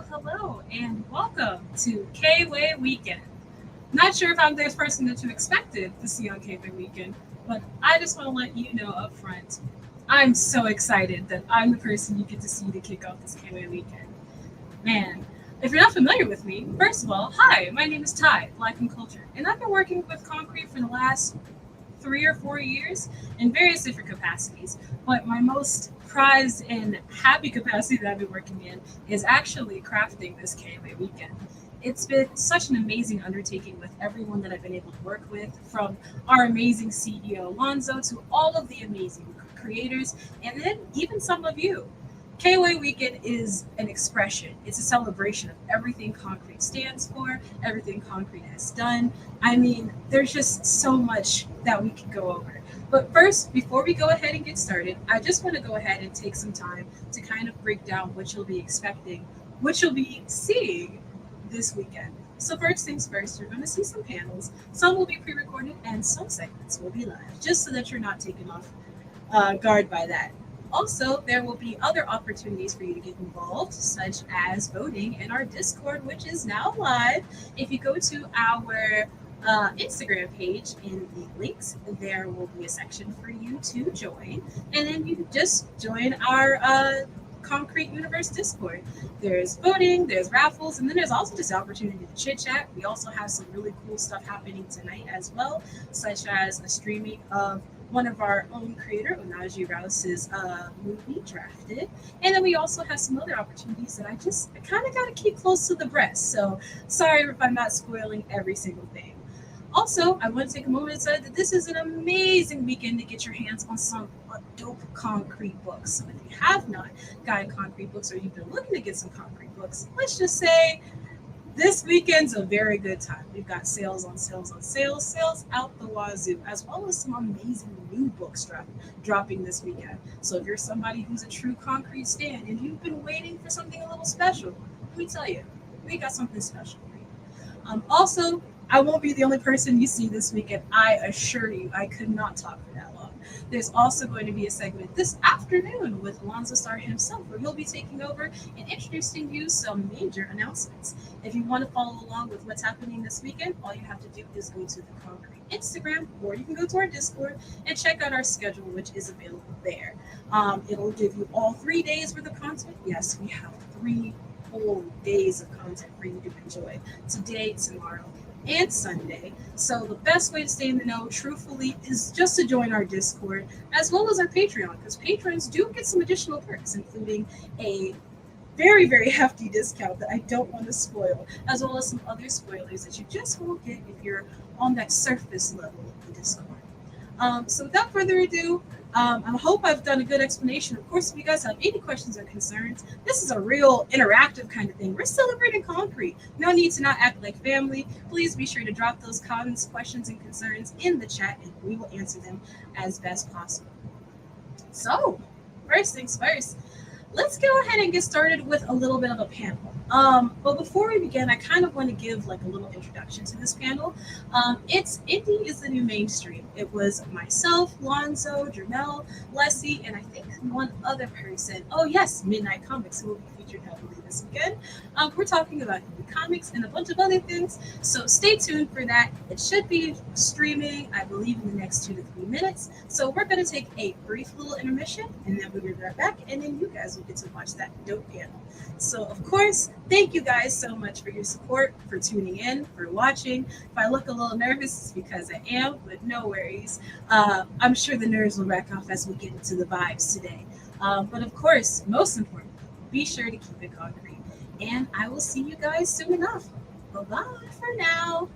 Hello, and welcome to KWAY Weekend. Not sure if I'm the person that you expected to see on KWAY Weekend, but I just want to let you know up front, I'm so excited that I'm the person you get to see to kick off this KWAY Weekend. Man, if you're not familiar with me, first of all, hi, my name is Ty, Black and Culture, and I've been working with Concrete for the last 3 or 4 years in various different capacities. But my most prized and happy capacity that I've been working in is actually crafting this KWA weekend. It's been such an amazing undertaking with everyone that I've been able to work with, from our amazing CEO Alonzo to all of the amazing creators, and then even some of you. KWA Weekend is an expression. It's a celebration of everything Concrete stands for, everything Concrete has done. I mean, there's just so much that we can go over. But first, before we go ahead and get started, I just want to go ahead and take some time to kind of break down what you'll be expecting, what you'll be seeing this weekend. So first things first, you're going to see some panels. Some will be pre-recorded and some segments will be live, just so that you're not taken off guard by that. Also, there will be other opportunities for you to get involved, such as voting in our Discord, which is now live. If you go to our Instagram page in the links, there will be a section for you to join. And then you just join our Concrete Universe Discord. There's voting, there's raffles, and then there's also this opportunity to chit chat. We also have some really cool stuff happening tonight as well, such as a streaming of one of our own creator, Onaji Rouse's movie, Drafted. And then we also have some other opportunities that I kind of got to keep close to the breast. So sorry if I'm not spoiling every single thing. Also, I want to take a moment to say that this is an amazing weekend to get your hands on some dope concrete books. So if you have not gotten concrete books or you've been looking to get some concrete books, let's just say this weekend's a very good time. We've got sales on sales on sales, sales out the wazoo, as well as some amazing new books dropping this weekend. So if you're somebody who's a true concrete stan and you've been waiting for something a little special, let me tell you, we got something special for you. Also, I won't be the only person you see this weekend. I assure you, I could not talk for that long. There's also going to be a segment this afternoon with Alonzo Star himself, where he'll be taking over and introducing you some major announcements. If you want to follow along with what's happening this weekend, all you have to do is go to the Concrete Instagram, or you can go to our Discord and check out our schedule, which is available there. It'll give you all 3 days worth of content. Yes, we have 3 full days of content for you to enjoy. Today, tomorrow, and Sunday. So the best way to stay in the know, truthfully, is just to join our Discord as well as our Patreon, because patrons do get some additional perks, including a very, very hefty discount that I don't want to spoil, as well as some other spoilers that you just won't get if you're on that surface level of the Discord. So without further ado, I hope I've done a good explanation. Of course, if you guys have any questions or concerns, this is a real interactive kind of thing. We're celebrating concrete. No need to not act like family. Please be sure to drop those comments, questions, and concerns in the chat, and we will answer them as best possible. So, first things first, let's go ahead and get started with a little bit of a panel. But before we begin, I kind of want to give like a little introduction to this panel. It's Indie is the New Mainstream. It was myself, Lonzo, Jermel, Leslie, and I think one other person. Oh yes, Midnight Comics, who will be featured heavily this weekend. We're talking about indie comics and a bunch of other things. So stay tuned for that. It should be streaming, I believe, in the next 2 to 3 minutes. So we're going to take a brief little intermission, and then we'll be right back, and then you guys will get to watch that dope panel. So, of course, thank you guys so much for your support, for tuning in, for watching. If I look a little nervous, it's because I am, but no worries. I'm sure the nerves will rack off as we get into the vibes today. But, of course, most importantly, be sure to keep it concrete. And I will see you guys soon enough. Bye-bye for now.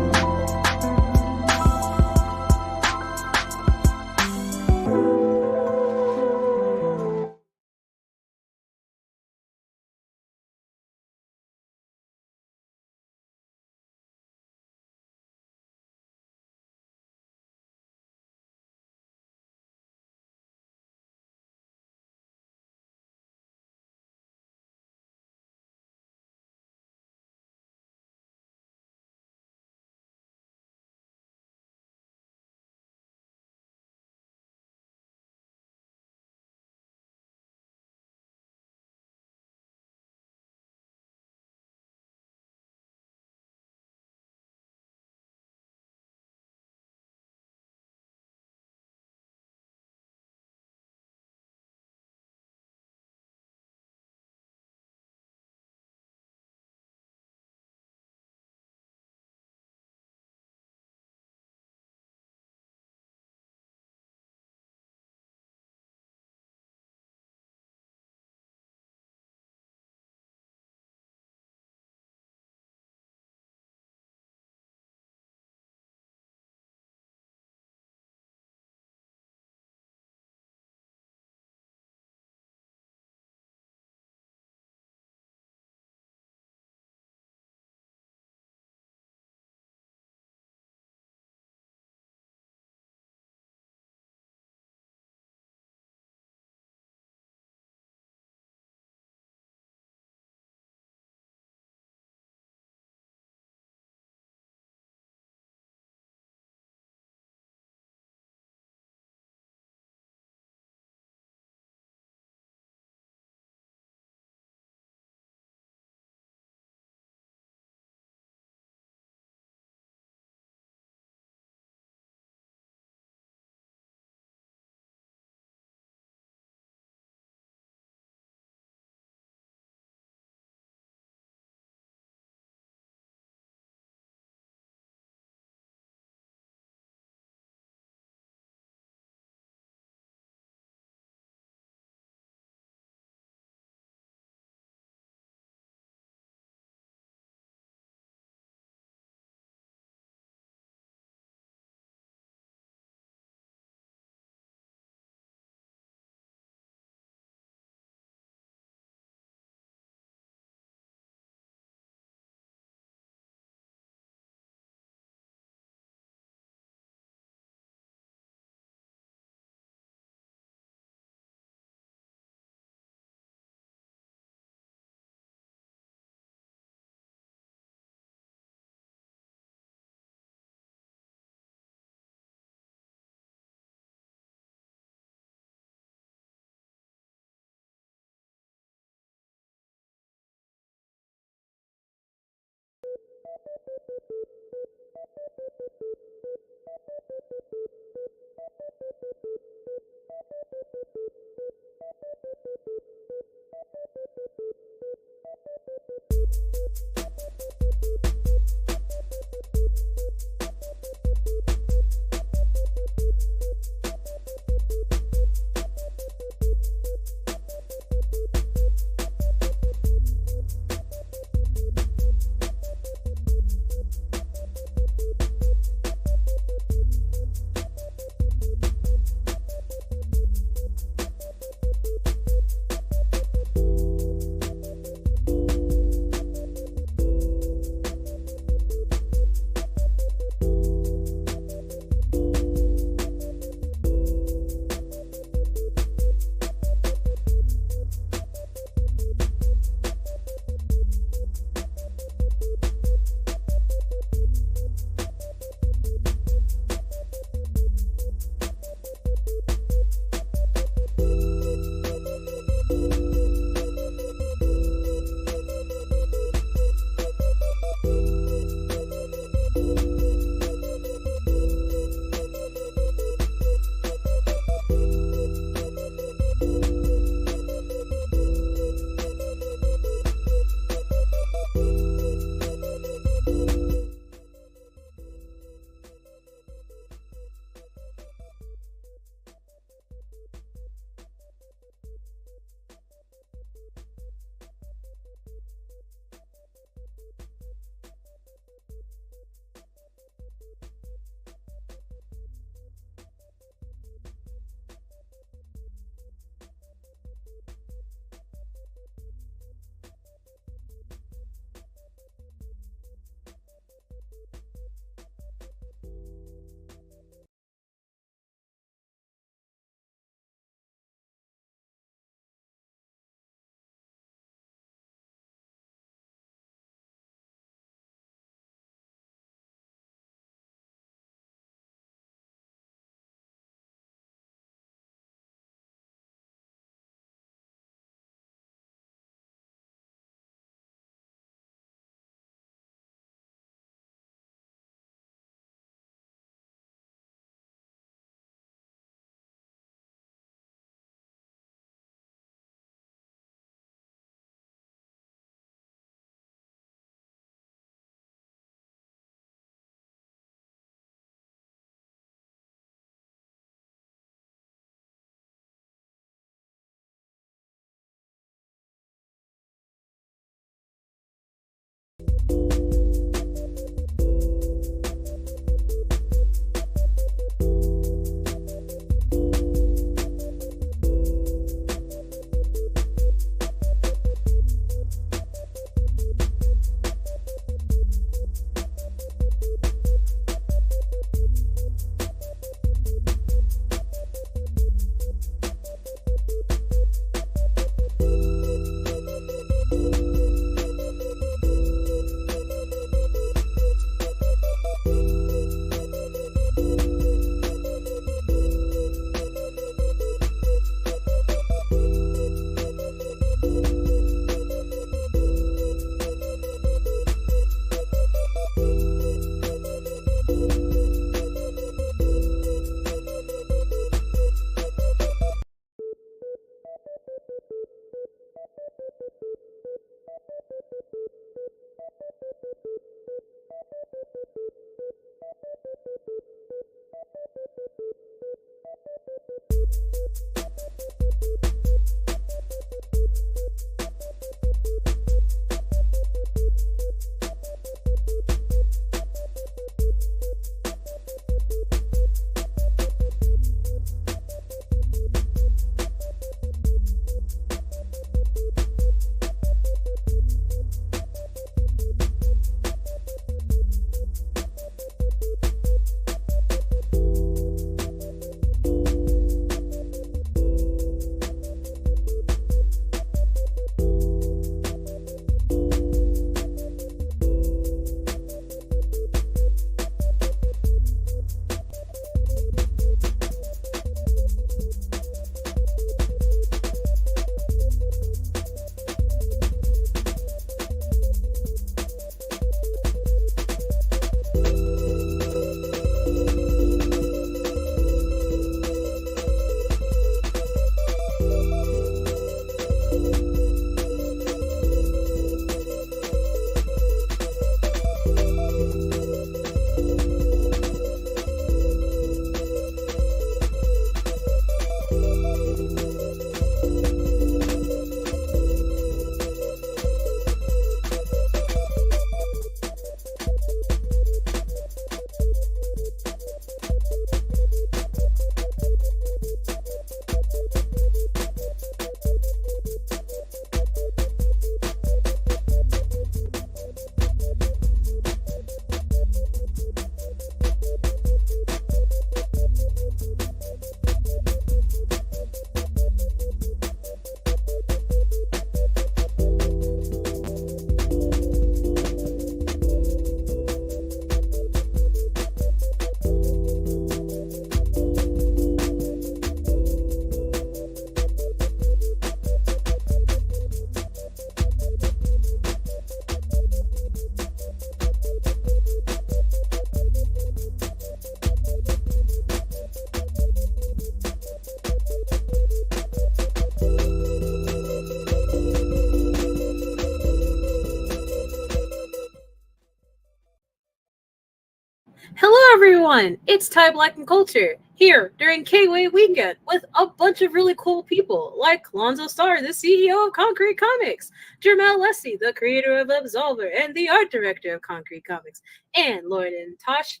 everyone, it's Thai Black and Culture here during KWAY weekend with a bunch of really cool people like Lonzo Starr, the CEO of Konkret Comics, Jermel Leslie, the creator of Absolver and the art director of Konkret Comics, and Lloyd and Tosh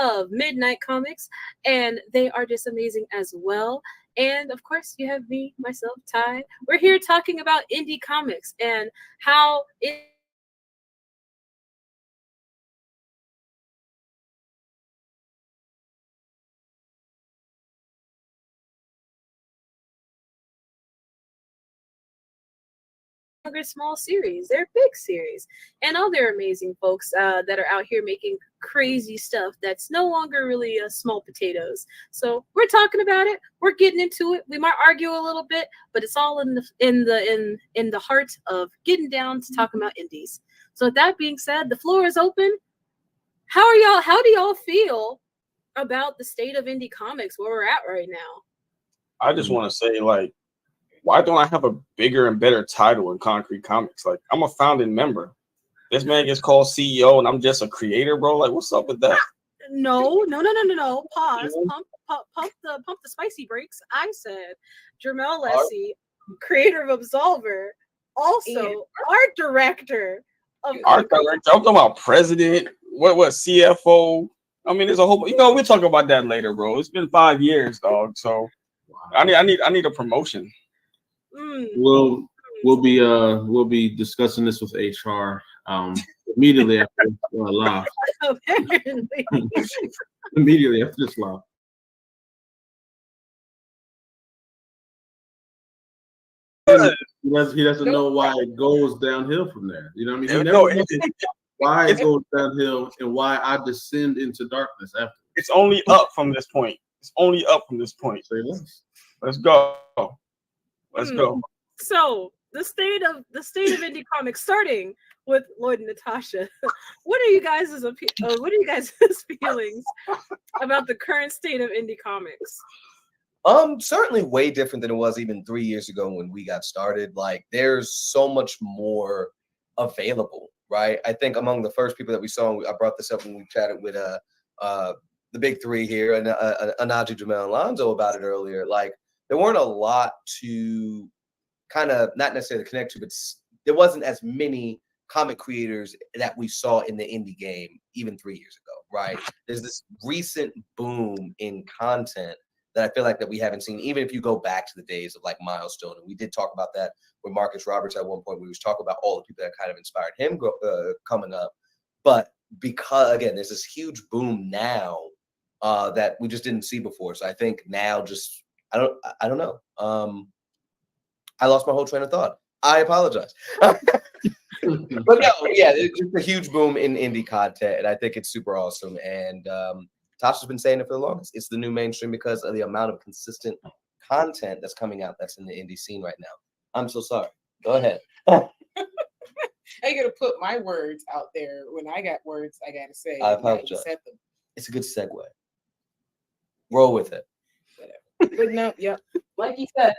of Midnight Comics, and they are just amazing as well. And of course, you have me, myself, Ty. We're here talking about indie comics and how it small series, they're big series, and other amazing folks that are out here making crazy stuff that's no longer really small potatoes. So we're talking about it. We're getting into it. We might argue a little bit, but it's all in the heart of getting down to talking about indies. So with that being said, the floor is open. How are y'all? How do y'all feel about the state of indie comics where we're at right now? I just want to say, like, why don't I have a bigger and better title in Konkret Comics? Like, I'm a founding member. This man gets called CEO, and I'm just a creator, bro. Like, what's up with that? No. Pause. Pump the spicy brakes. I said Jermel Leslie, creator of Absolver, also art director of art director. I'm talking about president. What CFO? I mean, there's a whole. We'll talk about that later, bro. It's been 5 years, dog. So I need a promotion. We'll be discussing this with HR immediately after this live. Apparently. Immediately after this live. He doesn't know why it goes downhill from there. You know what I mean? He never knows why it goes downhill and why I descend into darkness after. It's only up from this point. It's only up from this point. Say less. Let's go. Let's go. So the state of indie comics, starting with Lloyd and Natasha. What are you guys' feelings about the current state of indie comics? Certainly way different than it was even 3 years ago when we got started. Like, there's so much more available, right? I think among the first people that we saw, I brought this up when we chatted with the big three here, and Anaji, Jamel, and Lonzo about it earlier. Like, there weren't a lot to kind of not necessarily connect to, but there wasn't as many comic creators that we saw in the indie game even 3 years ago, right? There's this recent boom in content that I feel like that we haven't seen, even if you go back to the days of like Milestone. And we did talk about that with Marcus Roberts at one point. We was talking about all the people that kind of inspired him coming up. But because, again, there's this huge boom now that we just didn't see before. So I think now just, I don't know. I lost my whole train of thought. I apologize. But no, yeah, it's just a huge boom in indie content, and I think it's super awesome. And Tasha's been saying it for the longest. It's the new mainstream because of the amount of consistent content that's coming out that's in the indie scene right now. I'm so sorry. Go ahead. I gotta put my words out there. When I got words, I gotta say. I apologize. It's a good segue. Roll with it. But no, yep. Like you said,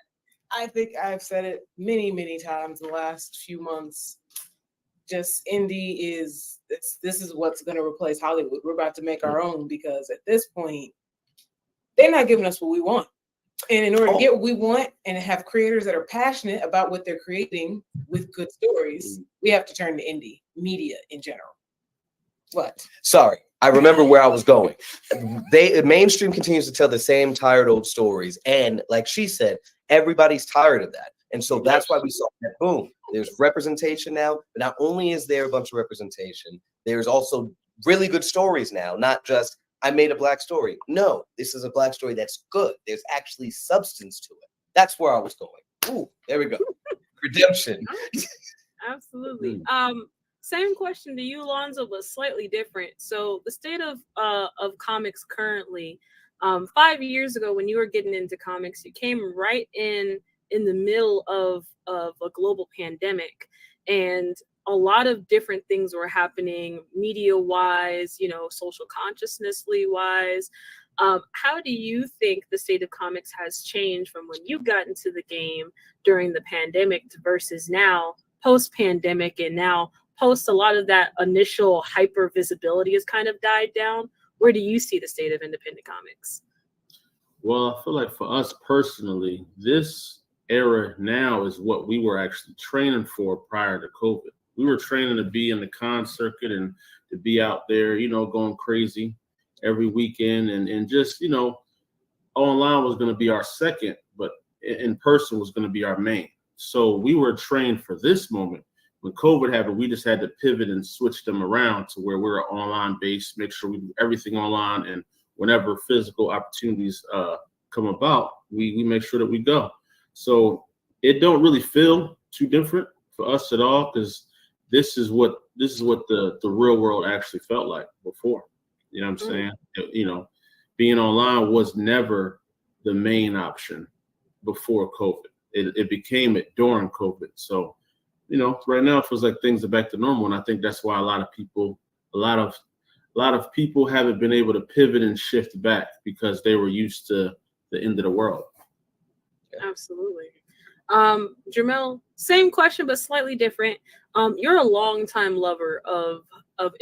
I think I've said it many, many times in the last few months. Just indie is this is what's going to replace Hollywood. We're about to make our own because at this point, they're not giving us what we want. And in order to get what we want and have creators that are passionate about what they're creating with good stories, we have to turn to indie media in general. What? Sorry, I remember where I was going. Mainstream continues to tell the same tired old stories. And like she said, everybody's tired of that. And so that's why we saw that boom. There's representation now. But not only is there a bunch of representation, there's also really good stories now. Not just, I made a Black story. No, this is a Black story that's good. There's actually substance to it. That's where I was going. Ooh, there we go. Redemption. Absolutely. Same question to you, Lonzo, but slightly different. So the state of comics currently, 5 years ago when you were getting into comics, you came right in the middle of a global pandemic, and a lot of different things were happening media-wise, social consciousness-ly wise. How do you think the state of comics has changed from when you got into the game during the pandemic versus now, post-pandemic, and now post a lot of that initial hyper visibility has kind of died down? where do you see the state of independent comics? Well, I feel like for us personally, this era now is what we were actually training for prior to COVID. We were training to be in the con circuit and to be out there, going crazy every weekend, and just, online was going to be our second, but in person was going to be our main. So we were trained for this moment. When COVID happened, we just had to pivot and switch them around to where we're online based, make sure we do everything online, and whenever physical opportunities come about, we make sure that we go. So it don't really feel too different for us at all, because this is what the real world actually felt like before. You know what I'm saying? Being online was never the main option before COVID. It became it during COVID. So, right now it feels like things are back to normal, and I think that's why a lot of people haven't been able to pivot and shift back, because they were used to the end of the world. Absolutely. Jamel, same question but slightly different. You're a longtime lover of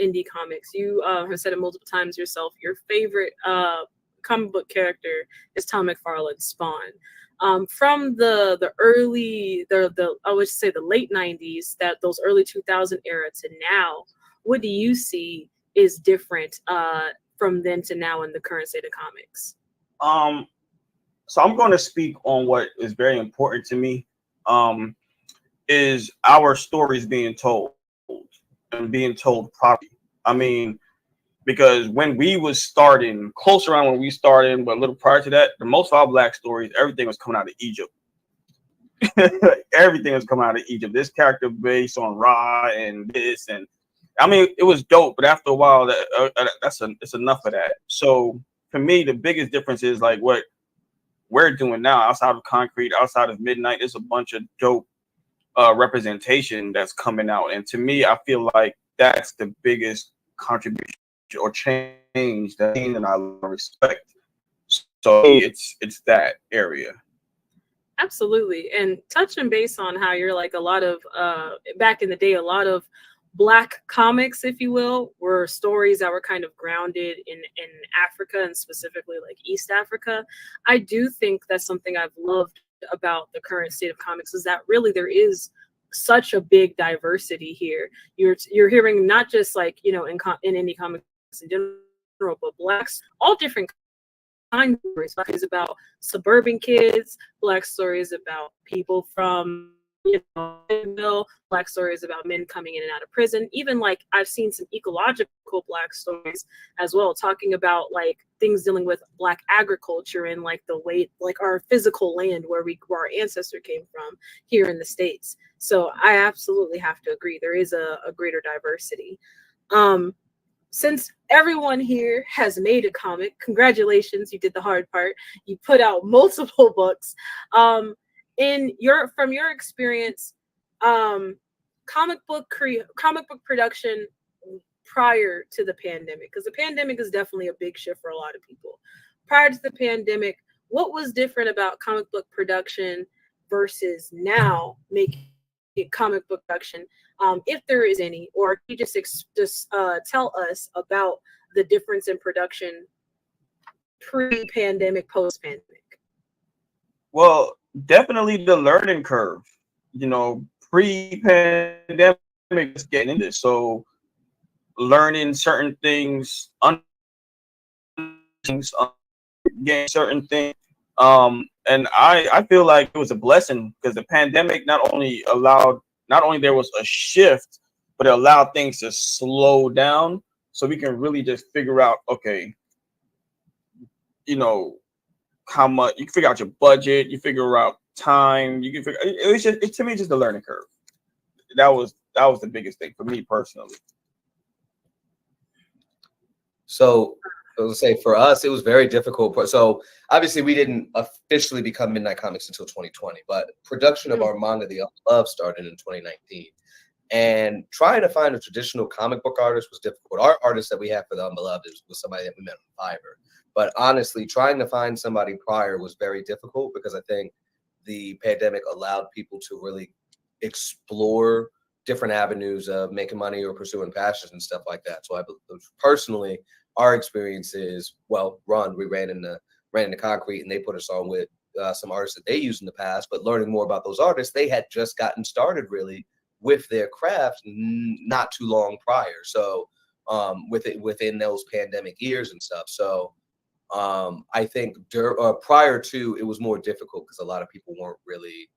indie comics. You have said it multiple times yourself. Your favorite comic book character is Tom McFarlane's Spawn. From the early, I would say the late 90s, those early 2000 era to now, what do you see is different from then to now in the current state of comics? So I'm going to speak on what is very important to me, is our stories being told and being told properly. I mean, because when we was starting, close around when we started, but a little prior to that, the most of our Black stories, everything was coming out of Egypt. Everything was coming out of Egypt. This character based on Ra and this, and I mean, it was dope. But after a while, it's enough of that. So for me, the biggest difference is like what we're doing now, outside of Konkret, outside of Midnight. There's a bunch of dope representation that's coming out, and to me, I feel like that's the biggest contribution or change that I respect. So it's that area. Absolutely. And touching base on how you're like a lot of back in the day, a lot of Black comics, if you will, were stories that were kind of grounded in Africa, and specifically like East Africa. I do think that's something I've loved about the current state of comics, is that really there is such a big diversity here. You're hearing not just like, in indie comics in general, but Blacks, all different kinds of stories. Black stories about suburban kids, Black stories about people from Black stories about men coming in and out of prison. Even like I've seen some ecological Black stories as well, talking about like things dealing with Black agriculture and like the way, like our physical land where our ancestor came from here in the States. So I absolutely have to agree. There is a greater diversity. Since everyone here has made a comic, congratulations, you did the hard part. You put out multiple books. From your experience, comic book production prior to the pandemic, because the pandemic is definitely a big shift for a lot of people. Prior to the pandemic, what was different about comic book production versus now making comic book production, if there is any, or can you just tell us about the difference in production pre-pandemic, post-pandemic? Well, definitely the learning curve. Pre-pandemic, just getting into this, so learning certain things, getting certain things. And I feel like it was a blessing, because the pandemic not only there was a shift, but it allowed things to slow down, so we can really just figure out, okay, how much you can figure out your budget, you figure out time, you can figure to me, just the learning curve. That was the biggest thing for me personally. So I would say for us, it was very difficult. So obviously we didn't officially become Midnight Comics until 2020, but production of our manga, The Love, started in 2019. And trying to find a traditional comic book artist was difficult. Our artist that we have for The Unbeloved was somebody that we met on Fiverr. But honestly, trying to find somebody prior was very difficult, because I think the pandemic allowed people to really explore different avenues of making money or pursuing passions and stuff like that. So I personally, our experiences, well, we ran into Concrete, and they put us on with some artists that they used in the past. But learning more about those artists, they had just gotten started really with their craft not too long prior. So within those pandemic years and stuff. So I think prior to, it was more difficult because a lot of people weren't really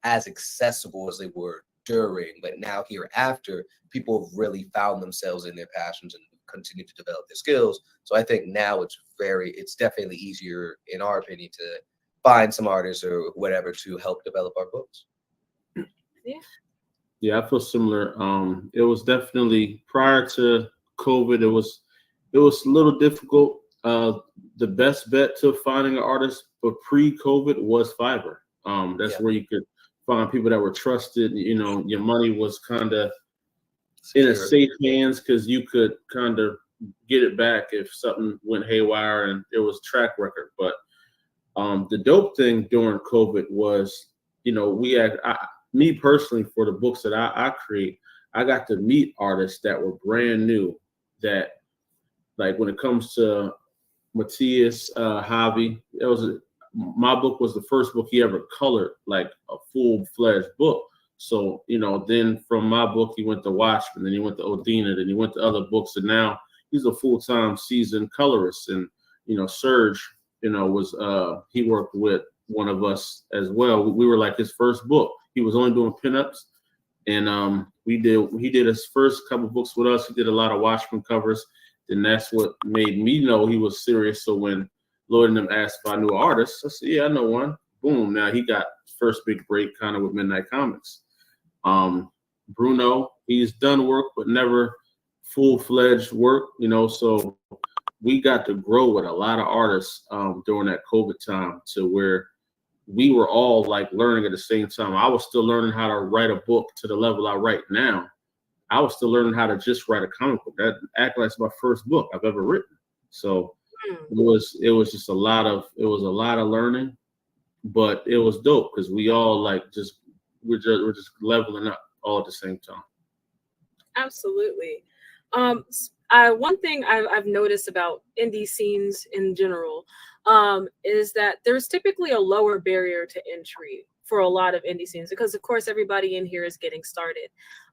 as accessible as they were during. But now hereafter, people have really found themselves in their passions and continue to develop their skills. So I think now it's definitely easier, in our opinion, to find some artists or whatever to help develop our books. Yeah, I feel similar. It was definitely prior to COVID. It was a little difficult. The best bet to finding an artist for pre-COVID was Fiverr. That's where you could find people that were trusted. You know, your money was kind of in a safe hands because you could kind of get it back if something went haywire, and it was track record. But the dope thing during COVID was, you know, me personally, for the books that I create, I got to meet artists that were brand new. That, like, when it comes to Matthias Javi, my book was the first book he ever colored, like a full-fledged book. So, you know, then from my book, he went to Watchmen, then he went to Odina, then he went to other books, and now he's a full-time seasoned colorist. And, you know, Serge, you know, he worked with one of us as well. We were like his first book. He was only doing pinups, and he did his first couple books with us. He did a lot of Watchmen covers, and that's what made me know he was serious. So when Lloyd and them asked if I knew artists, I said, yeah, I know one. Boom. Now he got first big break kind of with Midnight Comics. Bruno, he's done work, but never full-fledged work, you know, so we got to grow with a lot of artists during that COVID time, to where we were all like learning at the same time. I was still learning how to write a book to the level I write now. I was still learning how to just write a comic book. That act like it's my first book I've ever written. So it was just a lot of learning, but it was dope because we all we're just leveling up all at the same time. Absolutely. One thing I've noticed about indie scenes in general is that there's typically a lower barrier to entry for a lot of indie scenes, because of course everybody in here is getting started.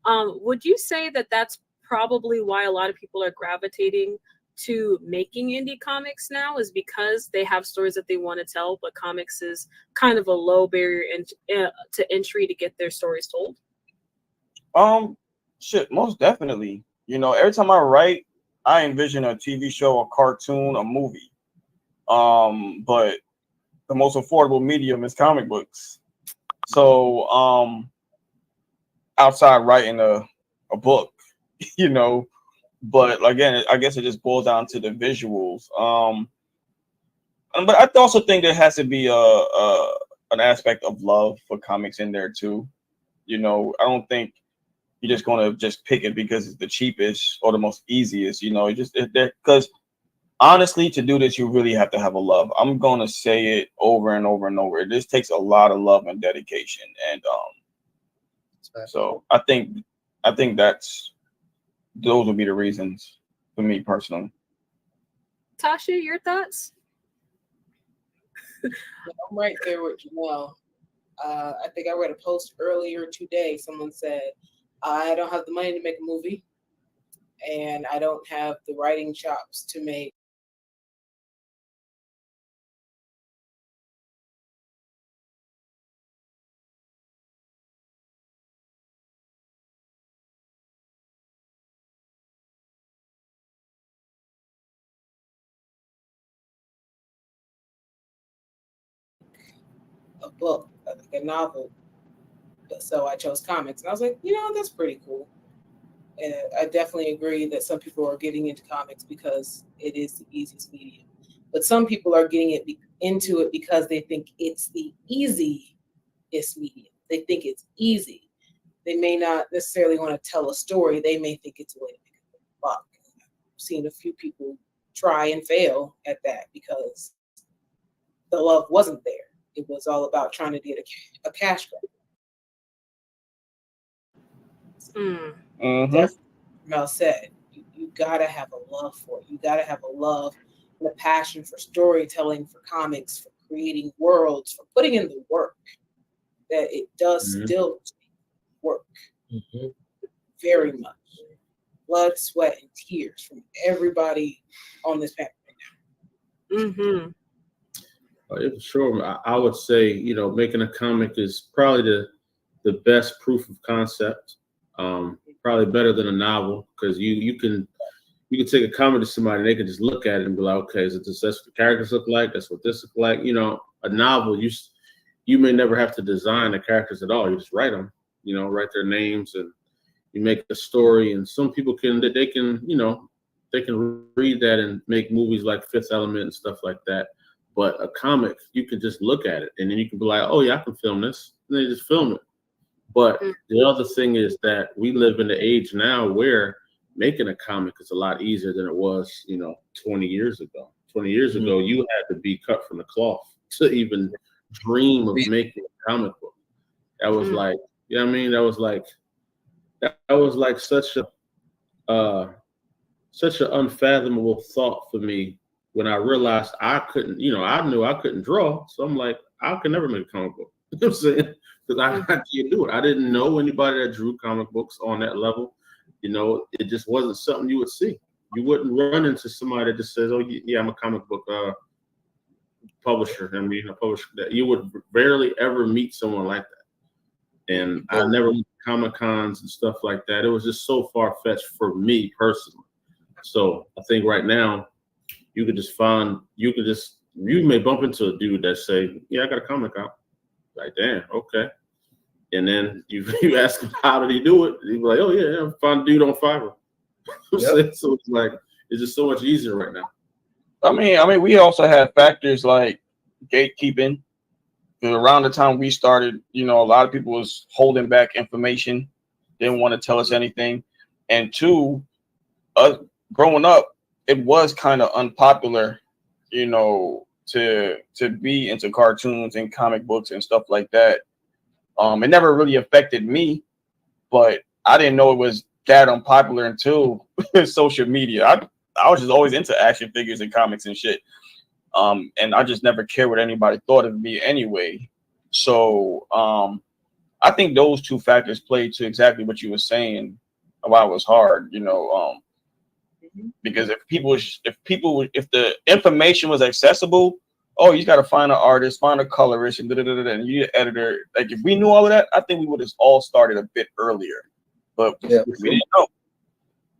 Would you say that that's probably why a lot of people are gravitating to making indie comics now, is because they have stories that they want to tell, but comics is kind of a low barrier to entry to get their stories told? Shit, most definitely. You know, every time I write, I envision a TV show, a cartoon, a movie. But the most affordable medium is comic books. So, outside writing a book, you know, but again, I guess it just boils down to the visuals. But I also think there has to be an aspect of love for comics in there too. You know, I don't think you're just going to just pick it because it's the cheapest or the most easiest, you know, because honestly, to do this, you really have to have a love. I'm going to say it over and over and over. This takes a lot of love and dedication. And so I think those would be the reasons for me personally. Tasha, your thoughts? I'm right there with Jamel. I think I read a post earlier today. Someone said, I don't have the money to make a movie, and I don't have the writing chops to make a book, like a novel. So I chose comics, and I was like, you know, that's pretty cool. And I definitely agree that some people are getting into comics because it is the easiest medium, but some people are getting into it because they think it's the easiest medium. They think it's easy. They may not necessarily want to tell a story. They may think it's a way to make a buck. I've seen a few people try and fail at that because the love wasn't there. It was all about trying to get a cash grab. Mm-hmm. That's Mel said. You you gotta have a love for it. You gotta have a love and a passion for storytelling, for comics, for creating worlds, for putting in the work. That it does still take work, very much. Blood, sweat, and tears from everybody on this panel right now. Sure, I would say, you know, making a comic is probably the best proof of concept. Probably better than a novel, because you can take a comic to somebody and they can just look at it and be like, okay, is it this, that's what the characters look like? That's what this look like. You know, a novel, you may never have to design the characters at all. You just write them, you know, write their names, and you make a story. And some people can read that and make movies like Fifth Element and stuff like that. But a comic, you can just look at it and then you can be like, oh yeah, I can film this. And then you just film it. But the other thing is that we live in the age now where making a comic is a lot easier than it was, you know, 20 years ago. 20 years ago, you had to be cut from the cloth to even dream of making a comic book. That was like, you know what I mean? That was like such an unfathomable thought for me when I realized I couldn't, you know, I knew I couldn't draw. So I'm like, I could never make a comic book. You know what I'm saying? Because I can't do it. I didn't know anybody that drew comic books on that level. You know, it just wasn't something you would see. You wouldn't run into somebody that just says, oh, yeah, I'm a comic book publisher. I mean, a publisher. That you would rarely ever meet someone like that. And I never went to Comic-Cons and stuff like that. It was just so far-fetched for me personally. So I think right now, you may bump into a dude that say, yeah, I got a comic out. Like, damn, okay. And then you ask him, how did he do it? He'd be like, oh yeah, I found a dude on Fiverr. Yep. So it's like, it's just so much easier right now. I mean, we also have factors like gatekeeping. Around the time we started, you know, a lot of people was holding back information, didn't want to tell us anything. And two, growing up, it was kind of unpopular, you know, to be into cartoons and comic books and stuff like that. It never really affected me, but I didn't know it was that unpopular until social media. I was just always into action figures and comics and shit. And I just never cared what anybody thought of me anyway. So I think those two factors played to exactly what you were saying about it was hard, you know, because if the information was accessible, oh, you got to find an artist, find a colorist, and and you editor. Like if we knew all of that, I think we would have all started a bit earlier. But we didn't know.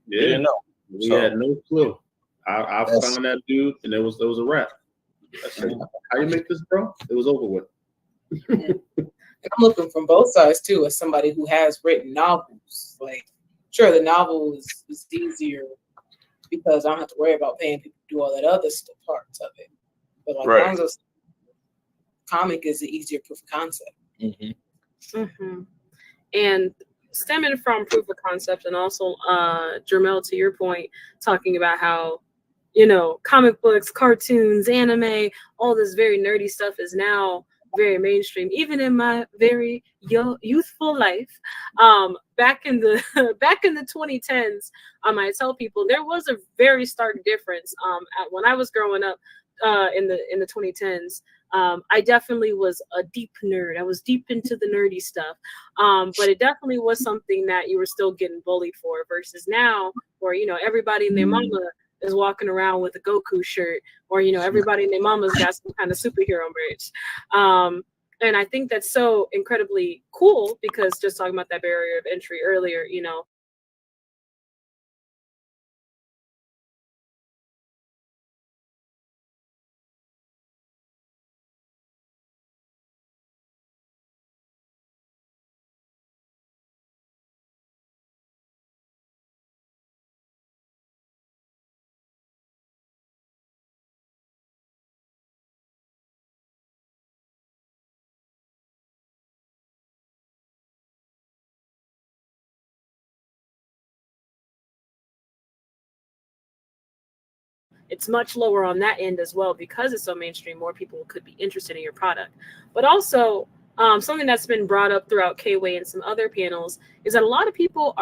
Yeah. We didn't know. We had no clue. I found that dude, and there was a wrap. I said, how you make this, bro? It was over with. I'm looking from both sides too, as somebody who has written novels. Like, sure, the novel is easier because I don't have to worry about paying people to do all that other stuff, parts of it. But like Lonzo's comic is the easier proof of concept. And stemming from proof of concept, and also Jermel, to your point, talking about how, you know, comic books, cartoons, anime, all this very nerdy stuff is now very mainstream. Even in my very youthful life, back in the 2010s, I tell people there was a very stark difference. When I was growing up in the 2010s, I definitely was a deep nerd. I was deep into the nerdy stuff, but it definitely was something that you were still getting bullied for. Versus now, where, you know, everybody and their mama is walking around with a Goku shirt, or, you know, everybody and their mama's got some kind of superhero merch. And I think that's so incredibly cool, because just talking about that barrier of entry earlier, you know, it's much lower on that end as well, because it's so mainstream. More people could be interested in your product. But also, something that's been brought up throughout KWAY and some other panels is that a lot of people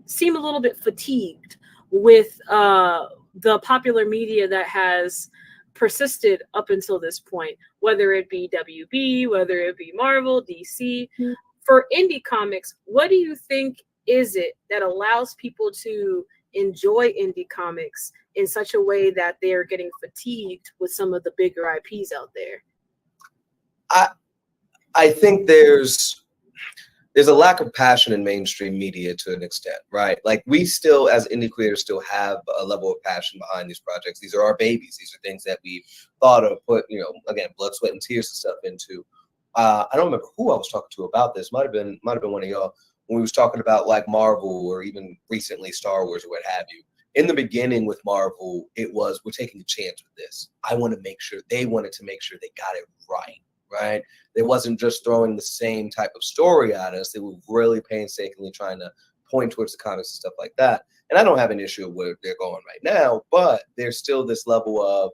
seem a little bit fatigued with the popular media that has persisted up until this point, whether it be WB, whether it be Marvel, DC. For indie comics, what do you think is it that allows people to enjoy indie comics in such a way that they are getting fatigued with some of the bigger IPs out there? I think there's a lack of passion in mainstream media to an extent, right? Like we still, as indie creators, still have a level of passion behind these projects. These are our babies. These are things that we've thought of, put, again, blood, sweat, and tears and stuff into. I don't remember who I was talking to about this. Might have been one of y'all when we was talking about like Marvel or even recently Star Wars or what have you. In the beginning with Marvel, it was, we're taking a chance with this. They wanted to make sure they got it right? They wasn't just throwing the same type of story at us. They were really painstakingly trying to point towards the comics and stuff like that. And I don't have an issue with where they're going right now, but there's still this level of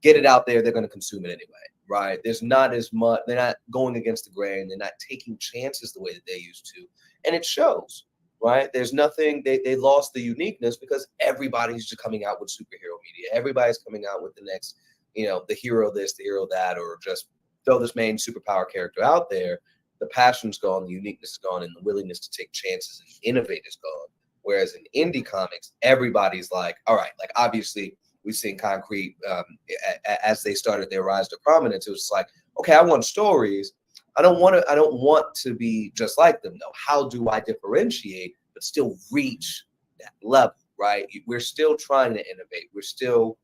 get it out there. They're going to consume it anyway, right? There's not as much. They're not going against the grain. They're not taking chances the way that they used to. And it shows, right? There's nothing. They lost the uniqueness because everybody's just coming out with superhero media. Everybody's coming out with the next, the hero this, the hero that, or just throw this main superpower character out there. The passion's gone, the uniqueness is gone, and the willingness to take chances and innovate is gone. Whereas in indie comics, everybody's like, all right, like obviously we've seen Konkret as they started their rise to prominence. It was like, okay, I want stories. I don't want to be just like them though. How do I differentiate but still reach that level, right? We're still trying to innovate. We still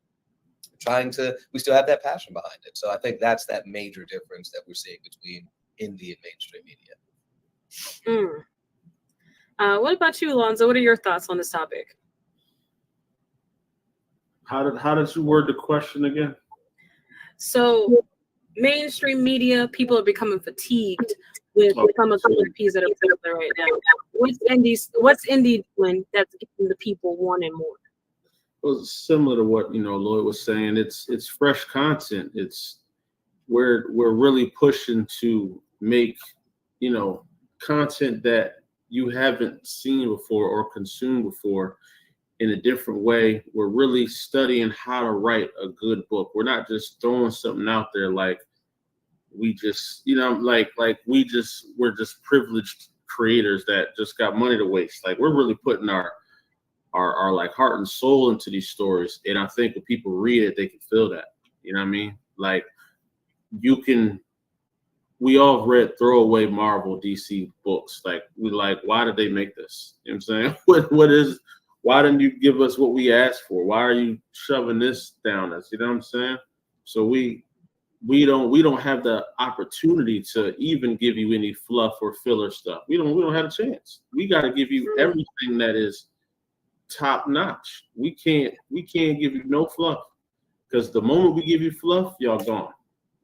have that passion behind it. So I think that's that major difference that we're seeing between indie and mainstream media. What about you, Alonzo? What are your thoughts on this topic? How did you word the question again? So mainstream media, people are becoming fatigued with some of the IPs that are popular right now. What's indie doing that's getting the people wanting more? Well, similar to what Lloyd was saying, it's fresh content. We're really pushing to make content that you haven't seen before or consumed before in a different way. We're really studying how to write a good book. We're not just throwing something out there like we just we're just privileged creators that just got money to waste. Like we're really putting our like heart and soul into these stories. And I think when people read it, they can feel that. You know what I mean? Like we all read throwaway Marvel DC books. Like why did they make this? You know what I'm saying? Why didn't you give us what we asked for? Why are you shoving this down us? You know what I'm saying? So we don't have the opportunity to even give you any fluff or filler stuff. We don't have a chance. We got to give you everything that is top notch. We can't give you no fluff, because the moment we give you fluff, y'all gone.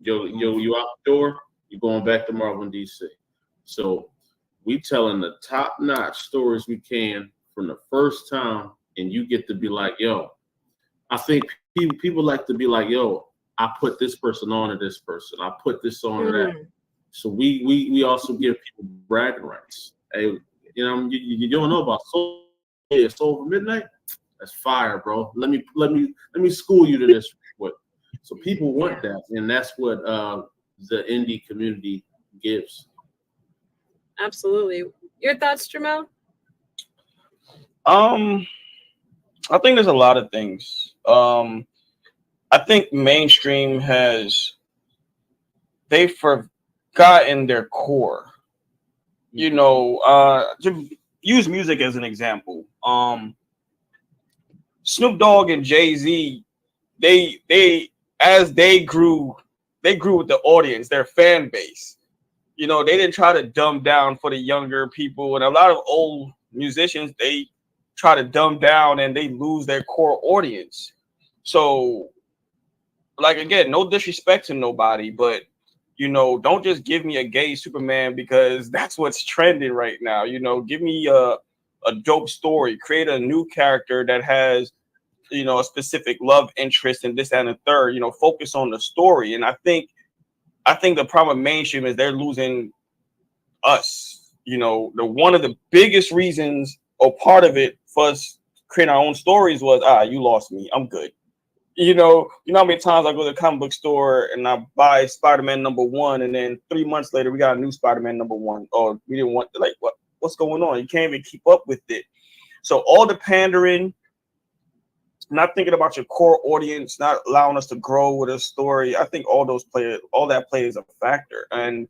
You out the door. You're going back to Marvel and DC. So we telling the top notch stories we can from the first time, and you get to be like, yo. I think people like to be like, yo, I put this person on to this person. I put this on to that. So we also give people bragging rights. Hey, you don't know about Soul. Yeah, Soul for Midnight. That's fire, bro. Let me school you to this quick. So people want that, and that's what the indie community gives. Absolutely. Your thoughts, Jamel? I think there's a lot of things. I think mainstream they've forgotten their core. To use music as an example. Snoop Dogg and Jay-Z, as they grew with the audience, their fan base. They didn't try to dumb down for the younger people, and a lot of old musicians, they try to dumb down and they lose their core audience. So, like, again, no disrespect to nobody, but don't just give me a gay Superman because that's what's trending right now. Give me a dope story, create a new character that has a specific love interest in this and the third. Focus on the story. And I think the problem with mainstream is they're losing us. The one of the biggest reasons or part of it for us creating our own stories was, you lost me, I'm good. You know how many times I go to the comic book store and I buy Spider-Man #1, and then 3 months later we got a new Spider-Man #1. Or we didn't want like what's going on? You can't even keep up with it. So all the pandering, not thinking about your core audience, not allowing us to grow with a story. I think all that plays a factor, and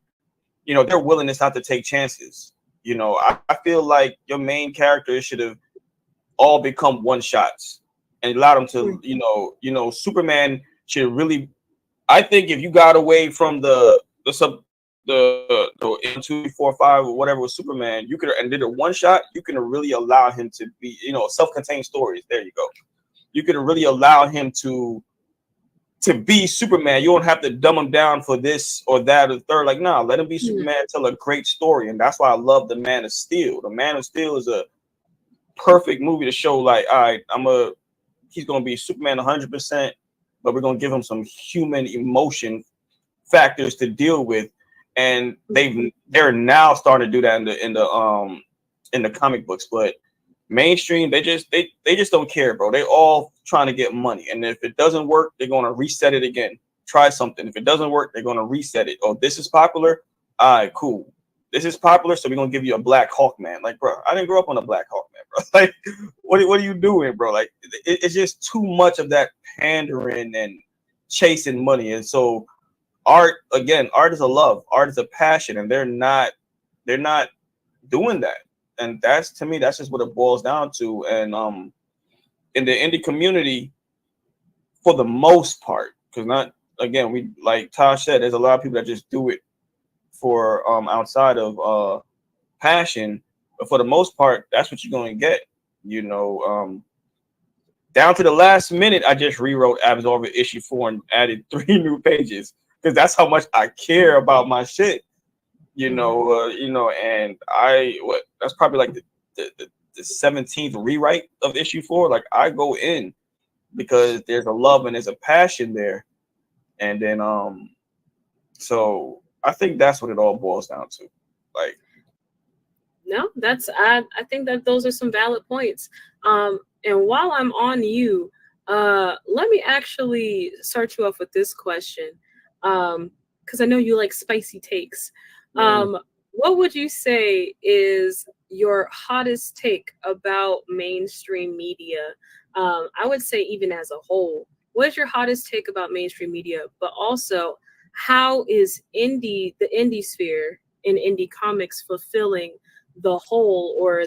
their willingness not to take chances. I feel like your main characters should have all become one shots and allowed them to, Superman should really. I think if you got away from the 2, 4, 5 or whatever with Superman, you could and did a one shot. You can really allow him to be, self-contained stories. There you go. You could really allow him to be Superman. You don't have to dumb him down for this or that or the third. Like, no, let him be Superman, tell a great story. And that's why I love The Man of Steel. The Man of Steel is a perfect movie to show, like, all right, he's going to be Superman 100%, but we're going to give him some human emotion factors to deal with. And they're now starting to do that in the comic books, but mainstream, they just don't care, bro. They all trying to get money, and if it doesn't work, they're going to reset it again. Try something. If it doesn't work, they're going to reset it. Oh, this is popular. All right, cool. This is popular, so we're going to give you a Black Hawk Man. Like, bro, I didn't grow up on a Black Hawk Man, bro. Like, what are you doing, bro? Like, it's just too much of that pandering and chasing money. And so art is a love. Art is a passion, and they're not doing that. And that's just what it boils down to. And in the indie community, for the most part, because we, like Tosh said, there's a lot of people that just do it for outside of passion. But for the most part, that's what you're going to get. Down to the last minute, I just rewrote Absolver issue 4 and added 3 new pages because that's how much I care about my shit. And that's probably like the 17th rewrite of issue 4. Like, I go in because there's a love and there's a passion there. And then so I think that's what it all boils down to. Like, no, I think that those are some valid points. And while I'm on you, let me actually start you off with this question. Because I know you like spicy takes. What would you say is your hottest take about mainstream media? I would say even as a whole. What is your hottest take about mainstream media? But also, how is the indie sphere in indie comics fulfilling the whole, or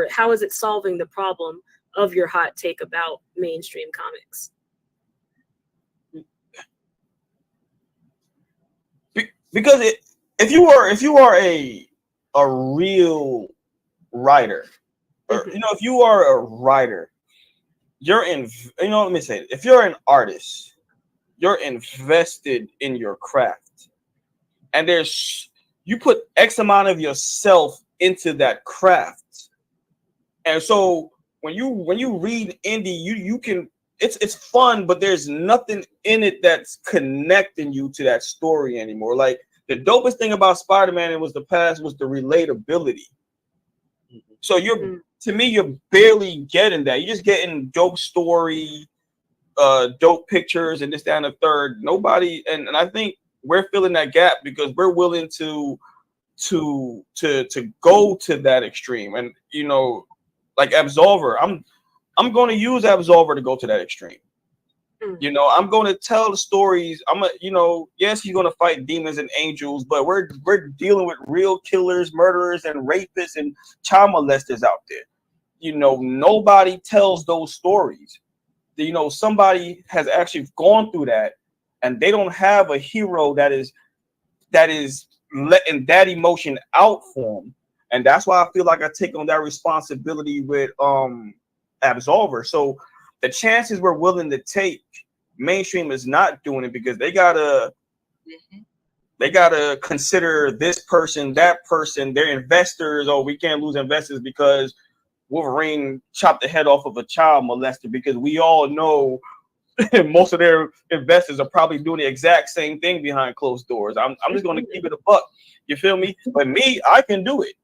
how is it solving the problem of your hot take about mainstream comics? Because if you are a real writer, or if you are a writer, let me say it. If you're an artist, you're invested in your craft, and you put X amount of yourself into that craft. And so when you read indie, you can, it's fun, but there's nothing in it that's connecting you to that story anymore. Like, the dopest thing about Spider-Man was the relatability. So to me, you're barely getting that. You're just getting dope story, dope pictures, and this, that, and the third. Nobody, and I think we're filling that gap because we're willing to go to that extreme. And like Absolver, I'm going to use Absolver to go to that extreme. I'm going to tell the stories. Yes, he's going to fight demons and angels, but we're dealing with real killers, murderers, and rapists and child molesters out there. Nobody tells those stories. Somebody has actually gone through that, and they don't have a hero that is letting that emotion out for them. And that's why I feel like I take on that responsibility with Absolver. So the chances we're willing to take, mainstream is not doing it because they gotta consider this person, that person, their investors. Oh, we can't lose investors because Wolverine chopped the head off of a child molester, because we all know most of their investors are probably doing the exact same thing behind closed doors. I'm just going to keep it a buck. You feel me? But me, I can do it.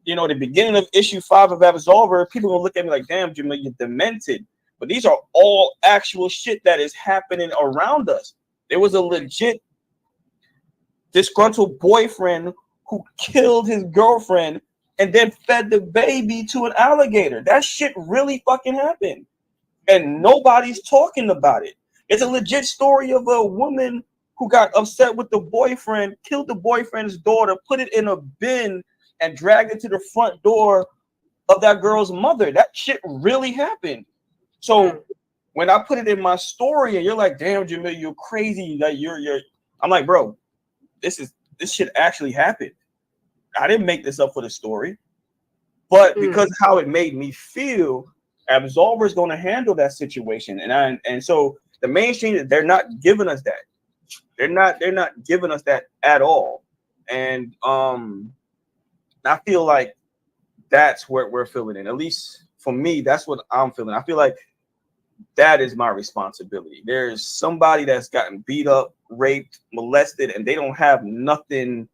you know, the beginning of issue 5 of Absolver, people gonna look at me like, damn, Jamil, you're demented. But these are all actual shit that is happening around us. There was a legit disgruntled boyfriend who killed his girlfriend and then fed the baby to an alligator. That shit really fucking happened. And nobody's talking about it. It's a legit story of a woman who got upset with the boyfriend, killed the boyfriend's daughter, put it in a bin, and dragged it to the front door of that girl's mother. That shit really happened. So when I put it in my story, and you're like, "Damn, Jamil, you're crazy." Like you're. I'm like, bro, this shit actually happened. I didn't make this up for the story, but because how it made me feel, Absolver is going to handle that situation, and so the mainstream, they're not giving us that. They're not giving us that at all, and I feel like that's what we're feeling. And at least for me, that's what I'm feeling. I feel like that is my responsibility. There's somebody that's gotten beat up, raped, molested, and they don't have nothing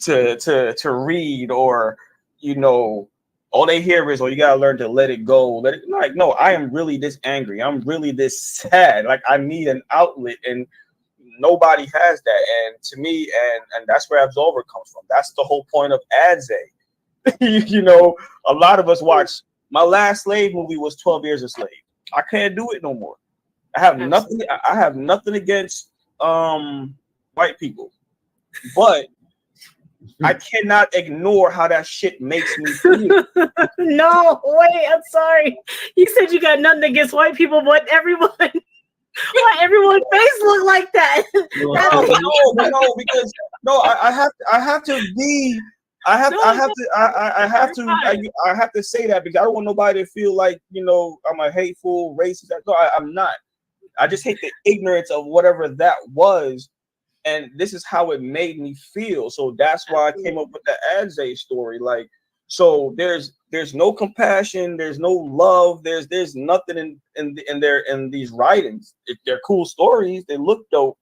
to read, or you know, all they hear is, "Oh, you gotta learn to let it go." Like, no, I am really this angry. I'm really this sad. Like, I need an outlet, and nobody has that. And to me, and that's where Absolver comes from. That's the whole point of Adze. You know, a lot of us watch. My last slave movie was 12 Years a Slave. I can't do it no more. I have nothing. I have nothing against white people, but I cannot ignore how that shit makes me feel. No, wait, I'm sorry. You said you got nothing against white people, but everyone, why everyone's face look like that? No, because I have to say that because I don't want nobody to feel like, you know, I'm a hateful racist. No, I'm not. I just hate the ignorance of whatever that was, and this is how it made me feel. So that's why I came up with the Adze story. Like, so there's no compassion, there's no love, there's nothing in these writings. If they're cool stories, they look dope,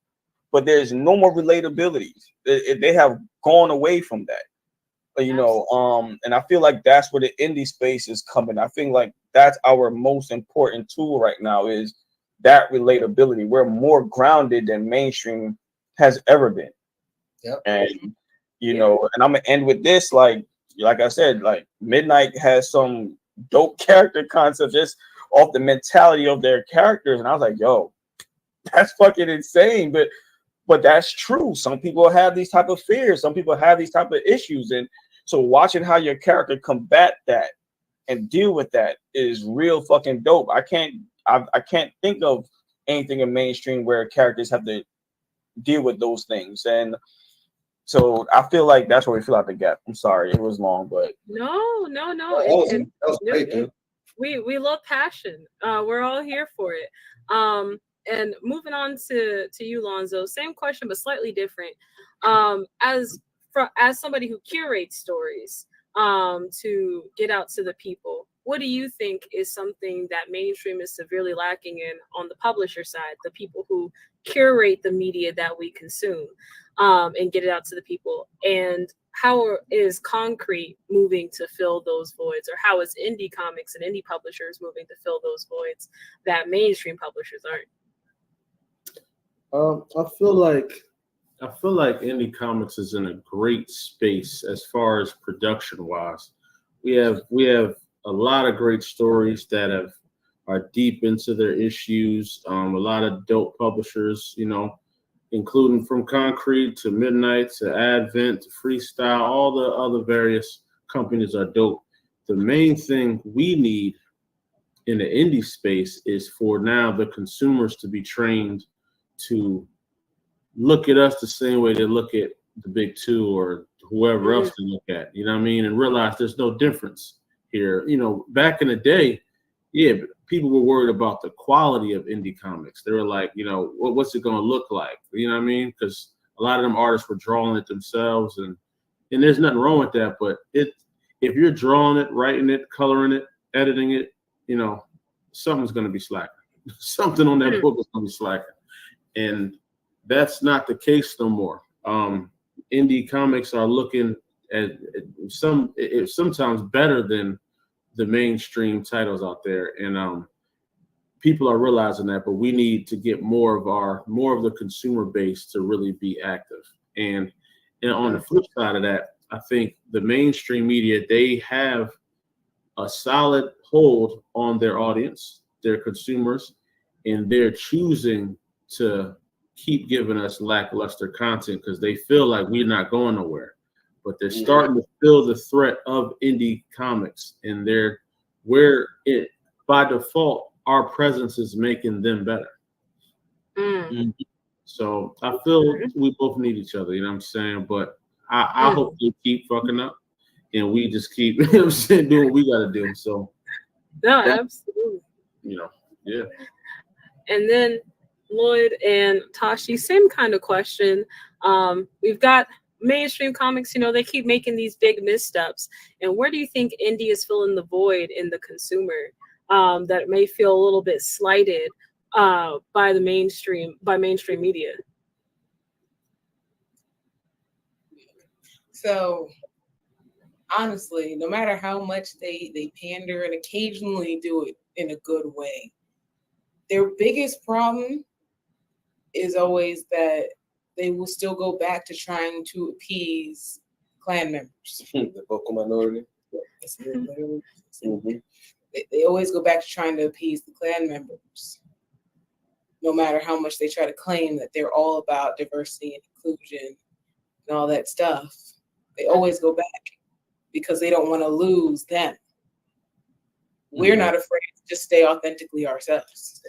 but there's no more relatability. They have gone away from that. You know, and I feel like that's where the indie space is coming. I think like that's our most important tool right now, is that relatability. We're more grounded than mainstream has ever been. Yep. And you know, and I'm gonna end with this, like I said, like Midnight has some dope character concepts just off the mentality of their characters, and I was like, yo, that's fucking insane. But that's true. Some people have these type of fears, some people have these type of issues, and so watching how your character combat that and deal with that is real fucking dope. I can't think of anything in mainstream where characters have to deal with those things. And so I feel like that's where we fill out the gap. I'm sorry, it was long, but No. That was great, dude. We love passion. We're all here for it. And moving on to you, Lonzo, same question but slightly different. As somebody who curates stories to get out to the people, what do you think is something that mainstream is severely lacking in on the publisher side, the people who curate the media that we consume, and get it out to the people? And how is Konkret moving to fill those voids, or how is indie comics and indie publishers moving to fill those voids that mainstream publishers aren't? I feel like indie comics is in a great space as far as production wise. We have a lot of great stories that are deep into their issues. A lot of dope publishers, you know, including from Konkret to Midnight to Advent to Freestyle. All the other various companies are dope. The main thing we need in the indie space is for now the consumers to be trained to look at us the same way they look at the big two or whoever else they look at, you know what I mean? And realize there's no difference here. You know, back in the day, yeah, people were worried about the quality of indie comics. They were like, you know, what's it going to look like? You know what I mean? Because a lot of them artists were drawing it themselves, and there's nothing wrong with that. But if you're drawing it, writing it, coloring it, editing it, you know, something's going to be slacking. Something on that book is going to be slacking. And that's not the case no more. Indie comics are looking it's sometimes better than the mainstream titles out there, and people are realizing that. But we need to get more of the consumer base to really be active. And on the flip side of that, I think the mainstream media, they have a solid hold on their audience, their consumers, and they're choosing to keep giving us lackluster content because they feel like we're not going nowhere. But they're starting to feel the threat of indie comics, and by default, our presence is making them better. So I feel we both need each other, you know what I'm saying? But I hope they keep fucking up and we just keep, you know what I'm saying, doing what we got to do. So, no, absolutely. You know, yeah. And then Lloyd and Tashi, same kind of question. We've got mainstream comics, you know, they keep making these big missteps. And where do you think indie is filling the void in the consumer that may feel a little bit slighted by mainstream media? So honestly, no matter how much they pander and occasionally do it in a good way, their biggest problem is always that they will still go back to trying to appease clan members. The vocal minority. They always go back to trying to appease the clan members, no matter how much they try to claim that they're all about diversity and inclusion and all that stuff. They always go back because they don't want to lose them. We're not afraid to just stay authentically ourselves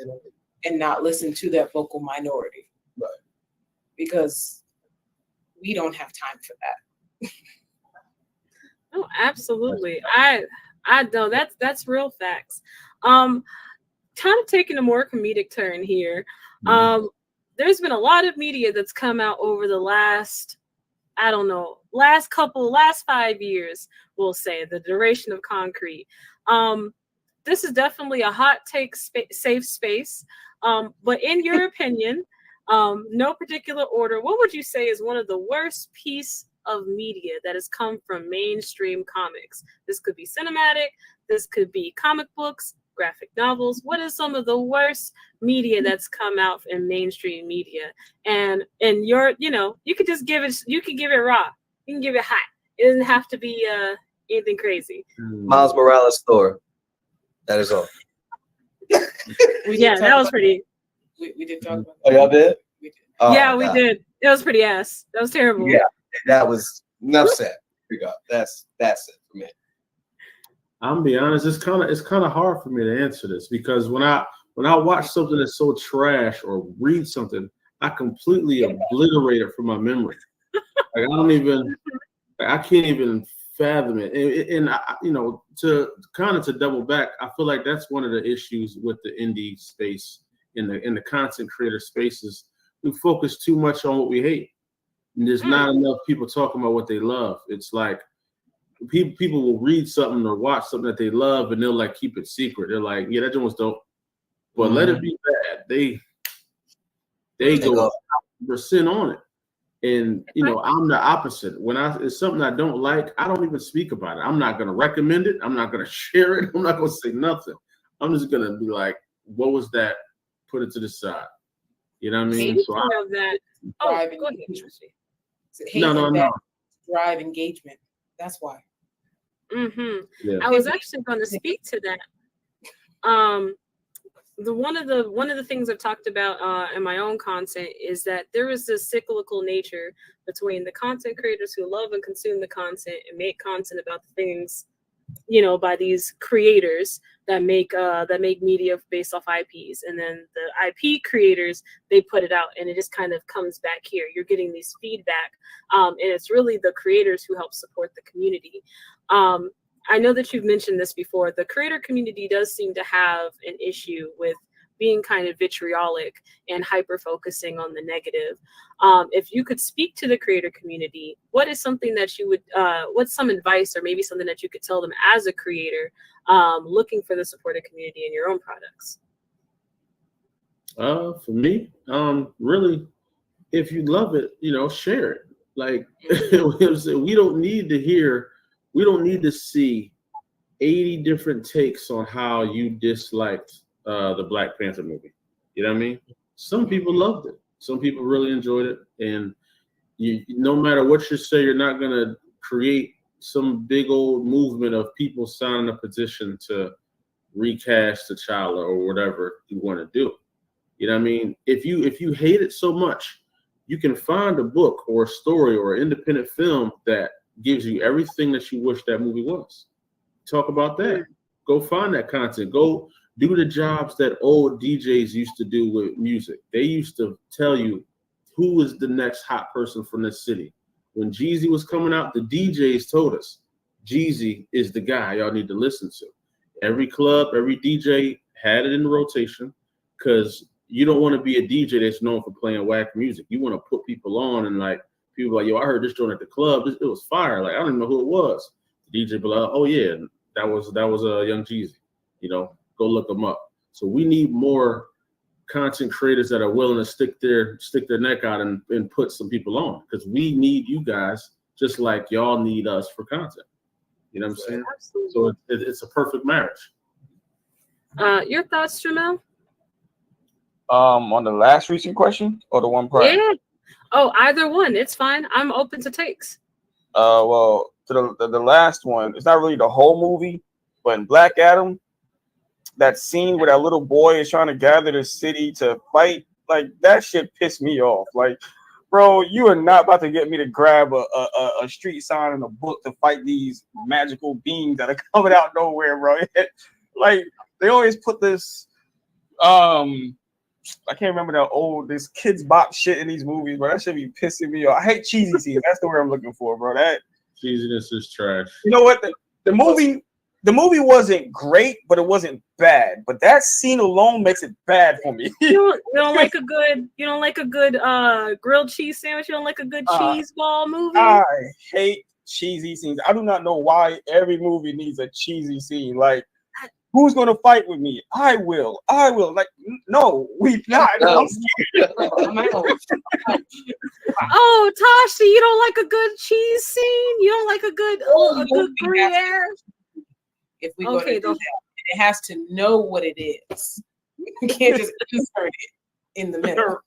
and not listen to that vocal minority. Right. Because we don't have time for that. Oh, absolutely. I know that's real facts. Kind of taking a more comedic turn here. There's been a lot of media that's come out over the last 5 years, we'll say, the duration of Konkret. This is definitely a hot take safe space. But in your opinion, no particular order, what would you say is one of the worst piece of media that has come from mainstream comics? This could be cinematic, this could be comic books, graphic novels. What is some of the worst media that's come out in mainstream media? And you could just give it, you can give it raw, you can give it hot. It doesn't have to be anything crazy. Miles Morales' Thor. That is all. That was pretty. We did talk about that. Oh, y'all did? We did. Oh, yeah, we did. It was pretty ass. That was terrible. Yeah, that was enough said. That's it for me. I'm gonna be honest. It's kind of hard for me to answer this because when I watch something that's so trash or read something, I completely obliterate it from my memory. Like I can't even fathom it. And I, to double back, I feel like that's one of the issues with the indie space in the content creator spaces. We focus too much on what we hate, and there's not enough people talking about what they love. It's like people will read something or watch something that they love, and they'll like keep it secret. They're like, yeah, that joint was dope, but let it be bad. They go 100% on it. And I'm the opposite. When it's something I don't like, I don't even speak about it. I'm not gonna recommend it. I'm not gonna share it. I'm not gonna say nothing. I'm just gonna be like, "What was that?" Put it to the side. You know what I mean? So of that. Oh, go ahead. No. Drive engagement. That's why. Yeah. I was actually going to speak to that. One of the things I've talked about in my own content is that there is this cyclical nature between the content creators who love and consume the content and make content about the things, by these creators that make media based off IPs, and then the IP creators, they put it out and it just kind of comes back here. You're getting these feedback, and it's really the creators who help support the community. I know that you've mentioned this before. The creator community does seem to have an issue with being kind of vitriolic and hyper-focusing on the negative. If you could speak to the creator community, what is something that you would, what's some advice or maybe something that you could tell them as a creator looking for the supportive community in your own products? For me, really, if you love it, share it. Like we don't need to see 80 different takes on how you disliked the Black Panther movie. You know what I mean? Some people loved it. Some people really enjoyed it. And no matter what you say, you're not going to create some big old movement of people signing a petition to recast T'Challa or whatever you want to do. You know what I mean? If you hate it so much, you can find a book or a story or an independent film that gives you everything that you wish that movie was. Talk about that. Go find that content. Go do the jobs that old DJs used to do with music. They used to tell you who was the next hot person from this city. When Jeezy was coming out, the DJs told us, Jeezy is the guy y'all need to listen to. Every club, every DJ had it in the rotation because you don't want to be a DJ that's known for playing whack music. You want to put people on and like people like, yo, I heard this joint at the club. It was fire. Like I don't even know who it was. The DJ be like, oh yeah, that was Young Jeezy. You know, go look them up. So we need more content creators that are willing to stick their neck out and put some people on because we need you guys just like y'all need us for content. You know what I'm saying? Absolutely. So it's a perfect marriage. Your thoughts, Jamel? On the last recent question or the one prior? Yeah. Oh, either one. It's fine. I'm open to takes. Well, to the last one, it's not really the whole movie, but in Black Adam, that scene where that little boy is trying to gather the city to fight, like that shit pissed me off. Like, bro, you are not about to get me to grab a street sign and a book to fight these magical beings that are coming out nowhere, bro. Like they always put this I can't remember this kids bop shit in these movies, but that should be pissing me off. I hate cheesy scenes. That's the word I'm looking for, bro. That cheesiness is trash. You know what? The movie wasn't great, but it wasn't bad. But that scene alone makes it bad for me. You don't like a good grilled cheese sandwich? You don't like a good cheese ball movie? I hate cheesy scenes. I do not know why every movie needs a cheesy scene. Like, who's going to fight with me? I will. Like, no, we not. I'm scared. Oh, Tasha, you don't like a good cheese scene? You don't like a good Gruyere? If we go to do that, it has to know what it is. You can't just insert it in the middle.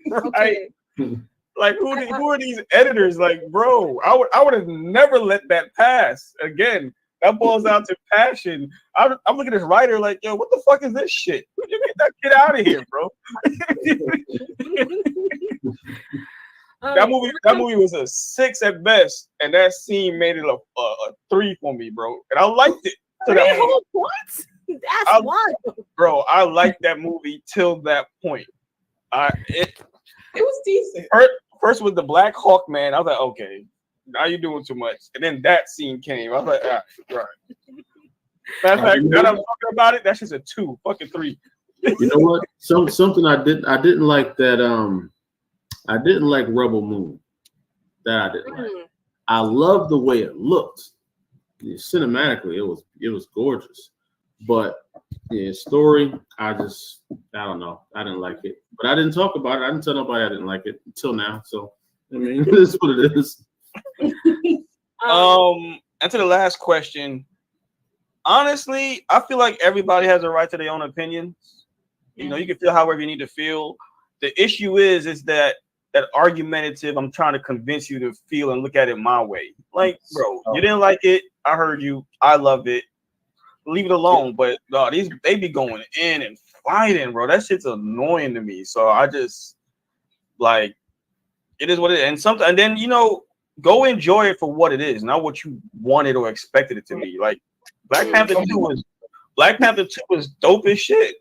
Right. Like who are these editors? Like, bro, I would have never let that pass. Again, that boils down to passion. I'm looking at this writer like, yo, what the fuck is this shit? You get that kid out of here, bro. That movie was a 6 at best, and that scene made it a 3 for me, bro. And I liked it. What? That's wild, bro. I liked that movie till that point. It was decent. First with the Black Hawk man, I was like, okay, now you're doing too much. And then that scene came. I was like, right. Matter of fact, now that I'm talking about it, that's just a 2, fucking 3. You know what? Something I didn't like that I didn't like Rebel Moon. That I didn't like. I loved the way it looked. Cinematically, it was gorgeous. But yeah, story, I don't know. I didn't like it. But I didn't talk about it. I didn't tell nobody I didn't like it until now. So I mean, it is what it is. And to the last question, honestly, I feel like everybody has a right to their own opinions. You know, you can feel however you need to feel. The issue is that argumentative, I'm trying to convince you to feel and look at it my way. Like, bro, you didn't like it. I heard you. I love it. Leave it alone. But no, they be going in and fighting, bro. That shit's annoying to me. So I just like, it is what it is. And then, you know, go enjoy it for what it is, not what you wanted or expected it to be. Like Black Panther 2 was dope as shit.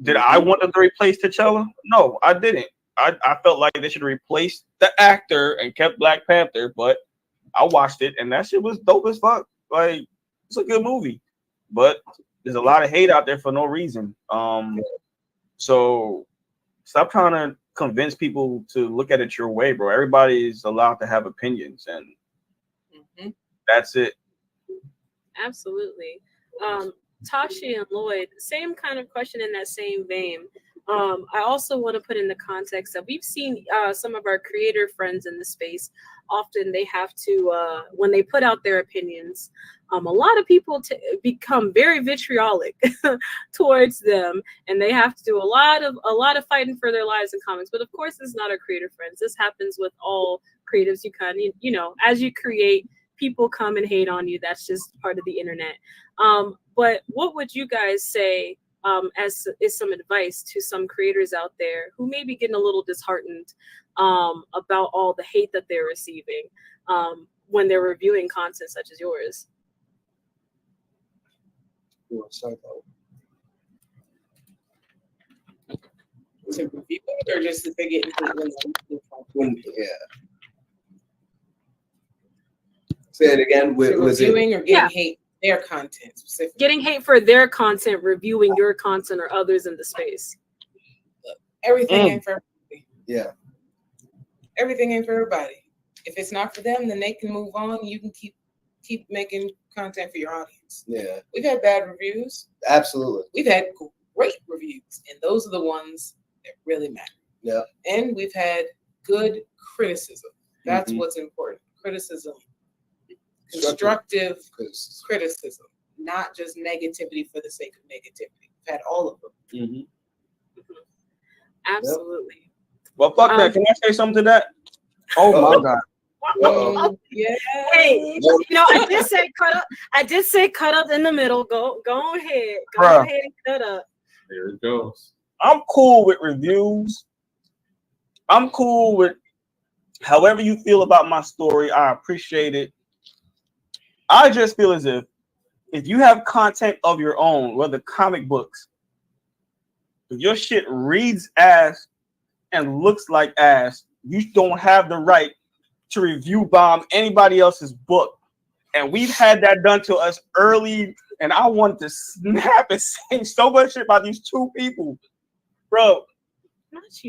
Did I want them to replace T'Challa? No, I didn't. I felt like they should replace the actor and kept Black Panther, but I watched it and that shit was dope as fuck. Like, it's a good movie, but there's a lot of hate out there for no reason. So stop trying to convince people to look at it your way, bro. Everybody's allowed to have opinions, and that's it. Absolutely. Tashi and Lloyd, same kind of question in that same vein. I also want to put in the context that we've seen some of our creator friends in the space often they have to, when they put out their opinions, a lot of people become very vitriolic towards them, and they have to do a lot of fighting for their lives in comics. But of course, it's not our creator friends. This happens with all creatives. You kind of, you know, as you create, people come and hate on you. That's just part of the internet. But what would you guys say as is some advice to some creators out there who may be getting a little disheartened about all the hate that they're receiving when they're reviewing content such as yours? You want to start that To review it, or just if they get one? Yeah. Say it again. Was it reviewing or getting hate their content specifically? Getting hate for their content, reviewing your content or others in the space. Look, everything ain't for everybody. Yeah. Everything ain't for everybody. If it's not for them, then they can move on. You can keep making content for your audience. Yeah. We've had bad reviews. Absolutely. We've had great reviews, and those are the ones that really matter. Yeah. And we've had good criticism. That's what's important. Criticism. Constructive criticism, not just negativity for the sake of negativity. We've had all of them. Absolutely. Well, fuck that. Can I say something to that? Oh my God. Yeah. Hey, you know, I did say cut up. I did say cut up in the middle. Go ahead. Go ahead and cut up. There it goes. I'm cool with reviews. I'm cool with however you feel about my story. I appreciate it. I just feel as if you have content of your own, whether comic books, if your shit reads ass and looks like ass, you don't have the right to review bomb anybody else's book. And we've had that done to us early, and I wanted to snap and say so much shit about these two people, bro.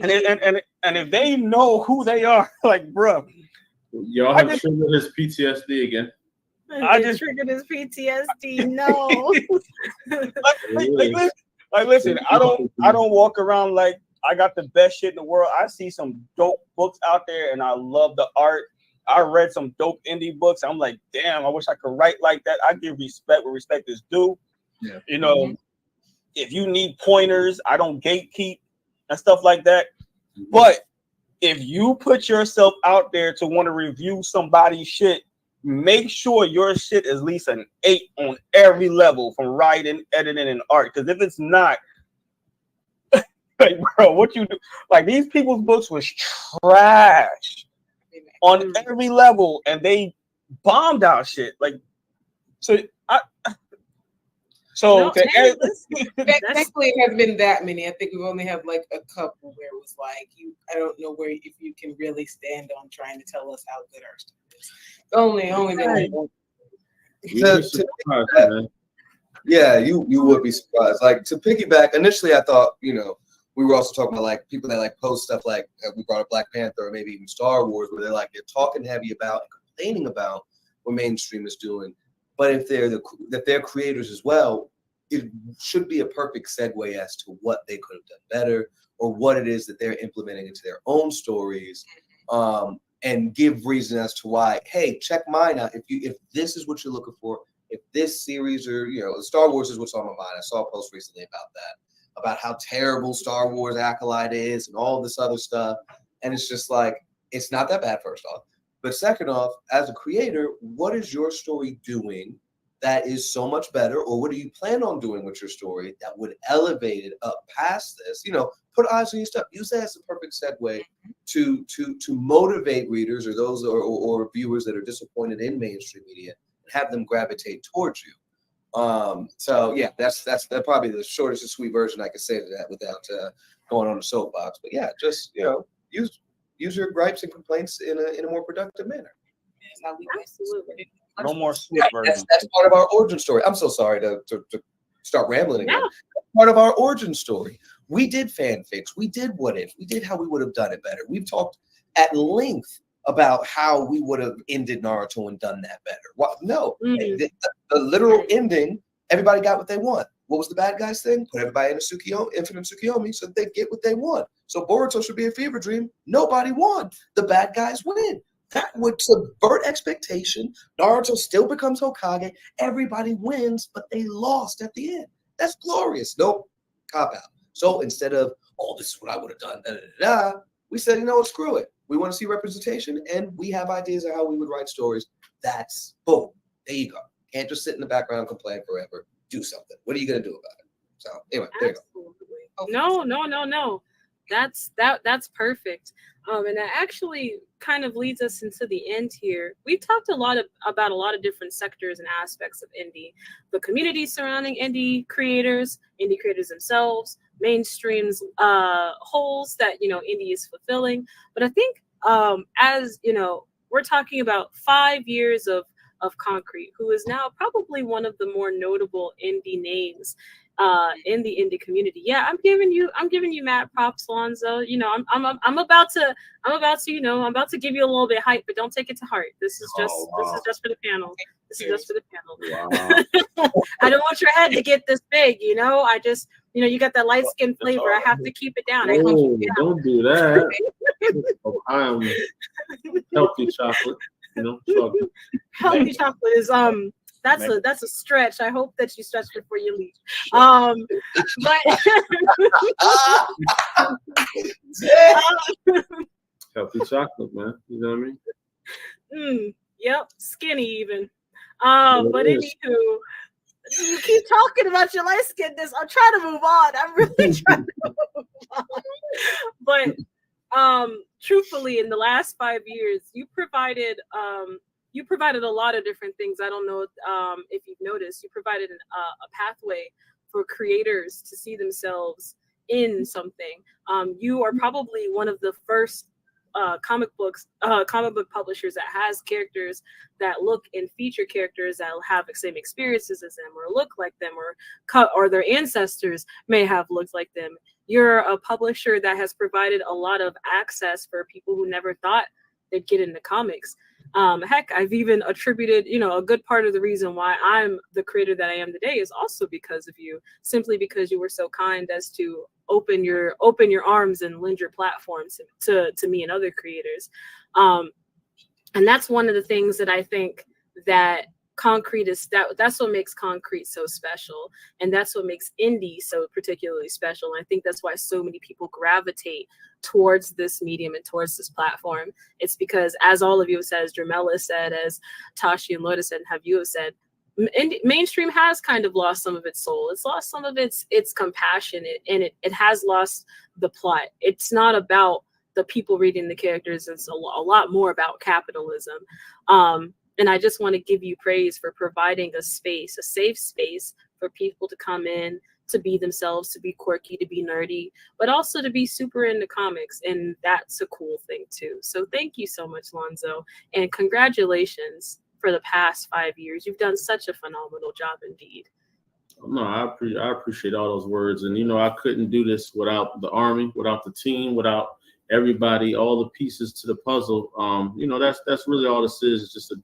And if they know who they are, like, bro, y'all have triggered his PTSD again. I just triggered his PTSD. No. like, listen, I don't walk around like I got the best shit in the world. I see some dope books out there, and I love the art. I read some dope indie books. I'm like, damn, I wish I could write like that. I give respect where respect is due. Yeah. You know, if you need pointers, I don't gatekeep and stuff like that. But if you put yourself out there to want to review somebody's shit, make sure your shit is at least an 8 on every level, from writing, editing, and art. Because if it's not, like, bro, what you do? Like, these people's books was trash on every level, and they bombed out shit. Like, Thankfully, it hasn't been that many. I think we've only had like a couple where it was like, I don't know if you can really stand on trying to tell us how good our stuff is. Only been one. Yeah, you would be surprised. Like, to piggyback, initially I thought, you know, we were also talking about like people that like post stuff like we brought up Black Panther or maybe even Star Wars, where they're talking heavy about and complaining about what mainstream is doing. But if they're creators as well, it should be a perfect segue as to what they could have done better, or what it is that they're implementing into their own stories, and give reason as to why. Hey, check mine out. If this is what you're looking for, if this series, or Star Wars is what's on my mind. I saw a post recently about that, about how terrible Star Wars Acolyte is and all this other stuff, and it's just like, it's not that bad, first off. But second off, as a creator, what is your story doing that is so much better, or what do you plan on doing with your story that would elevate it up past this? Put eyes on your stuff. Use that as a perfect segue to motivate readers or those or viewers that are disappointed in mainstream media, and have them gravitate towards you. So yeah, that's probably the shortest and sweet version I could say to that without going on the soapbox. But yeah, just use your gripes and complaints in a more productive manner. Absolutely. No more sweet version. That's part of our origin story. I'm so sorry to start rambling again. No. That's part of our origin story. We did fanfics. We did what if. We did how we would have done it better. We've talked at length about how we would have ended Naruto and done that better. Well, no, the literal ending, everybody got what they want. What was the bad guys thing? Put everybody in a infinite Tsukiyomi so that they get what they want. So Boruto should be a fever dream. Nobody won. The bad guys win. That would subvert expectation. Naruto still becomes Hokage. Everybody wins, but they lost at the end. That's glorious. Nope, cop out. So instead of, oh, this is what I would have done, we said, you know what, screw it. We want to see representation, and we have ideas of how we would write stories. That's boom. There you go. Can't just sit in the background and complain forever. Do something. What are you going to do about it? So anyway, there you go. No. That's perfect. And that actually kind of leads us into the end here. We've talked about a lot of different sectors and aspects of indie, the community surrounding indie creators themselves, mainstream's holes that indie is fulfilling. But I think as we're talking about 5 years of Konkret, who is now probably one of the more notable indie names in the indie community. Yeah, I'm giving you mad props, Lonzo. I'm about to give you a little bit of hype, but don't take it to heart. This is just for the panel. This is just for the panel. Wow. I don't want your head to get this big, I just you got that light skin flavor. I have to keep it down. Don't do that. I am healthy chocolate. Healthy chocolate is that's a stretch. I hope that you stretch before you leave. But healthy chocolate, man. You know what I mean? Yep, skinny even. But anywho, you keep talking about your light skinness. I'm trying to move on. I'm really trying to move on. But truthfully, in the last 5 years, you provided a lot of different things. I don't know if you've noticed. You provided a pathway for creators to see themselves in something. You are probably one of the first comic book publishers that has characters that look and feature characters that have the same experiences as them, or look like them, or their ancestors may have looked like them. You're a publisher that has provided a lot of access for people who never thought they'd get into comics. Heck, I've even attributed, a good part of the reason why I'm the creator that I am today is also because of you, simply because you were so kind as to open your arms and lend your platform to me and other creators. And that's one of the things that I think that Konkret is, that's what makes Konkret so special, and that's what makes indie so particularly special. And I think that's why so many people gravitate towards this medium and towards this platform. It's because, as all of you have said, as Dramella said, as Tashi and Loda said, and have you have said, mainstream has kind of lost some of its soul. It's lost some of its compassion, and it has lost the plot. It's not about the people reading the characters. It's a lot more about capitalism. And I just want to give you praise for providing a space, a safe space for people to come in, to be themselves, to be quirky, to be nerdy, but also to be super into comics. And that's a cool thing too. So thank you so much, Lonzo. And congratulations for the past 5 years. You've done such a phenomenal job indeed. No, I appreciate all those words. And, I couldn't do this without the Army, without the team, without everybody, all the pieces to the puzzle. That's really all this is. It's just a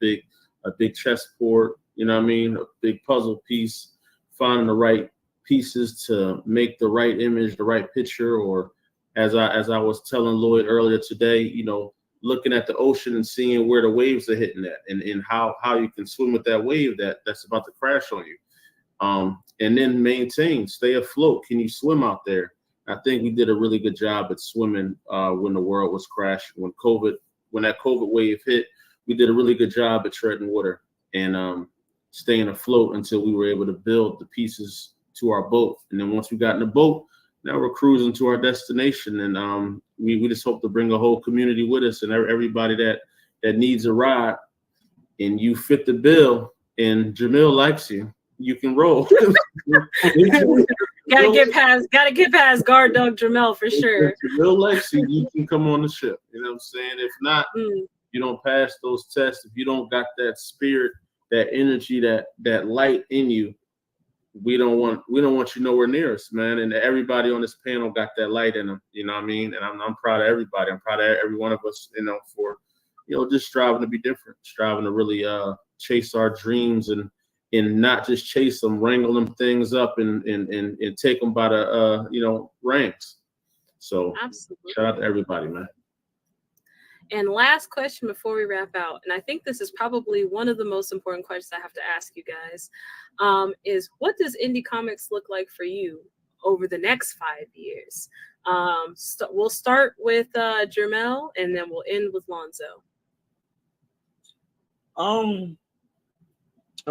big chessboard, a big puzzle piece, finding the right pieces to make the right image, the right picture, or as I was telling Lloyd earlier today, looking at the ocean and seeing where the waves are hitting at, and how you can swim with that wave that's about to crash on you. And then stay afloat. Can you swim out there? I think we did a really good job at swimming when the world was crashing. When that COVID wave hit, we did a really good job at treading water and staying afloat until we were able to build the pieces to our boat. And then once we got in the boat, now we're cruising to our destination. And we just hope to bring a whole community with us, and everybody that needs a ride, and you fit the bill and Jamil likes you, you can roll. Gotta get past guard dog Jamel for sure. If Jamil likes you, you can come on the ship. You know what I'm saying? If not, you don't pass those tests. If you don't got that spirit, that energy, that light in you, we don't want you nowhere near us, man. And everybody on this panel got that light in them. You know what I mean? And I'm proud of everybody. I'm proud of every one of us, for just striving to be different, striving to really chase our dreams and not just chase them, wrangle them things up and take them by the reins. So absolutely. Shout out to everybody, man. And last question before we wrap out, and I think this is probably one of the most important questions I have to ask you guys, is what does indie comics look like for you over the next 5 years? We'll start with Jermel, and then we'll end with Lonzo. In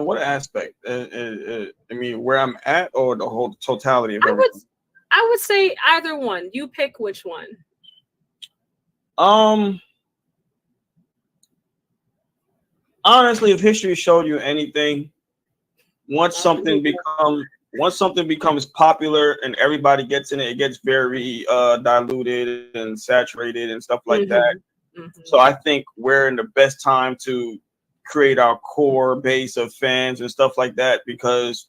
what aspect? I mean, where I'm at, or the whole totality of everything? I would say either one. You pick which one. Honestly, if history showed you anything, once something becomes popular and everybody gets in it, it gets very diluted and saturated and stuff like that. So I think we're in the best time to create our core base of fans and stuff like that, because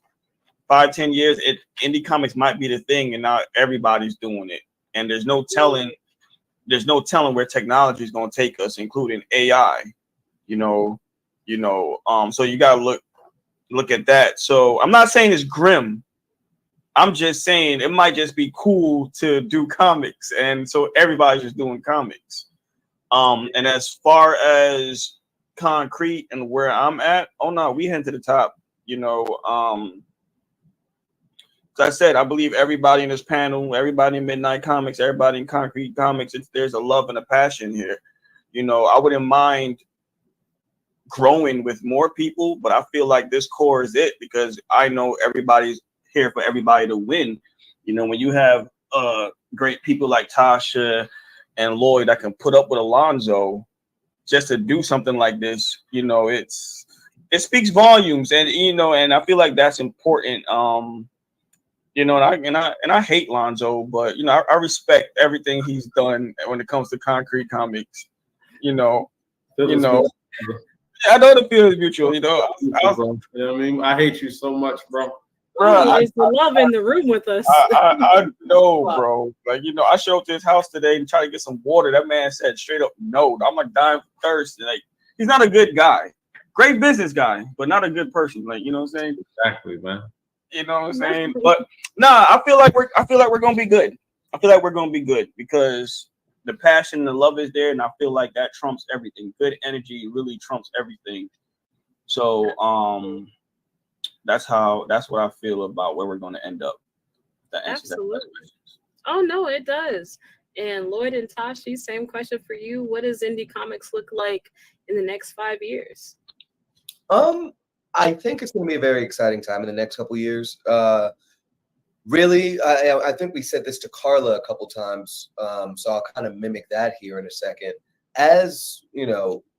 5-10 years, indie comics might be the thing, and now everybody's doing it, and there's no telling where technology is going to take us, including AI. So you gotta look at that. So I'm not saying it's grim. I'm just saying it might just be cool to do comics, and so everybody's just doing comics. And as far as Konkret and where I'm at, oh no, we head to the top. As I said, I believe everybody in this panel, everybody in Midnight Comics, everybody in Konkret Comics, there's a love and a passion here. I wouldn't mind growing with more people, but I feel like this core is it, because I know everybody's here for everybody to win. When you have great people like Tasha and Lloyd that can put up with Alonzo just to do something like this, it speaks volumes, and and I feel like that's important. And I hate Lonzo, but I respect everything he's done when it comes to Konkret Comics. I know the feel is mutual. I mean, I hate you so much, bro. There's the love in the room with us. I know, bro. Like, I showed up to his house today and tried to get some water. That man said straight up no. I'm like dying for thirst. Like, he's not a good guy. Great business guy, but not a good person. Like, you know what I'm saying? Exactly, man. You know what I'm saying? But nah, I feel like we're gonna be good. I feel like we're gonna be good because the passion and the love is there, and I feel like that trumps everything. Good energy really trumps everything. So that's what I feel about where we're gonna end up. Absolutely. Oh no, it does. And Lloyd and Tashi, same question for you. What does indie comics look like in the next 5 years? I think it's going to be a very exciting time in the next couple of years. Really, I think we said this to Carla a couple times, so I'll kind of mimic that here in a second. As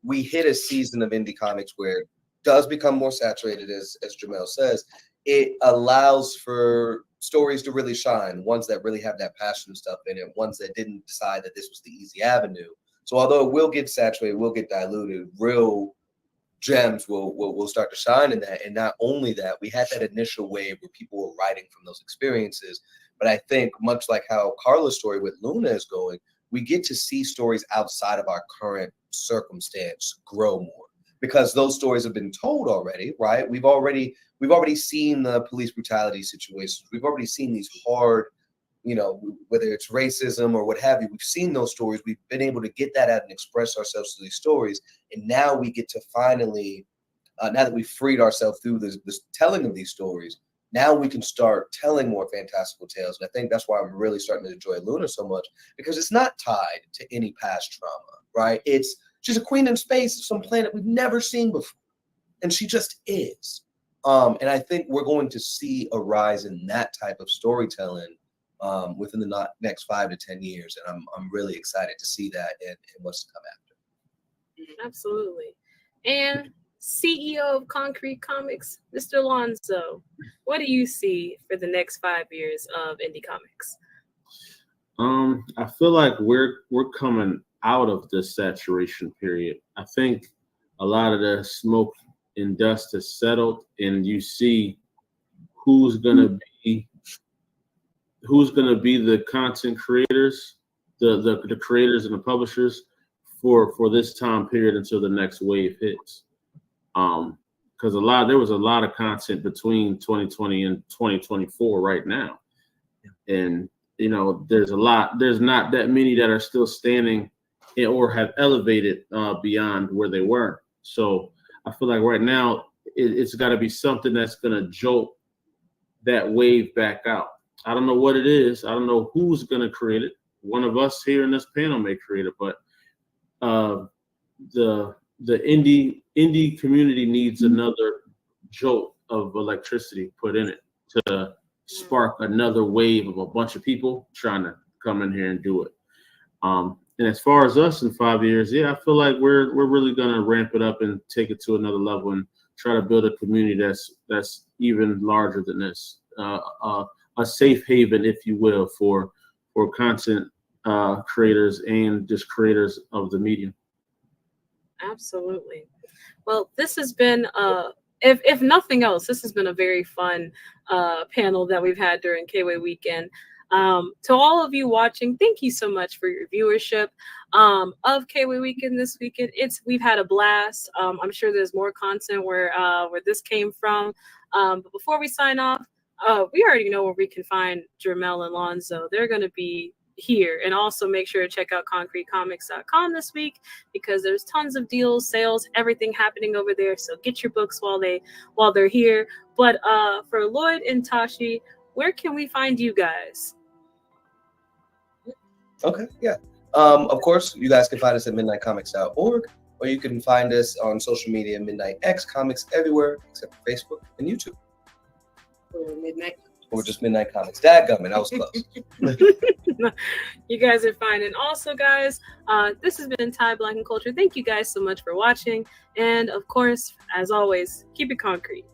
we hit a season of indie comics where it does become more saturated, as Jamel says, it allows for stories to really shine, ones that really have that passion stuff in it, ones that didn't decide that this was the easy avenue. So although it will get saturated, will get diluted, real gems will start to shine in that. And not only that, we had that initial wave where people were writing from those experiences. But I think much like how Carla's story with Luna is going, we get to see stories outside of our current circumstance grow more, because those stories have been told already, right? We've already seen the police brutality situations. We've already seen these hard, whether it's racism or what have you, we've seen those stories. We've been able to get that out and express ourselves through these stories. And now we get to finally, now that we've freed ourselves through this telling of these stories, now we can start telling more fantastical tales. And I think that's why I'm really starting to enjoy Luna so much, because it's not tied to any past trauma, right? She's a queen in space of some planet we've never seen before. And she just is. And I think we're going to see a rise in that type of storytelling within the next 5 to 10 years. And I'm really excited to see that and what's to come after. Absolutely. And CEO of Konkret Comics, Mr. Lonzo, what do you see for the next 5 years of indie comics? I feel like we're coming out of the saturation period. I think a lot of the smoke and dust has settled, and you see who's gonna be the content creators, the creators and the publishers for this time period until the next wave hits. Because there was a lot of content between 2020 and 2024 right now, and there's not that many that are still standing or have elevated beyond where they were. So I feel like right now it's got to be something that's going to jolt that wave back out. I don't know what it is. I don't know who's going to create it. One of us here in this panel may create it, but the indie community needs another jolt of electricity put in it to spark another wave of a bunch of people trying to come in here and do it. And as far as us in 5 years, yeah, I feel like we're really gonna ramp it up and take it to another level and try to build a community that's even larger than this, a safe haven, if you will, for content creators and just creators of the medium. Absolutely. Well, this has been if nothing else, this has been a very fun panel that we've had during KWAY weekend. To all of you watching, thank you so much for your viewership of KWAY weekend this weekend. We've had a blast. I'm sure there's more content where this came from. But before we sign off, we already know where we can find Jermel and Lonzo. They're going to be here, and also make sure to check out KonkretComics.com this week, because there's tons of deals, sales, everything happening over there. So get your books while they're here. But for Lloyd and Tashi, where can we find you guys? Okay, yeah. Of course, you guys can find us at midnightcomics.org, or you can find us on social media, Midnight X Comics, everywhere except for Facebook and YouTube. Or just Midnight Comics. Dadgummit, I was close. You guys are fine. And also, guys, this has been Thai Black and Culture. Thank you guys so much for watching. And of course, as always, keep it concrete.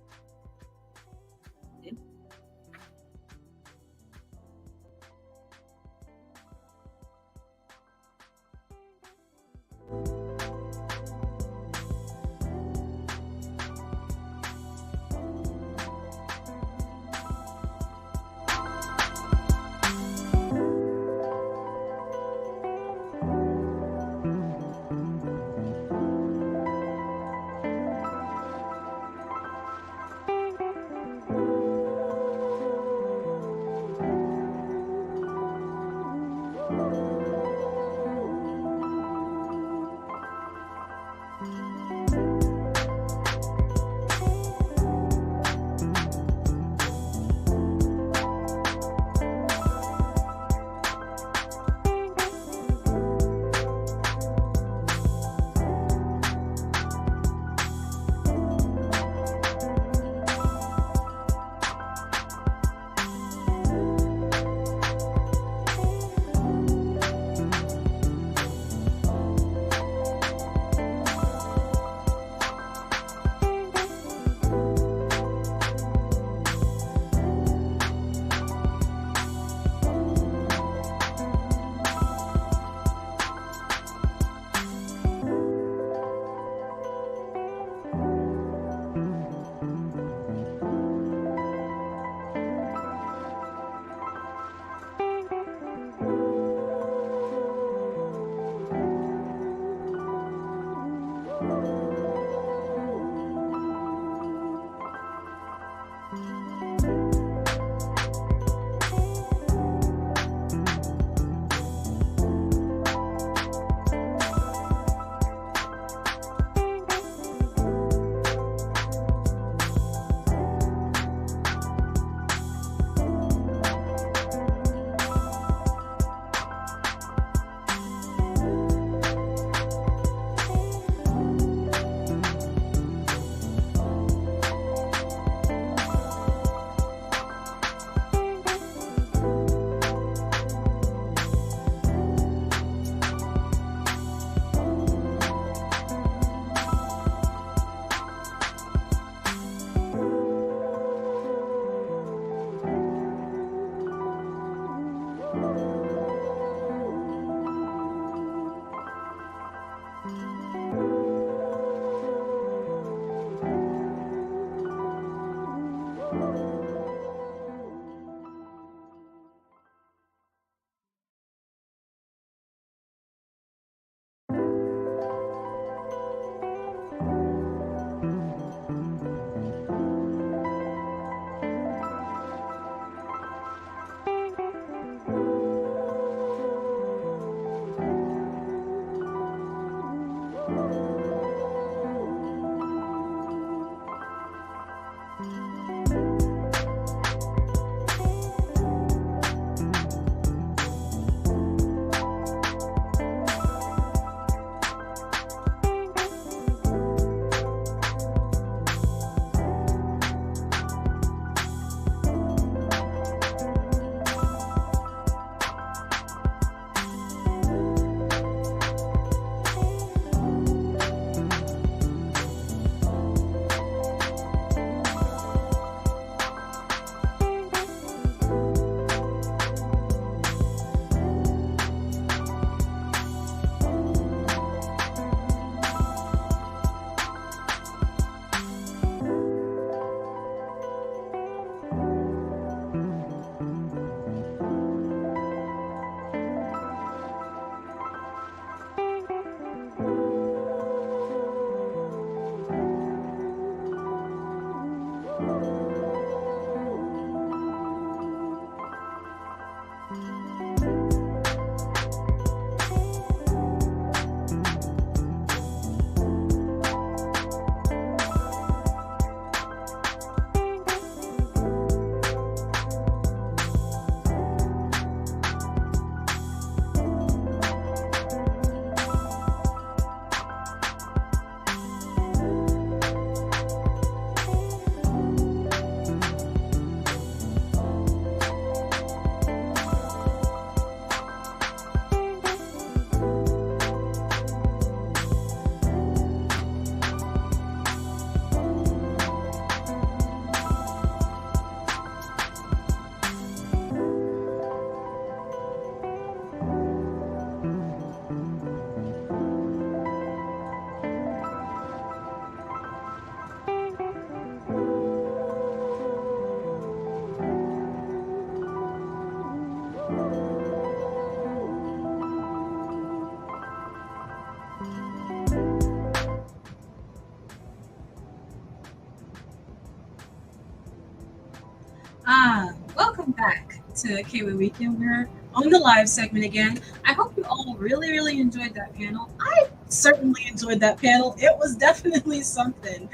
Welcome back to KWAY Weekend. We're on the live segment again. I hope you all really, really enjoyed that panel. I certainly enjoyed that panel. It was definitely something.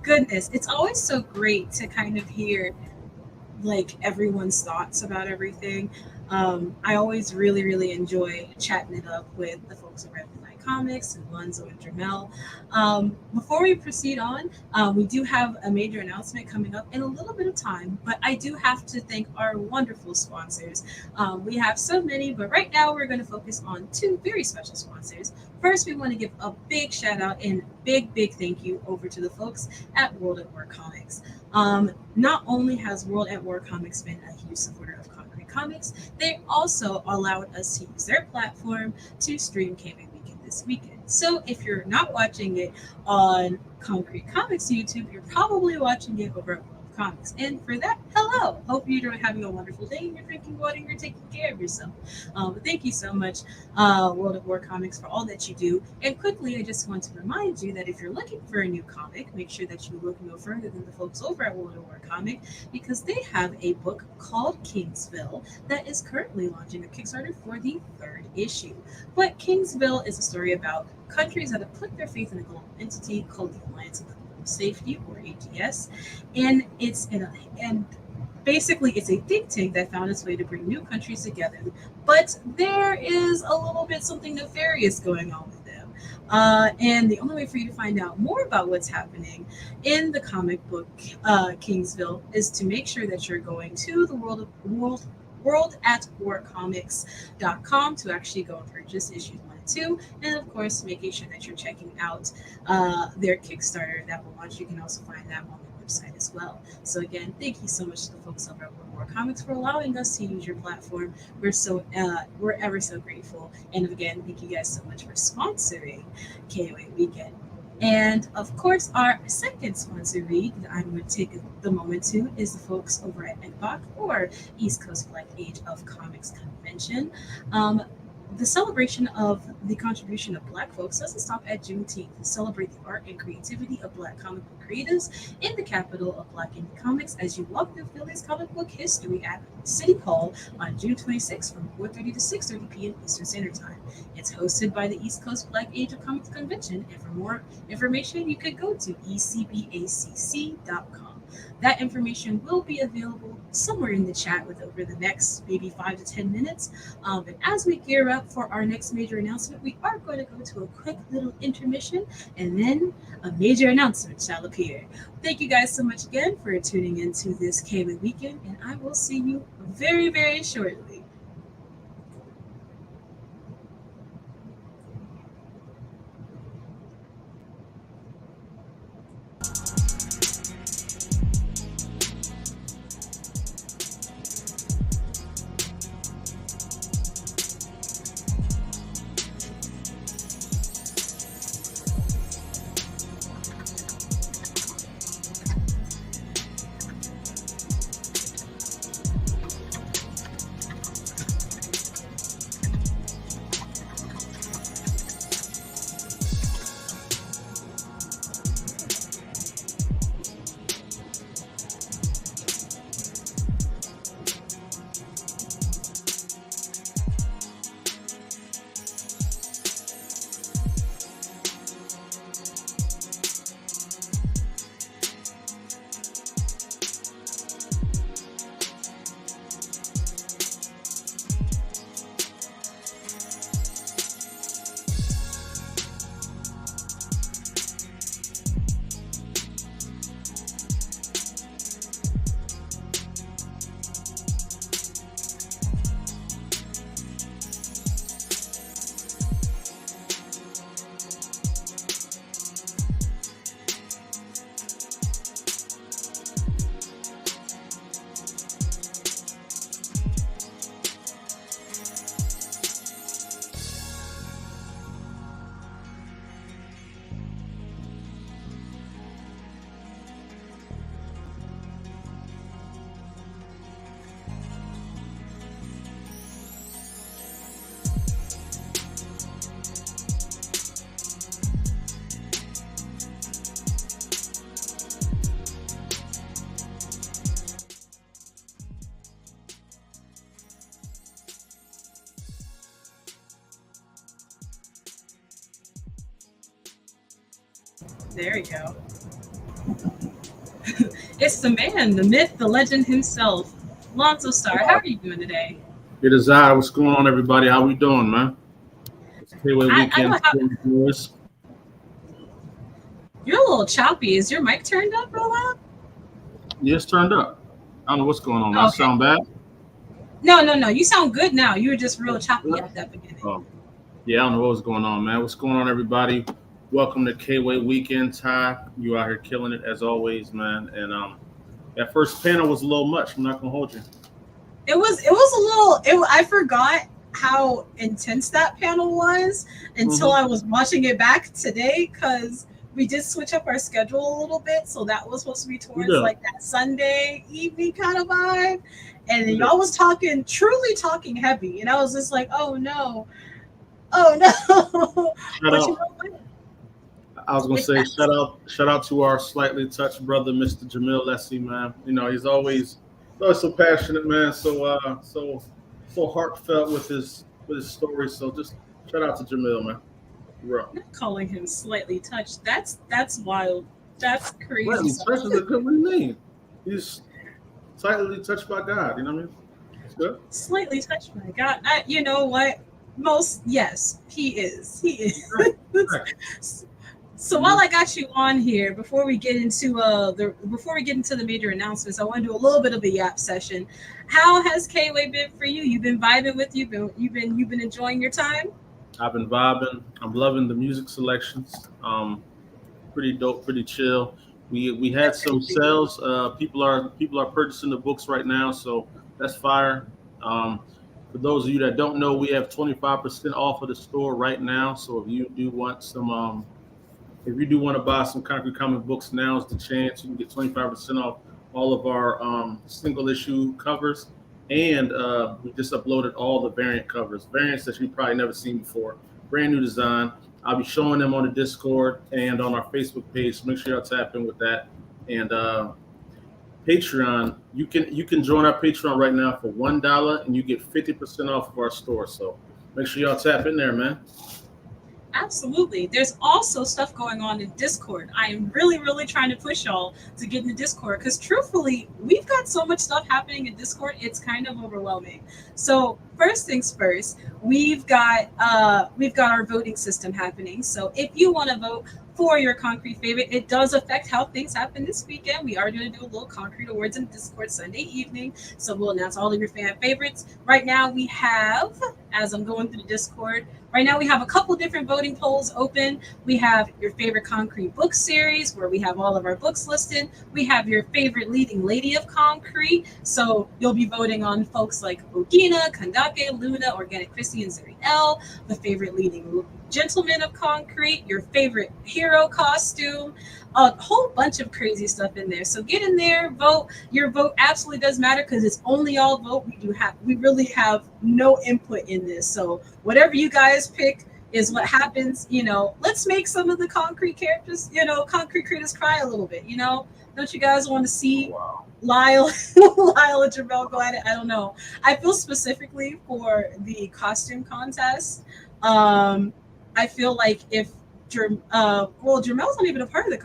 Goodness, it's always so great to kind of hear like everyone's thoughts about everything. I always really, really enjoy chatting it up with the folks over at Konkret Comics and Lonzo and Jamel. Before we proceed on, we do have a major announcement coming up in a little bit of time, but I do have to thank our wonderful sponsors. We have so many, but right now we're going to focus on two very special sponsors. First, we want to give a big shout out and big, big thank you over to the folks at World at War Comics. Not only has World at War Comics been a huge supporter of Konkret Comics, they also allowed us to use their platform to stream KWAY Weekend this weekend. So if you're not watching it on Konkret Comics YouTube, you're probably watching it over at World of Comics. And for that, hello! Hope you're having a wonderful day and you're drinking water and you're taking care of yourself. But thank you so much, World of War Comics, for all that you do. And quickly, I just want to remind you that if you're looking for a new comic, make sure that you look no further than the folks over at World of War Comic, because they have a book called Kingsville that is currently launching a Kickstarter for the 3rd issue. But Kingsville is a story about countries that have put their faith in a global entity called the Alliance of Global Safety, or AGS, and basically it's a think tank that found its way to bring new countries together, but there is a little bit something nefarious going on with them. And the only way for you to find out more about what's happening in the comic book Kingsville is to make sure that you're going to the worldatwarcomics.com to actually go and purchase issues 1 and 2, and of course making sure that you're checking out their Kickstarter that will launch. You can also find that on the website as well. So again, thank you so much to the folks over at World War Comics for allowing us to use your platform. We're ever so grateful. And again, thank you guys so much for sponsoring KWAY Weekend. And of course, our second sponsoree that I'm going to take the moment to is the folks over at ECBOC, or East Coast Black Age of Comics Convention. The celebration of the contribution of Black folks doesn't stop at Juneteenth. To celebrate the art and creativity of Black comic book creatives in the capital of Black indie comics as you walk through Philly's comic book history at City Hall on June 26th from 4:30 to 6:30 p.m. Eastern Standard Time. It's hosted by the East Coast Black Age of Comics Convention, and for more information, you could go to ecbacc.com. That information will be available somewhere in the chat over the next maybe 5 to 10 minutes. And as we gear up for our next major announcement, we are going to go to a quick little intermission, and then a major announcement shall appear. Thank you guys so much again for tuning into this KWAY Weekend, and I will see you very, very shortly. There we go. It's the man, the myth, the legend himself, Lonzo Star. How are you doing today? It is I. What's going on, everybody? How we doing, man? It's KWAY I weekend. don't have, you're a little choppy. Is your mic turned up real loud? Yeah, it's turned up. I don't know what's going on. Oh, I okay. sound bad? No. You sound good now. You were just real choppy at that beginning. Oh, yeah, I don't know what was going on, man. What's going on, everybody? Welcome to KWAY weekend. Ty, you out here killing it as always, man. And that first panel was a little much. I'm not gonna hold you. It was a little. I forgot how intense that panel was until I was watching it back today, because we did switch up our schedule a little bit, so that was supposed to be towards like that Sunday evening kind of vibe, and then y'all was truly talking heavy, and I was just like, oh no. Shut up. I was gonna say shout out to our slightly touched brother, Mr. Jamil Lessie, man. You know, he's always so passionate, man. So heartfelt with his stories. So just shout out to Jamil, man. I'm not calling him slightly touched. That's wild. That's crazy. Slightly touched is a good. What do you mean? He's slightly touched by God. You know what I mean? It's good. Slightly touched by God. You know what? Yes, he is. He is. Right. So while I got you on here, before we get into the major announcements, I want to do a little bit of a yap session. How has KWAY been for you? You've been vibing with you've been enjoying your time? I've been vibing. I'm loving the music selections. Pretty dope, pretty chill. We had some sales. People are purchasing the books right now, so that's fire. For those of you that don't know, we have 25% off of the store right now. So if you do want some if you do want to buy some Konkret Comic books, now is the chance. You can get 25% off all of our single issue covers. And we just uploaded all the variants that you've probably never seen before. Brand new design. I'll be showing them on the Discord and on our Facebook page. So make sure y'all tap in with that. And Patreon, you can join our Patreon right now for $1 and you get 50% off of our store. So make sure y'all tap in there, man. Absolutely. There's also stuff going on in Discord. I am really, really trying to push y'all to get in the Discord, because truthfully, we've got so much stuff happening in Discord, it's kind of overwhelming. So first things first, we've got our voting system happening. So if you want to vote for your Konkret favorite, it does affect how things happen this weekend. We are going to do a little Konkret Awards in Discord Sunday evening. So we'll announce all of your fan favorites. Right now we have, as I'm going through the Discord, right now we have a couple different voting polls open. We have your favorite Konkret book series, where we have all of our books listed. We have your favorite leading lady of Konkret. So you'll be voting on folks like Ogina, Kandake, Luna, Organic Christie, and Zuriel. The favorite leading gentleman of Konkret, your favorite hero costume, a whole bunch of crazy stuff in there. So get in there, vote. Your vote absolutely does matter, because it's only y'all vote. We really have no input in this. So whatever you guys pick is what happens. You know, let's make some of the Konkret characters, Konkret creators cry a little bit. Don't you guys want to see Lyle and Jamel go at it? I don't know. I feel specifically for the costume contest. I feel like if Jamel's not even a part of the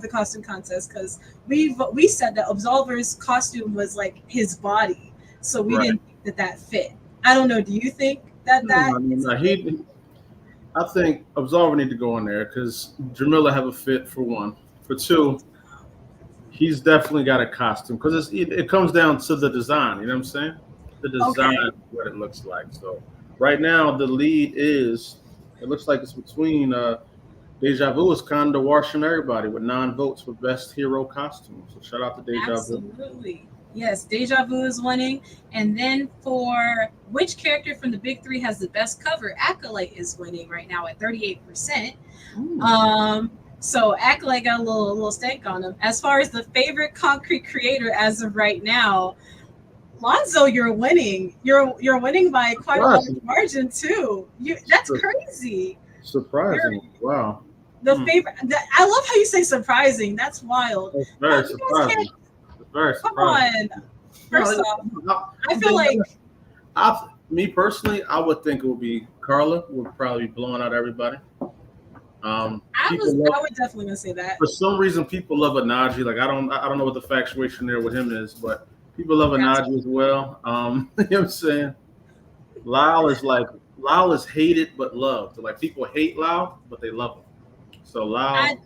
the costume contest, because we said that Absolver's costume was like his body, so we didn't think that fit. I don't know. Do you think that? I think Absolver need to go in there, because Jamila have a fit for one. For two, he's definitely got a costume, because it comes down to the design. You know what I'm saying? The design, what it looks like. So right now the lead is. It looks like it's between Deja Vu is kind of washing everybody with 9 votes for best hero costume. So shout out to Deja Vu. Absolutely. Yes, Deja Vu is winning. And then for which character from the big three has the best cover, Acolyte is winning right now at 38%. So Acolyte got a little stank on him. As far as the favorite Konkret creator as of right now, Lonzo, you're winning. You're winning by quite a large margin too. That's crazy. Surprising. Wow. The favorite. I love how you say surprising. That's wild. That's very surprising. Come on. First off, I feel like me personally, I would think it would be Carla. Would probably be blowing out everybody. I would definitely gonna say that. For some reason, people love Anaji. Like I don't know what the factuation there with him is, but people love Anaji as well. You know what I'm saying? Lyle is hated but loved. Like people hate Lyle, but they love him. So Lyle.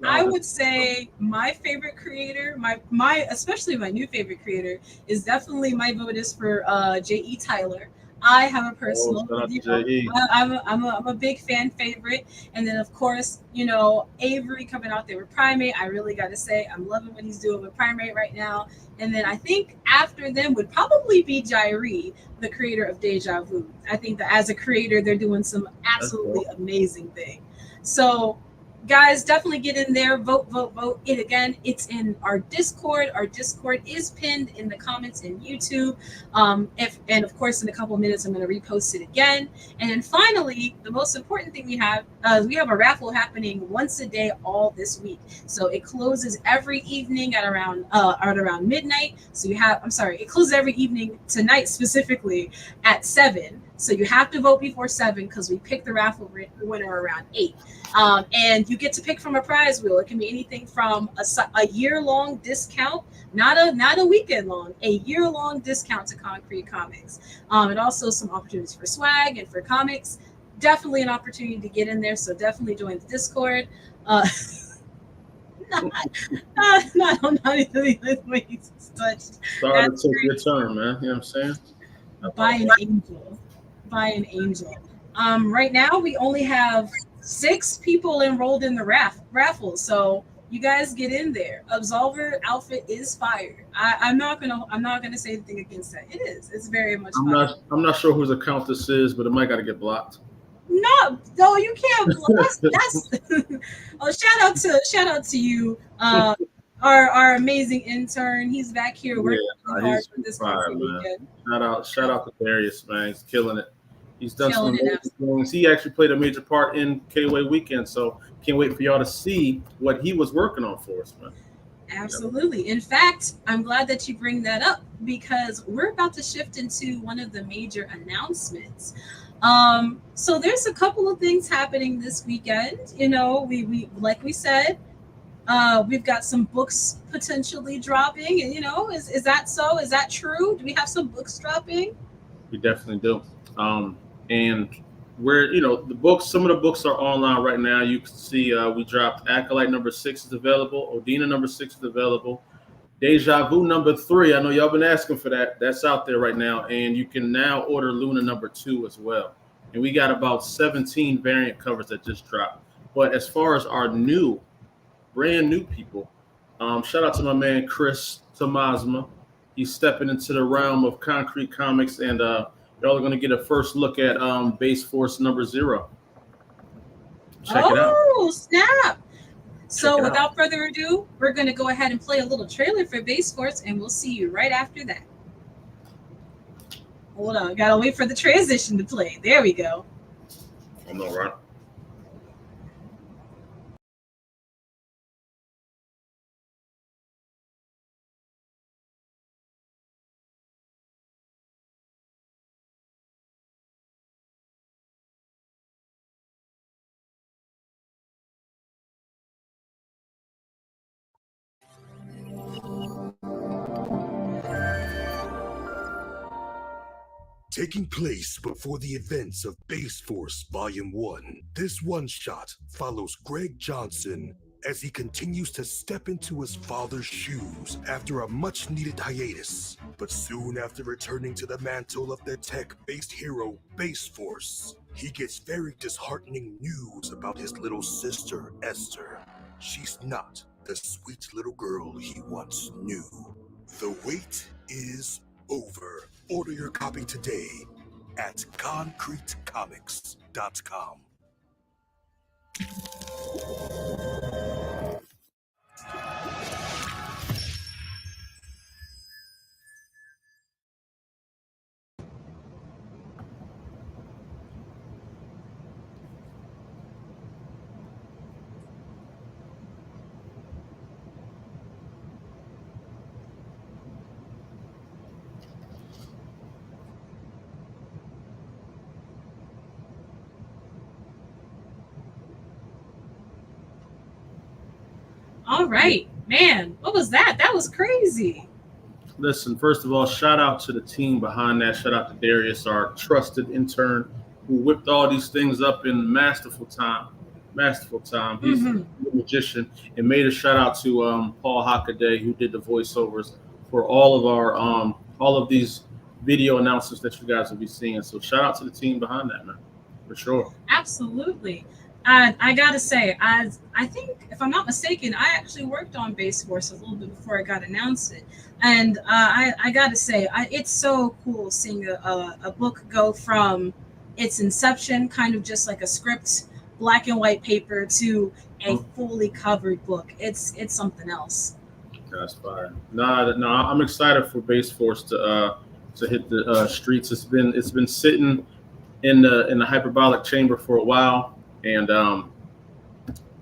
I would say my favorite creator, my especially my new favorite creator, is definitely my vote is for J.E. Tyler. I have a personal, I'm a big fan favorite, and then of course Avery coming out there with Primate. I really got to say I'm loving what he's doing with Primate right now. And then I think after them would probably be Jairi, the creator of Deja Vu. I think that as a creator, they're doing some absolutely amazing thing. So guys, definitely get in there, vote. It again, it's in our Discord. Our Discord is pinned in the comments in YouTube. And of course in a couple of minutes I'm going to repost it again. And then finally, the most important thing we have a raffle happening once a day all this week. So it closes every evening at around midnight. So it closes every evening tonight specifically at 7. So you have to vote before 7 because we pick the raffle winner around 8. And you get to pick from a prize wheel. It can be anything from a year-long discount, not a weekend long, a year-long discount to Konkret Comics. And also some opportunities for swag and for comics. Definitely an opportunity to get in there. So definitely join the Discord. Not even the way he's touched. Sorry to take your turn, man. You know what I'm saying? By an angel. Right now we only have 6 people enrolled in the raffle, so you guys get in there. Absolver outfit is fire. I'm not gonna say anything against that. It is. It's very much fire. I'm not sure whose account this is, but it might gotta get blocked. No, you can't block. That's oh, shout out to you. Our amazing intern. He's back here working hard for this weekend. Shout out to Darius, man. He's killing it. He's done some amazing things. He actually played a major part in KWAY weekend, so can't wait for y'all to see what he was working on for us, man. Absolutely. In fact, I'm glad that you bring that up because we're about to shift into one of the major announcements. So there's a couple of things happening this weekend. We like we said, we've got some books potentially dropping, and is that so? Is that true? Do we have some books dropping? We definitely do. And we're, the books, some of the books are online right now. You can see we dropped Acolyte number 6 is available. Odina number 6 is available. Deja Vu number 3. I know y'all been asking for that. That's out there right now. And you can now order Luna number 2 as well. And we got about 17 variant covers that just dropped. But as far as our brand new people, shout out to my man, Chris Tomasma. He's stepping into the realm of Konkret Comics, and y'all are going to get a first look at Base Force number 0. Check it out. Oh, snap. So without further ado, we're going to go ahead and play a little trailer for Base Force, and we'll see you right after that. Hold on. Got to wait for the transition to play. There we go. I know, right? Taking place before the events of Base Force Volume 1, this one-shot follows Greg Johnson as he continues to step into his father's shoes after a much-needed hiatus. But soon after returning to the mantle of the tech-based hero Base Force, he gets very disheartening news about his little sister, Esther. She's not the sweet little girl he once knew. The wait is over. Order your copy today at KonkretComics.com. All right, man. What was that? That was crazy. Listen, first of all, shout out to the team behind that. Shout out to Darius, our trusted intern, who whipped all these things up in masterful time. Masterful time. He's Hmm. a magician. And made a shout out to Paul Hockaday, who did the voiceovers for all of our all of these video announcements that you guys will be seeing. So shout out to the team behind that, man, for sure. Absolutely. I gotta say, I think if I'm not mistaken, I actually worked on Base Force a little bit before I got announced it, and I gotta say, it's so cool seeing a book go from its inception, kind of just like a script, black and white paper, to a fully covered book. It's something else. That's fire. No, I'm excited for Base Force to hit the streets. It's been sitting in the hyperbolic chamber for a while, and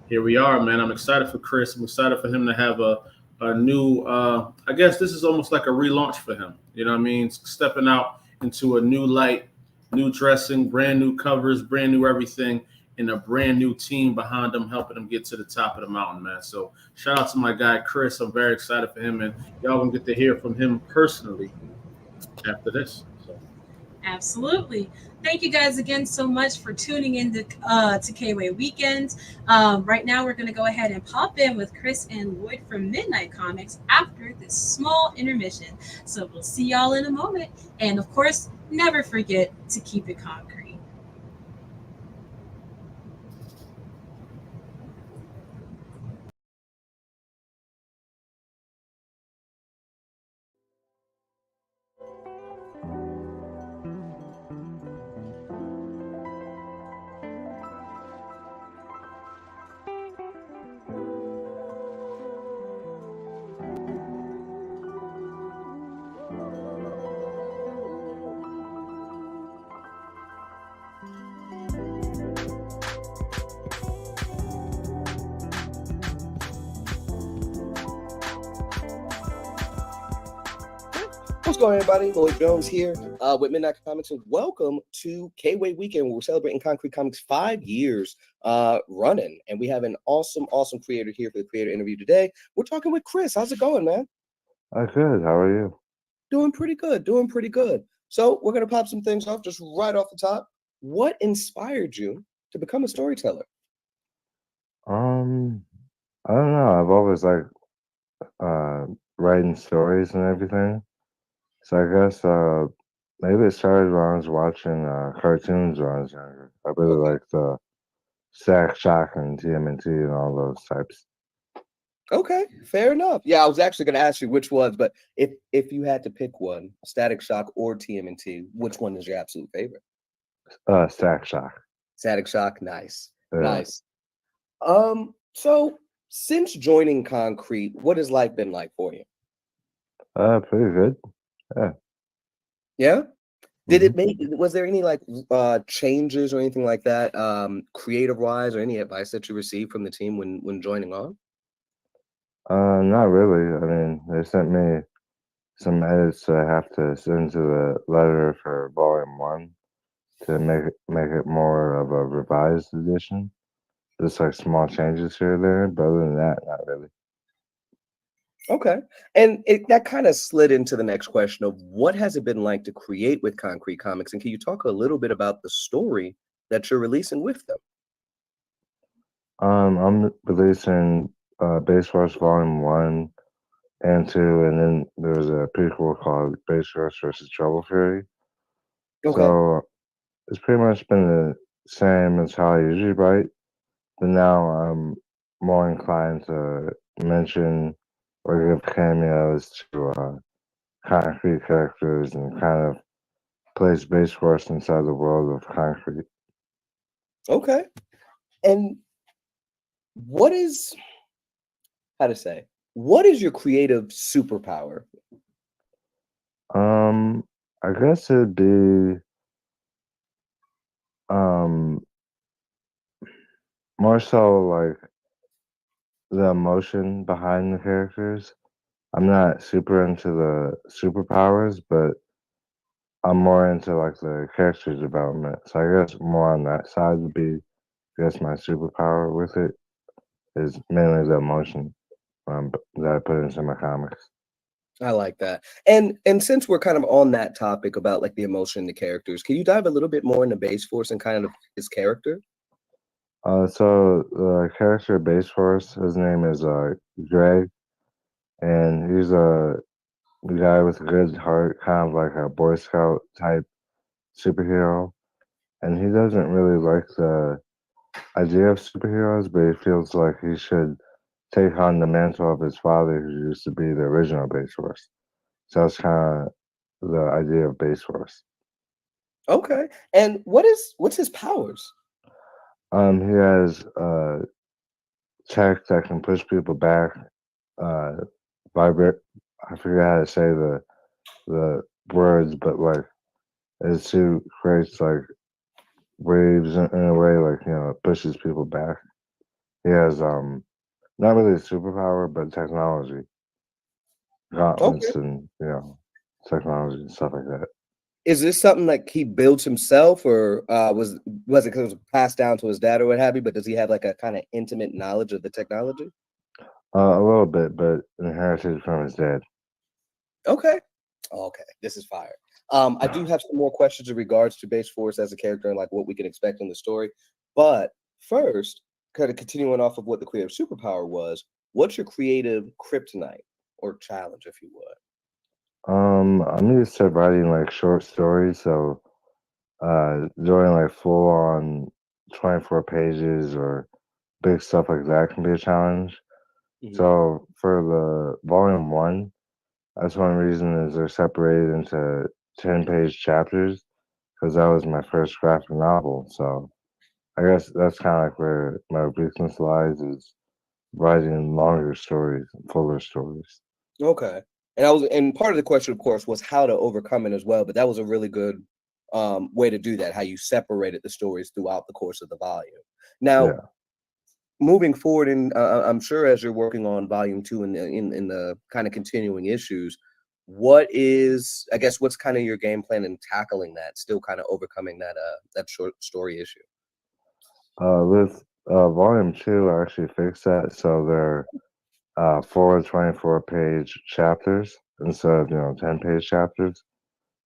here we are, man. I'm excited for Chris. I'm excited for him to have a new. I guess this is almost like a relaunch for him. You know what I mean? Stepping out into a new light, new dressing, brand new covers, brand new everything, and a brand new team behind him, helping him get to the top of the mountain, man. So shout out to my guy Chris. I'm very excited for him, and y'all gonna get to hear from him personally after this. So. Absolutely. Thank you guys again so much for tuning in to KWAY Weekend. Right now, we're going to go ahead and pop in with Chris and Lloyd from Midnight Comics after this small intermission. So we'll see y'all in a moment. And of course, never forget to keep it concrete. What's going on, everybody? Lloyd Jones here with Midnight Comics, and welcome to KWAY Weekend, where we're celebrating Konkret Comics 5 years running. And we have an awesome creator here for the creator interview today. We're talking with Chris. How's it going, man? Good. How are you? Doing pretty good. So we're going to pop some things off just right off the top. What inspired you to become a storyteller? I don't know. I've always liked writing stories and everything. So I guess maybe it started when I was watching cartoons when I was younger. I really liked Stack Shock and TMNT and all those types. Okay, fair enough. Yeah, I was actually going to ask you which ones, but if you had to pick one, Static Shock or TMNT, which one is your absolute favorite? Stack Shock. Static Shock, nice. Yeah. Nice. So since joining Konkret, what has life been like for you? Pretty good. Yeah. Yeah? Did it make, was there any like changes or anything like that, creative wise, or any advice that you received from the team when joining on? Not really. I mean, they sent me some edits that I have to send to the letter for volume 1 to make it more of a revised edition. Just like small changes here and there, but other than that, not really. Okay. And that kind of slid into the next question of what has it been like to create with Konkret Comics? And can you talk a little bit about the story that you're releasing with them? I'm releasing Base Force Volume 1 and 2, and then there's a prequel called Base Force versus Trouble Fury. Okay. So it's pretty much been the same as how I usually write, but now I'm more inclined to mention or give cameos to concrete characters and kind of place Base Force inside the world of concrete. Okay. And what is, how to say, what is your creative superpower? I guess it'd be more so like the emotion behind the characters. I'm not super into the superpowers, but I'm more into like the character development. So I guess more on that side would be, I guess my superpower with it is mainly the emotion. that I put into my comics. I like that. And since we're kind of on that topic about like the emotion in the characters, can you dive a little bit more into Base Force and kind of his character? So the character Base Force, his name is Greg, and he's a guy with a good heart, kind of like a Boy Scout type superhero. And he doesn't really like the idea of superheroes, but he feels like he should take on the mantle of his father, who used to be the original Base Force. So that's kind of the idea of Base Force. Okay. And what's his powers? He has tech that can push people back, uh, vibrate. I forget how to say the words, but like his suit creates like waves in a way, like it pushes people back. He has not really a superpower, but technology, Okay. gauntlets, and technology and stuff like that. Is this something like he builds himself, or was it because it was passed down to his dad or what have you? But does he have like a kind of intimate knowledge of the technology? A little bit, but inherited from his dad. Okay. Okay. This is fire. I do have some more questions in regards to Base Force as a character and like what we can expect in the story. But first, kind of continuing off of what the creative superpower was, what's your creative kryptonite or challenge, if you would? I'm used to writing like short stories, so doing like full on 24 pages or big stuff like that can be a challenge. Mhm. So for the volume one, that's one reason is they're separated into 10-page chapters because that was my first graphic novel. So I guess that's kind of like where my weakness lies is writing longer stories, fuller stories. Okay. And part of the question, of course, was how to overcome it as well. But that was a really good way to do that, how you separated the stories throughout the course of the volume. Now, Yeah. moving forward, and I'm sure as you're working on volume two in the kind of continuing issues, what's kind of your game plan in tackling that, still kind of overcoming that short story issue? With volume two, I actually fixed that so they're full 24-page chapters instead of 10-page chapters.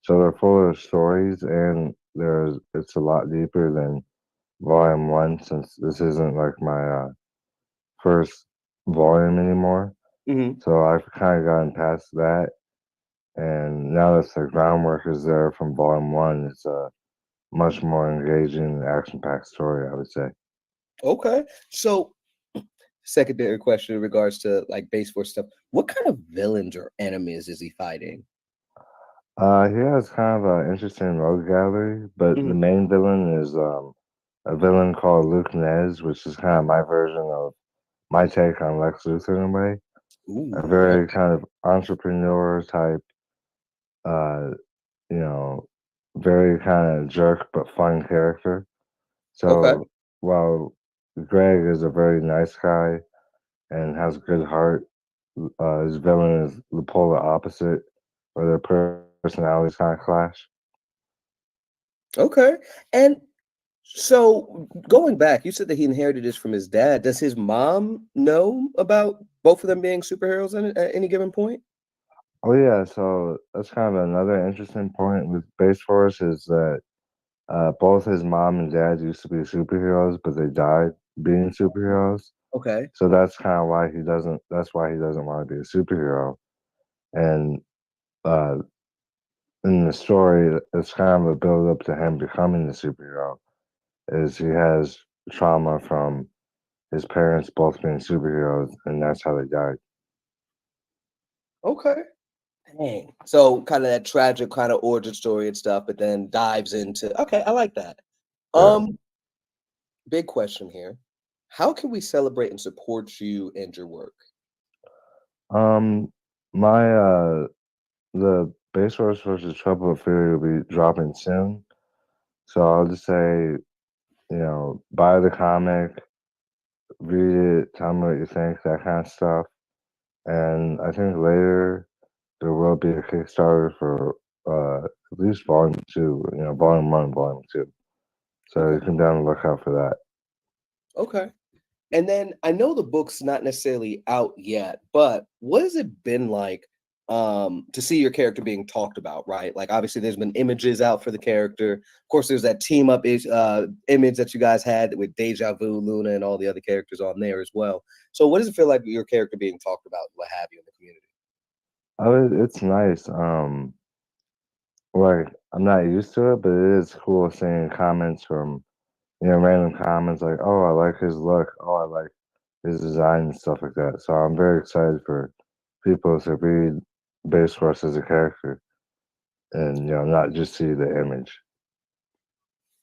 So they're full of stories, and it's a lot deeper than volume one since this isn't like my first volume anymore. Mm-hmm. So I've kind of gotten past that, and now that the groundwork is there from volume one, it's a much more engaging, action-packed story, I would say. Okay. So secondary question in regards to like Base Force stuff, what kind of villains or enemies is he fighting? He has kind of an interesting rogue gallery, but the Mhm. main villain is a villain called Luke Nez, which is kind of my version of my take on Lex Luthor in a way. A Ooh, very kind of entrepreneur type, uh, you know, very kind of jerk but fun character. okay. So while Greg is a very nice guy and has a good heart, his villain is the polar opposite, where their personalities kind of clash. Okay. And so going back, you said that he inherited this from his dad. Does his mom know about both of them being superheroes at any given point? Oh yeah, so that's kind of another interesting point with Base Force is that both his mom and dad used to be superheroes, but they died being superheroes. Okay. So that's kind of why he doesn't. That's why he doesn't want to be a superhero. And uh, in the story, it's kind of a build up to him becoming the superhero. Is he has trauma from his parents both being superheroes, and that's how they died. Okay. Dang. So kind of that tragic kind of origin story and stuff, but then dives into okay, I like that. Yeah. Big question here. How can we celebrate and support you and your work? Um, my the Base Force versus Trouble Theory will be dropping soon. So I'll just say, buy the comic, read it, tell me what you think, that kind of stuff. And I think later there will be a Kickstarter for at least volume two, volume one, volume two. So you Okay. can be on the lookout for that. Okay. And then I know the book's not necessarily out yet, but what has it been like to see your character being talked about, right? Like obviously there's been images out for the character. Of course, there's that team up image that you guys had with Deja Vu, Luna, and all the other characters on there as well. So what does it feel like your character being talked about, what have you in the community? It's nice. Like I'm not used to it, but it is cool seeing comments from random comments like, "Oh, I like his look. Oh, I like his design and stuff like that." So I'm very excited for people to read Base Force as a character and not just see the image.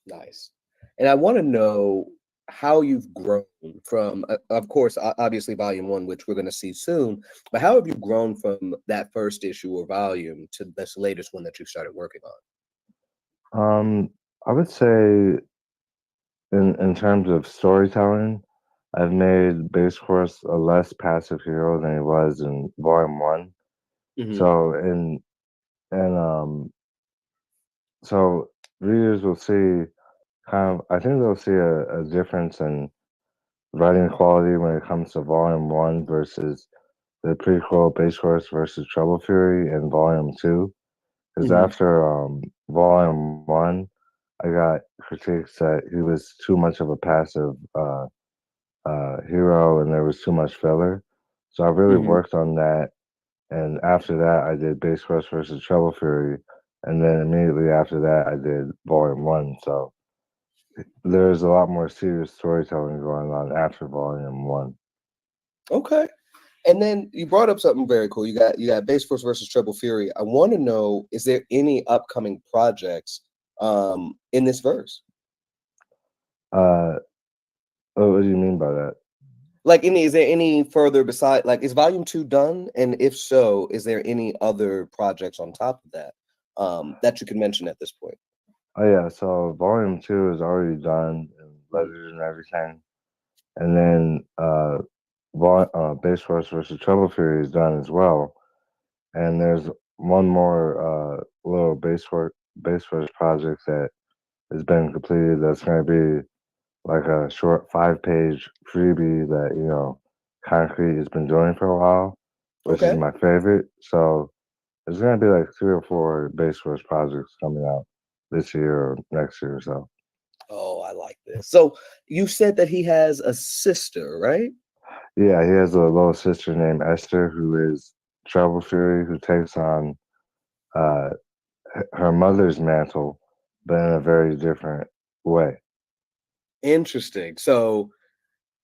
Nice. And I want to know how you've grown from, of course, obviously volume one, which we're going to see soon, but how have you grown from that first issue or volume to this latest one that you started working I would say in terms of storytelling, I've made Base Force a less passive hero than he was in Volume One. on? So and so readers will see I think they'll see a difference in writing quality when it comes to Volume One versus the prequel Base Force versus Trouble Fury in Volume Two. Because Mhm. after Volume One, I got critiques that he was too much of a passive hero and there was too much filler. So I really Mhm. worked on that. And after that, I did Base Force versus Trouble Fury. And then immediately after that, I did Volume One. So there's a lot more serious storytelling going on after Volume One. Okay. And then you brought up something very cool. You got Base Force versus Triple Fury. I want to know, is there any upcoming projects in this verse? Uh, what do you mean by that? Like is there any further beside, like, is volume two done? And if so, is there any other projects on top of that that you can mention at this point? Oh yeah, so Volume Two is already done and letters and everything. And then Base Force versus Trouble Fury is done as well. And there's one more little Base Force project that has been completed that's going to be like a short 5-page freebie that Concrete has been doing for a while, which is Okay. my favorite. So there's going to be like 3 or 4 Base Force projects coming out this year or next year or so. Oh, I like this. So you said that he has a sister, right? Yeah, he has a little sister named Esther who is Trouble Fury, who takes on uh, her mother's mantle, but in a very different way. Interesting. So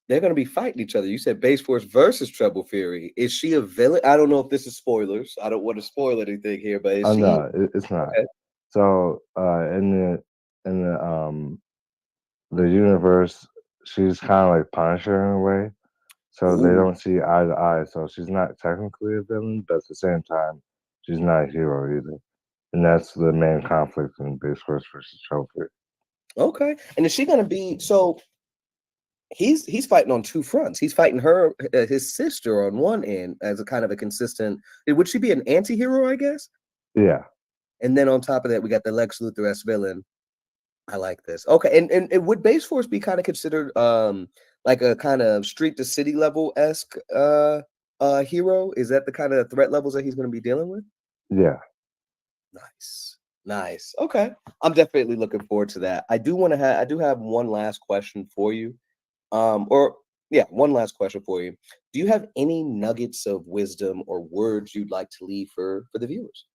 they're going to be fighting each other. You said Base Force versus Treble Fury. Is she a villain? I don't know if this is spoilers. I don't want to spoil anything here, but is Oh she no, it's not. okay? So in the universe, she's kind of like Punisher in a way. So they Ooh, don't see eye to eye. So she's not technically a villain, but at the same time, she's not a hero either. And that's the main conflict in Base Force versus Trophy. okay. And is she going to be so? He's fighting on two fronts. He's fighting her, his sister, on one end as a kind of a consistent. Would she be an anti-hero, I guess? Yeah, And then on top of that, we got the Lex Luthor as villain. I like this. Okay, and would Base Force be kind of considered like a kind of street to city level esque hero? Is that the kind of threat levels that he's going to be dealing with? yeah. Nice, nice. Okay, I'm definitely looking forward to that. I do have one last question for you. Or yeah, one last question for you. Do you have any nuggets of wisdom or words you'd like to leave for the viewers?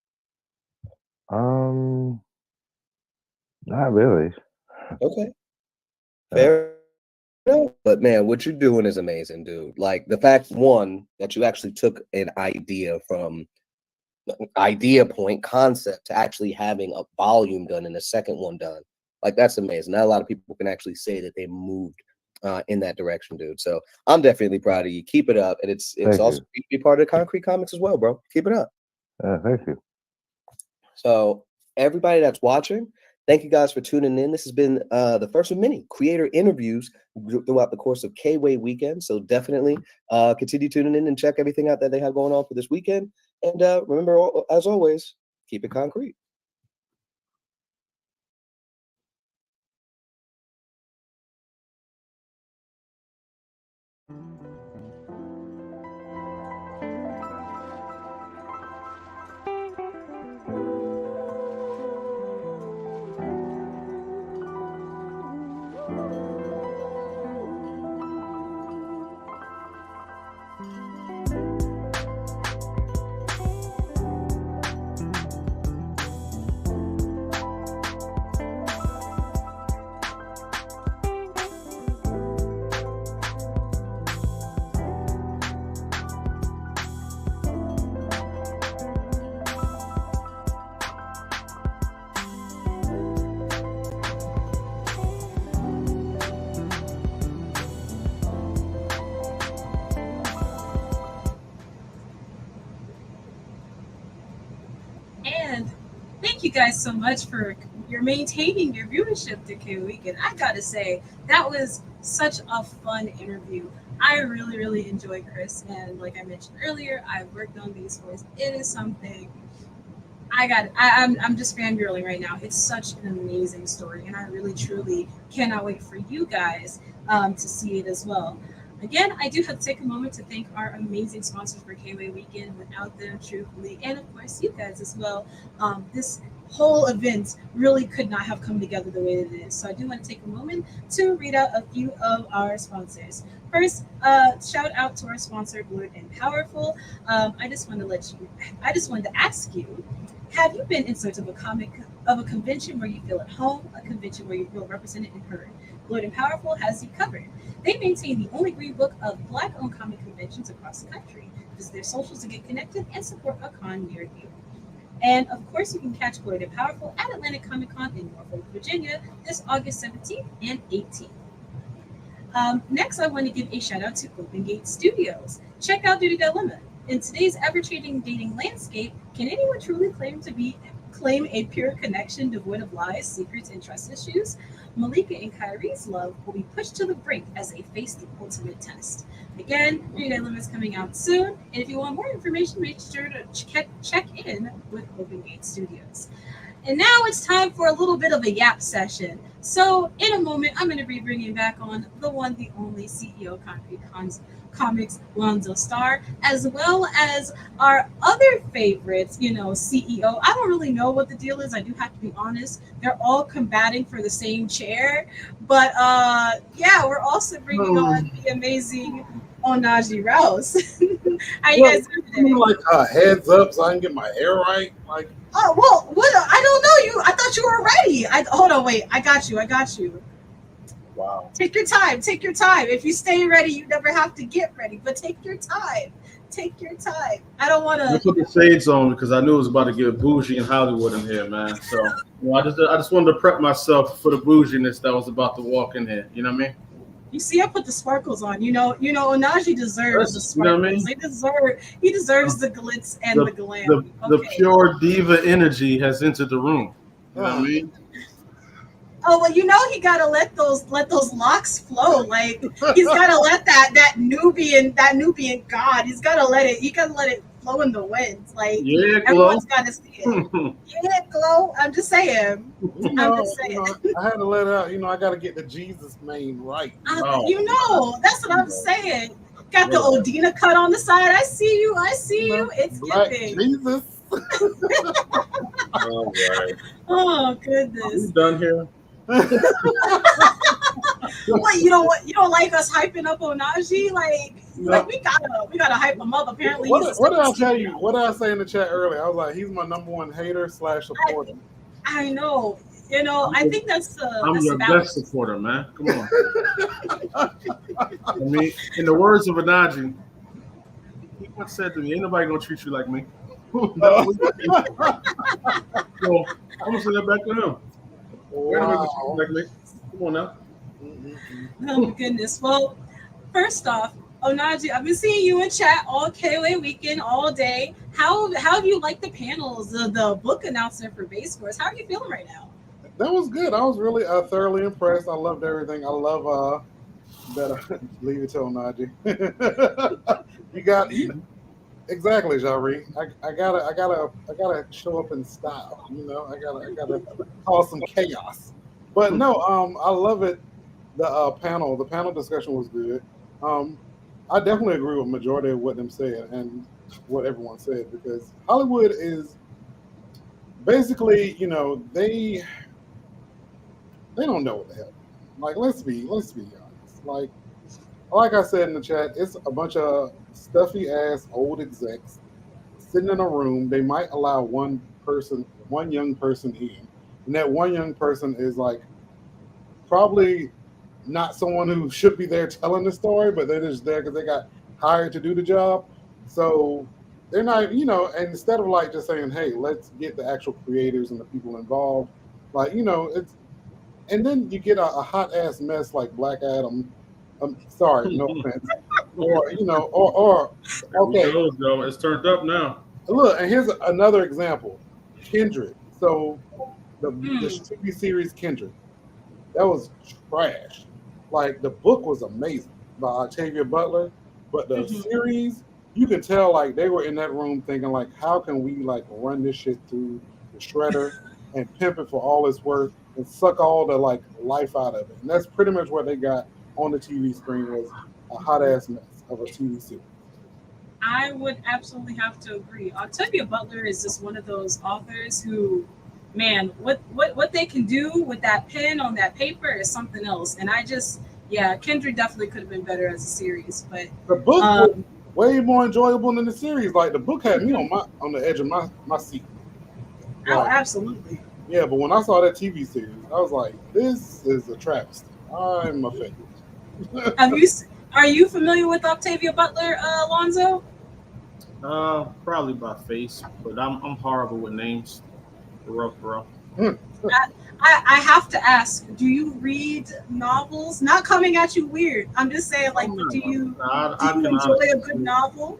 Um, Not really. Okay, Yeah, fair. No, but man, what you're doing is amazing, dude. Like the fact one that you actually took an idea from idea point concept to actually having a volume done and a second one done. Like that's amazing. Not a lot of people can actually say that they moved in that direction, dude. So I'm definitely proud of you. Keep it up, and it's thank also you. be part of Concrete Comics as well, bro. Keep it up. Thank you. So everybody that's watching, thank you guys for tuning in. This has been the first of many creator interviews throughout the course of KWAY weekend. So definitely continue tuning in and check everything out that they have going on for this weekend. And remember, as always, keep it concrete. And thank you guys so much for your maintaining your viewership to KWAY Weekend. I gotta say, that was such a fun interview. I really, really enjoyed Chris, and like I mentioned earlier, I worked on these stories. It is something I'm just fangirling right now. It's such an amazing story, and I really, truly cannot wait for you guys to see it as well. Again, I do have to take a moment to thank our amazing sponsors for KWAY Weekend. Without them, truthfully, and of course you guys as well, this whole event really could not have come together the way that it is. So I do want to take a moment to read out a few of our sponsors. First, shout out to our sponsor, Blurred and Powerful. I just wanted to ask you, have you been in search of a convention where you feel at home, a convention where you feel represented and heard? Blurred and Powerful has you covered. They maintain the only green book of Black-owned comic conventions across the country. Visit their socials to get connected and support a con near you. And of course, you can catch Blurred and Powerful at Atlantic Comic Con in Norfolk, Virginia, this August 17th and 18th. Next, I want to give a shout out to Open Gate Studios. Check out Duty Dilemma. In today's ever-changing dating landscape, can anyone truly claim a pure connection devoid of lies, secrets, and trust issues? Malika and Kyrie's love will be pushed to the brink as they face the ultimate test. Again, Duty Dilemma is coming out soon, and if you want more information, make sure to check in with Open Gate Studios. And now it's time for a little bit of a yap session. So in a moment, I'm going to be bringing back on the one, the only CEO of Konkret Comics, Lonzo Starr, as well as our other favorites, CEO. I don't really know what the deal is. I do have to be honest. They're all combating for the same chair. But yeah, we're also bringing on the amazing Onaji Rouse. How you guys doing today? Like heads up so I can get my hair right. Like, oh well, what? I don't know you. I thought you were ready. Hold on, wait. I got you. wow. Take your time. If you stay ready, you never have to get ready. But take your time. I don't want to. I put the shades on because I knew it was about to get bougie in Hollywood in here, man. So I just wanted to prep myself for the bouginess that was about to walk in here. You know what I mean? You see, I put the sparkles on. Onaji deserves the sparkles. You know what I mean? He deserves the glitz and the glam. The pure diva energy has entered the room. You know what I mean? Oh well, he gotta let those locks flow. Like he's gotta let that Nubian god. He gotta let it flow in the winds. Like everyone's gotta see it. Yeah, Glow. I'm just saying. I had to let it out. I got to get the Jesus mane right. That's what I'm saying. Got the Odina cut on the side. I see you. It's giving. Jesus. All right. Oh goodness. Are we done here? What, you don't like us hyping up Onaji? Like we gotta hype him up. Apparently, what did I tell you? What did I say in the chat earlier? I was like, he's my number one hater / supporter. I know. I think that's I'm your best supporter, man. Come on. I mean, in the words of Onaji, he once said to me, "Ain't nobody gonna treat you like me." So I'm gonna say that back to him. Wow. Come on now. Oh my goodness. Well, first off, Onaji, I've been seeing you in chat all KWAY Weekend all day. How have you liked the panels, the book announcement for Base Force? How are you feeling right now? That was good. I was really thoroughly impressed. I loved everything. I love that. Leave it to Onaji. You got exactly, Jari. I gotta show up in style. I gotta cause some chaos. But no, I love it. The panel discussion was good. I definitely agree with majority of what them said and what everyone said, because Hollywood is basically, you know, they don't know what the hell. Like, let's be honest. Like I said in the chat, it's a bunch of stuffy ass old execs sitting in a room. They might allow one young person in, and that one young person is like probably not someone who should be there telling the story, but they're just there because they got hired to do the job. So they're not, you know, and instead of like just saying, hey, let's get the actual creators and the people involved, like, you know, it's, and then you get a hot ass mess like Black Adam. Sorry, no offense. Or, you know, or okay. Joe, it's turned up now. Look, and here's another example. Kindred. So the TV series Kindred, that was trash. Like, the book was amazing by Octavia Butler, but the series, you can tell like they were in that room thinking like, how can we like run this shit through the shredder and pimp it for all it's worth and suck all the like life out of it. And that's pretty much what they got on the TV screen, was a hot ass mess of a TV series. I would absolutely have to agree. Octavia Butler is just one of those authors who, man, what they can do with that pen on that paper is something else. And Kindred definitely could have been better as a series. But the book was way more enjoyable than the series. Like, the book had me on the edge of my seat. Oh, absolutely. Yeah, but when I saw that TV series, I was like, this is a travesty. I'm offended. Are you familiar with Octavia Butler, Alonzo? Probably by face, but I'm horrible with names. For real. I have to ask, do you read novels? Not coming at you weird. I'm just saying, like, do you enjoy a good novel?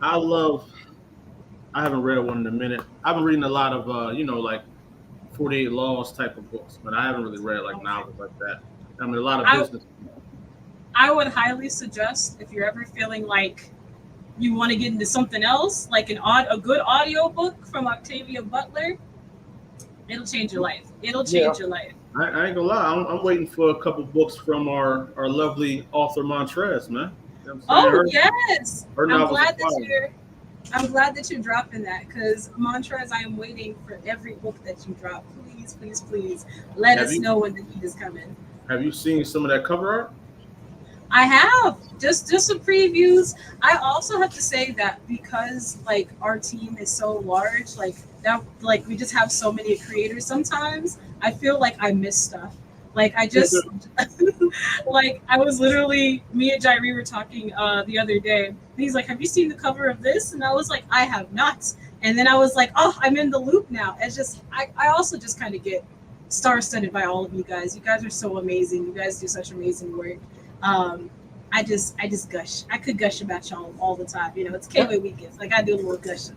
I haven't read one in a minute. I've been reading a lot of, like 48 Laws type of books, but I haven't really read like novels like that. I mean, a lot of business. I would highly suggest, if you're ever feeling like you want to get into something else, like a good audio book from Octavia Butler, it'll change your life. It'll change your life. I ain't gonna lie, I'm waiting for a couple books from our lovely author Montrez, man. You know yes. I'm glad that you're dropping that, because Montrez, I am waiting for every book that you drop. Please let us know when the heat is coming. Have you seen some of that cover art? I have just some previews. I also have to say that because like our team is so large, like we just have so many creators. Sometimes I feel like I miss stuff. Like I just like I was literally, me and Jairi were talking the other day. And he's like, "Have you seen the cover of this?" And I was like, "I have not." And then I was like, "Oh, I'm in the loop now." It's just I also just kind of get star-studded by all of you guys. You guys are so amazing. You guys do such amazing work. I just gush. I could gush about y'all all the time. You know, it's KWAY weekends. Like I do a little gushing.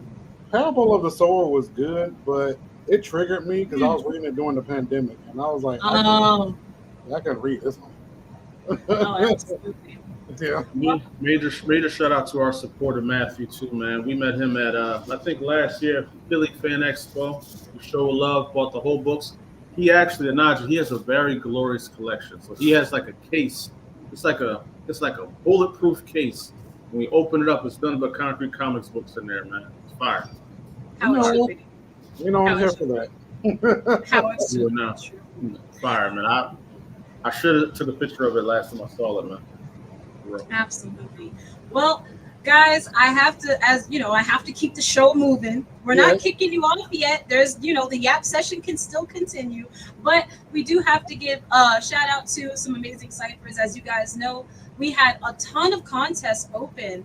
Parable of the Sower was good, but it triggered me because I was reading it during the pandemic, and I was like, I can read this one. Oh, absolutely. Yeah. Major shout out to our supporter Matthew too, man. We met him at I think last year Philly Fan Expo. We showed love, bought the whole books. He actually, Anaji, he has a very glorious collection. So he has like a case. It's like a bulletproof case. When we open it up, it's done by Konkret Comics books in there, man. It's fire. How it should be. You know, I'm here for that. How it should be. Fire, man. I should have took a picture of it last time I saw it, man. Absolutely. Well, guys, I have to keep the show moving. We're not kicking you off yet. There's, the Yap session can still continue, but we do have to give a shout out to some amazing ciphers. As you guys know, we had a ton of contests open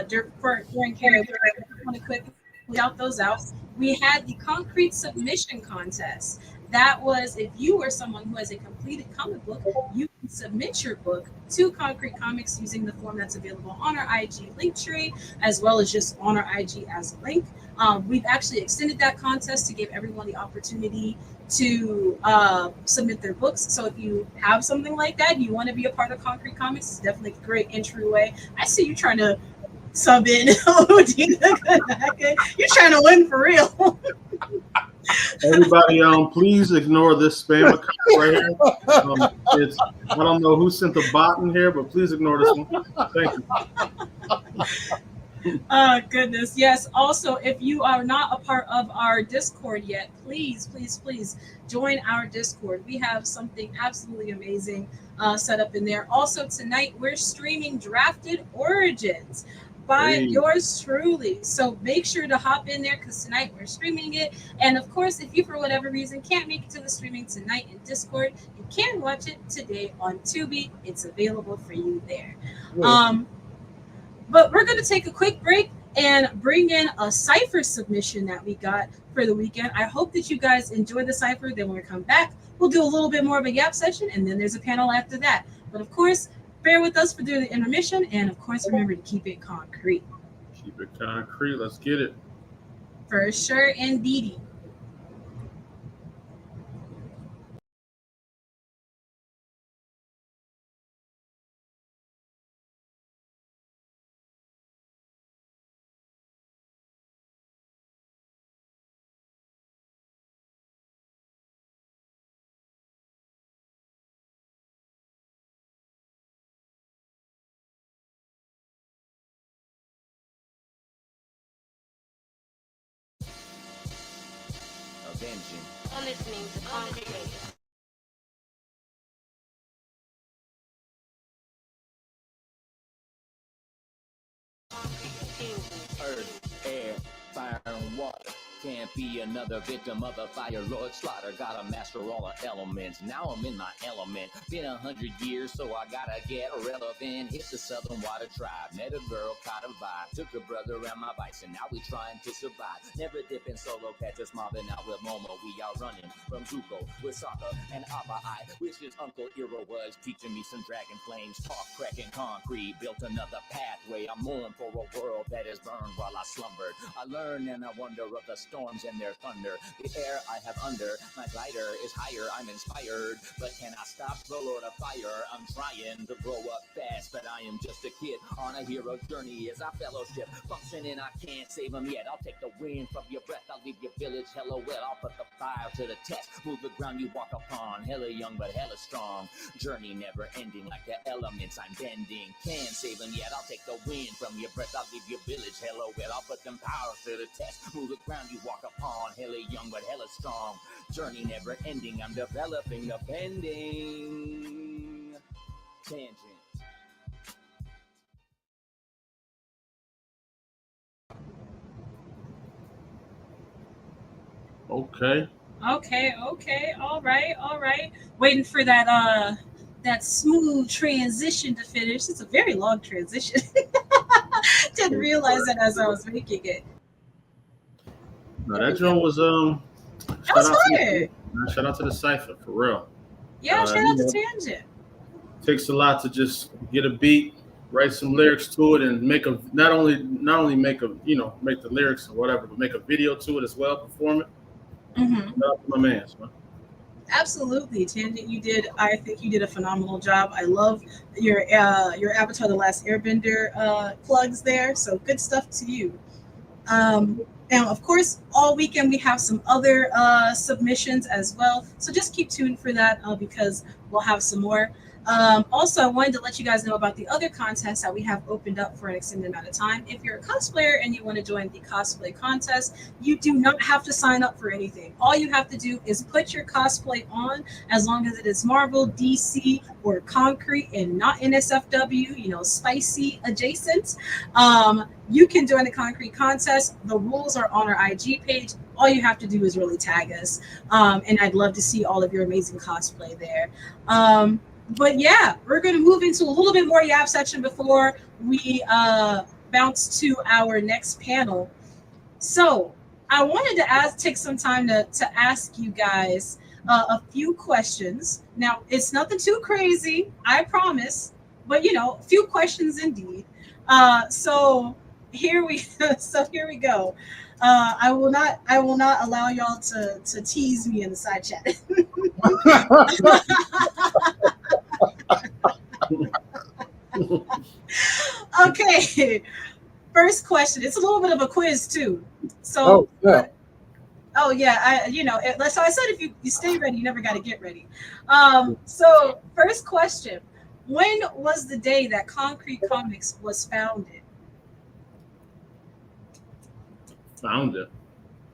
during KWAY. I want to quickly shout those out. We had the Konkret submission contest. That was, if you are someone who has a completed comic book, you can submit your book to Konkret Comics using the form that's available on our IG link tree, as well as just on our IG as a link. We've actually extended that contest to give everyone the opportunity to submit their books. So if you have something like that, you want to be a part of Konkret Comics, it's definitely a great entryway. I see you trying to sub in. You're trying to win for real. Everybody, please ignore this spam account right here. I don't know who sent the bot in here, but please ignore this one. Thank you. Oh, goodness. Yes. Also, if you are not a part of our Discord yet, please, please, please join our Discord. We have something absolutely amazing set up in there. Also, tonight we're streaming Drafted Origins by yours truly. So make sure to hop in there because tonight we're streaming it. And of course, if you for whatever reason can't make it to the streaming tonight in Discord, you can watch it today on Tubi. It's available for you there. But we're going to take a quick break and bring in a cipher submission that we got for the weekend. I hope that you guys enjoy the cipher. Then when we come back, we'll do a little bit more of a yap session, and then there's a panel after that. But of course, bear with us for the intermission, and of course, remember to keep it concrete. Keep it concrete. Let's get it. For sure, indeedy. You're listening to Konkret Comics. Earth, air, fire, and water. Can't be another victim of the fire lord slaughter. Got a master all the elements. Now I'm in my element. Been 100 years, so I gotta get relevant. Hit the Southern Water Tribe. Met a girl, caught a vibe. Took a brother and my bison. Now we trying to survive. Never dipping solo, catch us mobbing out with Momo. We out running from Zuko with Sokka and Appa I. Wish his Uncle Iro was teaching me some dragon flames. Talk, cracking concrete. Built another pathway. I mourn for a world that is burned while I slumbered. I learn and I wonder of the storms and their thunder. The air I have under my glider is higher. I'm inspired, but can I stop the Lord of Fire? I'm trying to grow up fast, but I am just a kid on a hero journey. As I fellowship functioning, I can't save them yet. I'll take the wind from your breath. I'll leave your village hella wet. I'll put the fire to the test. Move the ground you walk upon. Hella young, but hella strong. Journey never ending like the elements I'm bending. Can't save them yet. I'll take the wind from your breath. I'll leave your village hella wet. I'll put them powers to the test. Move the ground you walk upon, hella young but hella strong. Journey never ending, I'm developing the bending. Tangent. Okay. Okay. All right. Waiting for that smooth transition to finish. It's a very long transition. Didn't realize that as I was making it. No, that joint was That was fire. Shout out to the cipher for real. Yeah, shout out to Tangent. Takes a lot to just get a beat, write some lyrics to it, and make a not only make the lyrics or whatever, but make a video to it as well, perform it. Mm-hmm. Shout out to my man, man. Absolutely, Tangent. I think you did a phenomenal job. I love your Avatar: The Last Airbender plugs there. So good stuff to you. Now, of course, all weekend we have some other submissions as well. So just keep tuned for that because we'll have some more. Also, I wanted to let you guys know about the other contests that we have opened up for an extended amount of time. If you're a cosplayer and you want to join the cosplay contest, you do not have to sign up for anything. All you have to do is put your cosplay on, as long as it is Marvel, DC, or Concrete and not NSFW, spicy adjacent. You can join the Concrete contest. The rules are on our IG page. All you have to do is really tag us. And I'd love to see all of your amazing cosplay there. But yeah, we're going to move into a little bit more yap section before we bounce to our next panel. So I wanted to take some time to ask you guys a few questions. Now, it's nothing too crazy, I promise, but a few questions indeed. So here we go. I will not allow y'all to tease me in the side chat. Okay, first question. It's a little bit of a quiz too. So Oh yeah, so I said if you stay ready, you never got to get ready. So first question: when was the day that Konkret Comics was founded? Found it.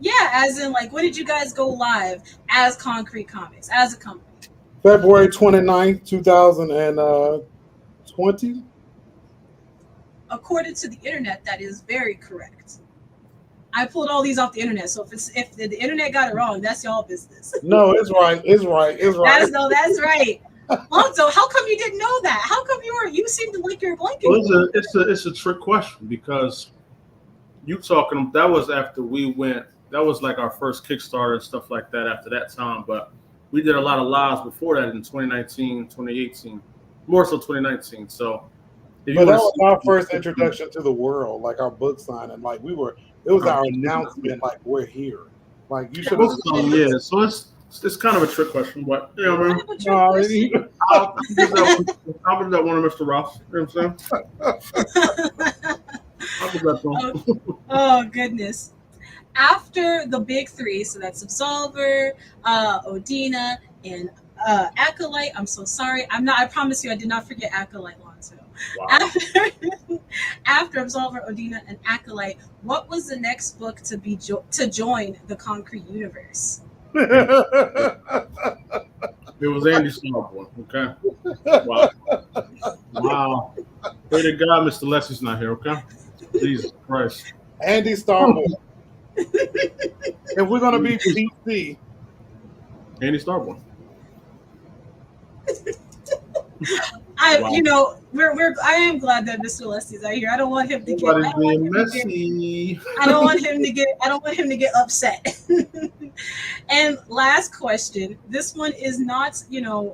Yeah, as in like when did you guys go live as Konkret Comics as a company? February 29th, 2020. According to the internet, that is very correct. I pulled all these off the internet, so if the internet got it wrong, that's y'all business. No, it's right. It's right. It's right. That's right. Lonzo, how come you didn't know that? How come you seem to like your blanket? Well, it's a trick question because you talking that was after we went. That was like our first Kickstarter and stuff like that after that time. But we did a lot of lives before that in 2019, 2018, more so 2019. So but that was our first introduction to the world, like our book signing. Like it was our announcement, like we're here. Like you should have. Yeah, so it's kind of a trick question, but you know what I mean? I'll give that one to Mr. Ross. You know what I'm saying? I'll give that one. Oh goodness. After the big three, so that's Absolver, Odina, and Acolyte. I'm so sorry. I promise you I did not forget Acolyte, Lonzo. Wow. After Absolver, Odina, and Acolyte, what was the next book to be to join the Konkret universe? It was Andy Starborn. Okay. Wow. Wow. Pray to God, Mr. Leslie's not here. Okay. Jesus Christ. Andy Starborn. If we're gonna be PC, Andy Starborn. Wow. I am glad that Mr. Leslie's out here. I don't want him to get. I don't want him to get upset. And last question. This one is not,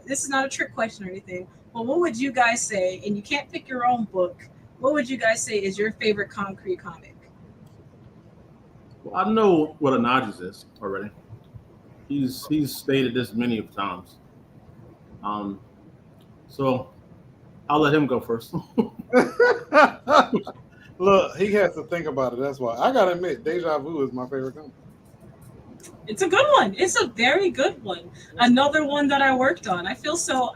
this is not a trick question or anything. But what would you guys say? And you can't pick your own book. What would you guys say is your favorite Konkret comic? Well, I know what Anaji's is already. He's stated this many of times. So I'll let him go first. Look, he has to think about it. That's why I gotta admit, Deja Vu is my favorite comic. It's a good one. It's a very good one. Another one that I worked on. I feel so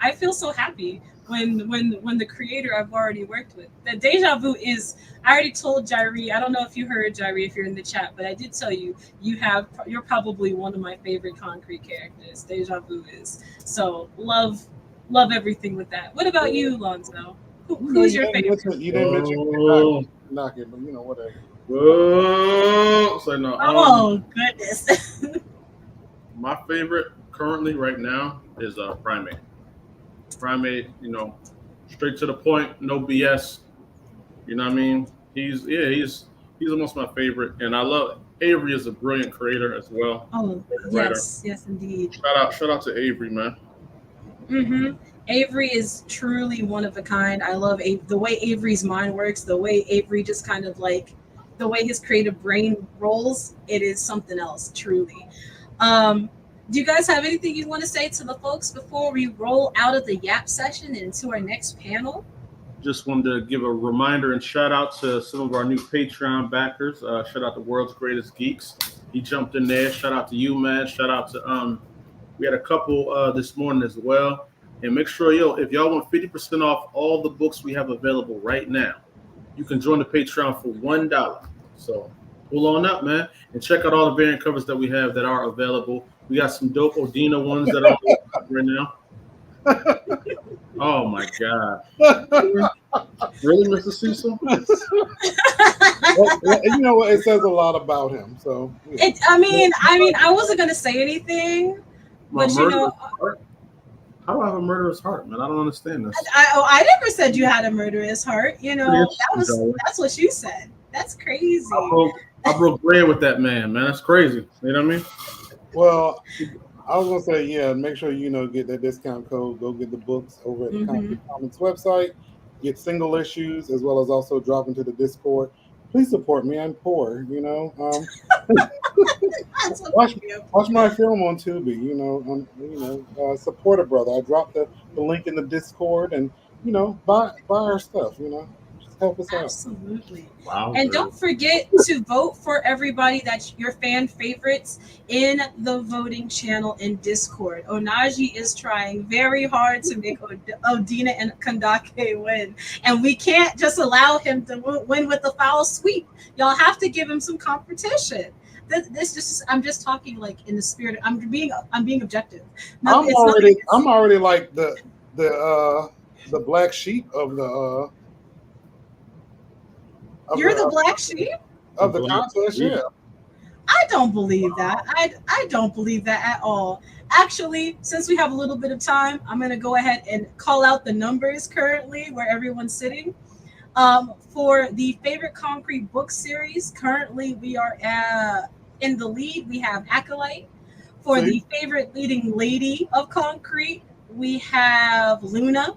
happy when the creator I've already worked with. The Deja Vu is. I already told Jairi. I don't know if you heard Jairi if you're in the chat, but I did tell you you're probably one of my favorite Konkret characters. Deja Vu is. So love everything with that. What about you, Lonzo? Who's your favorite? You didn't mention knock it, but whatever. So no. Oh goodness. My favorite currently right now is Primate. Primate, straight to the point, no BS. You know what I mean? He's almost my favorite, and I love Avery is a brilliant creator as well. Oh yes, yes indeed. Shout out to Avery, man. Mm-hmm. Avery is truly one of a kind. I love the way Avery's mind works, the way Avery just kind of like the way his creative brain rolls. It is something else, truly. Do you guys have anything you want to say to the folks before we roll out of the Yap session and into our next panel? Just wanted to give a reminder and shout out to some of our new Patreon backers. Shout out to World's Greatest Geeks. He jumped in there. Shout out to you, man. Shout out to we had a couple this morning as well. And make sure, if y'all want 50% off all the books we have available right now, you can join the Patreon for $1. So pull on up, man, and check out all the variant covers that we have that are available. We got some dope Odina ones that are right now. Oh my God! Really, Mr. Cecil? Well, you know what? It says a lot about him. So yeah. I wasn't gonna say anything, but how do I have a murderous heart, man? I don't understand this. I never said you had a murderous heart. That's what you said. That's crazy. I broke bread with that man. That's crazy. You know what I mean? Well, I was gonna say, yeah, make sure get that discount code. Go get the books over at the Konkret Comics website. Get single issues as well as also drop into the Discord. Please support me. I'm poor, watch my film on Tubi. Support a brother. I dropped the link in the Discord, and buy our stuff. Help us out. Absolutely. Wow. And don't forget to vote for everybody that's your fan favorites in the voting channel in Discord. Onaji is trying very hard to make Odina and Kandake win. And we can't just allow him to win with a foul sweep. Y'all have to give him some competition. This just I'm just talking like in the spirit. I'm being objective. No, I'm already like the black sheep of the You're the black sheep of the contest. Yeah. I don't believe that. I don't believe that at all. Actually, since we have a little bit of time, I'm going to go ahead and call out the numbers currently where everyone's sitting. For the favorite Konkret book series, currently we are in the lead. We have Acolyte. For the favorite leading lady of Konkret, we have Luna.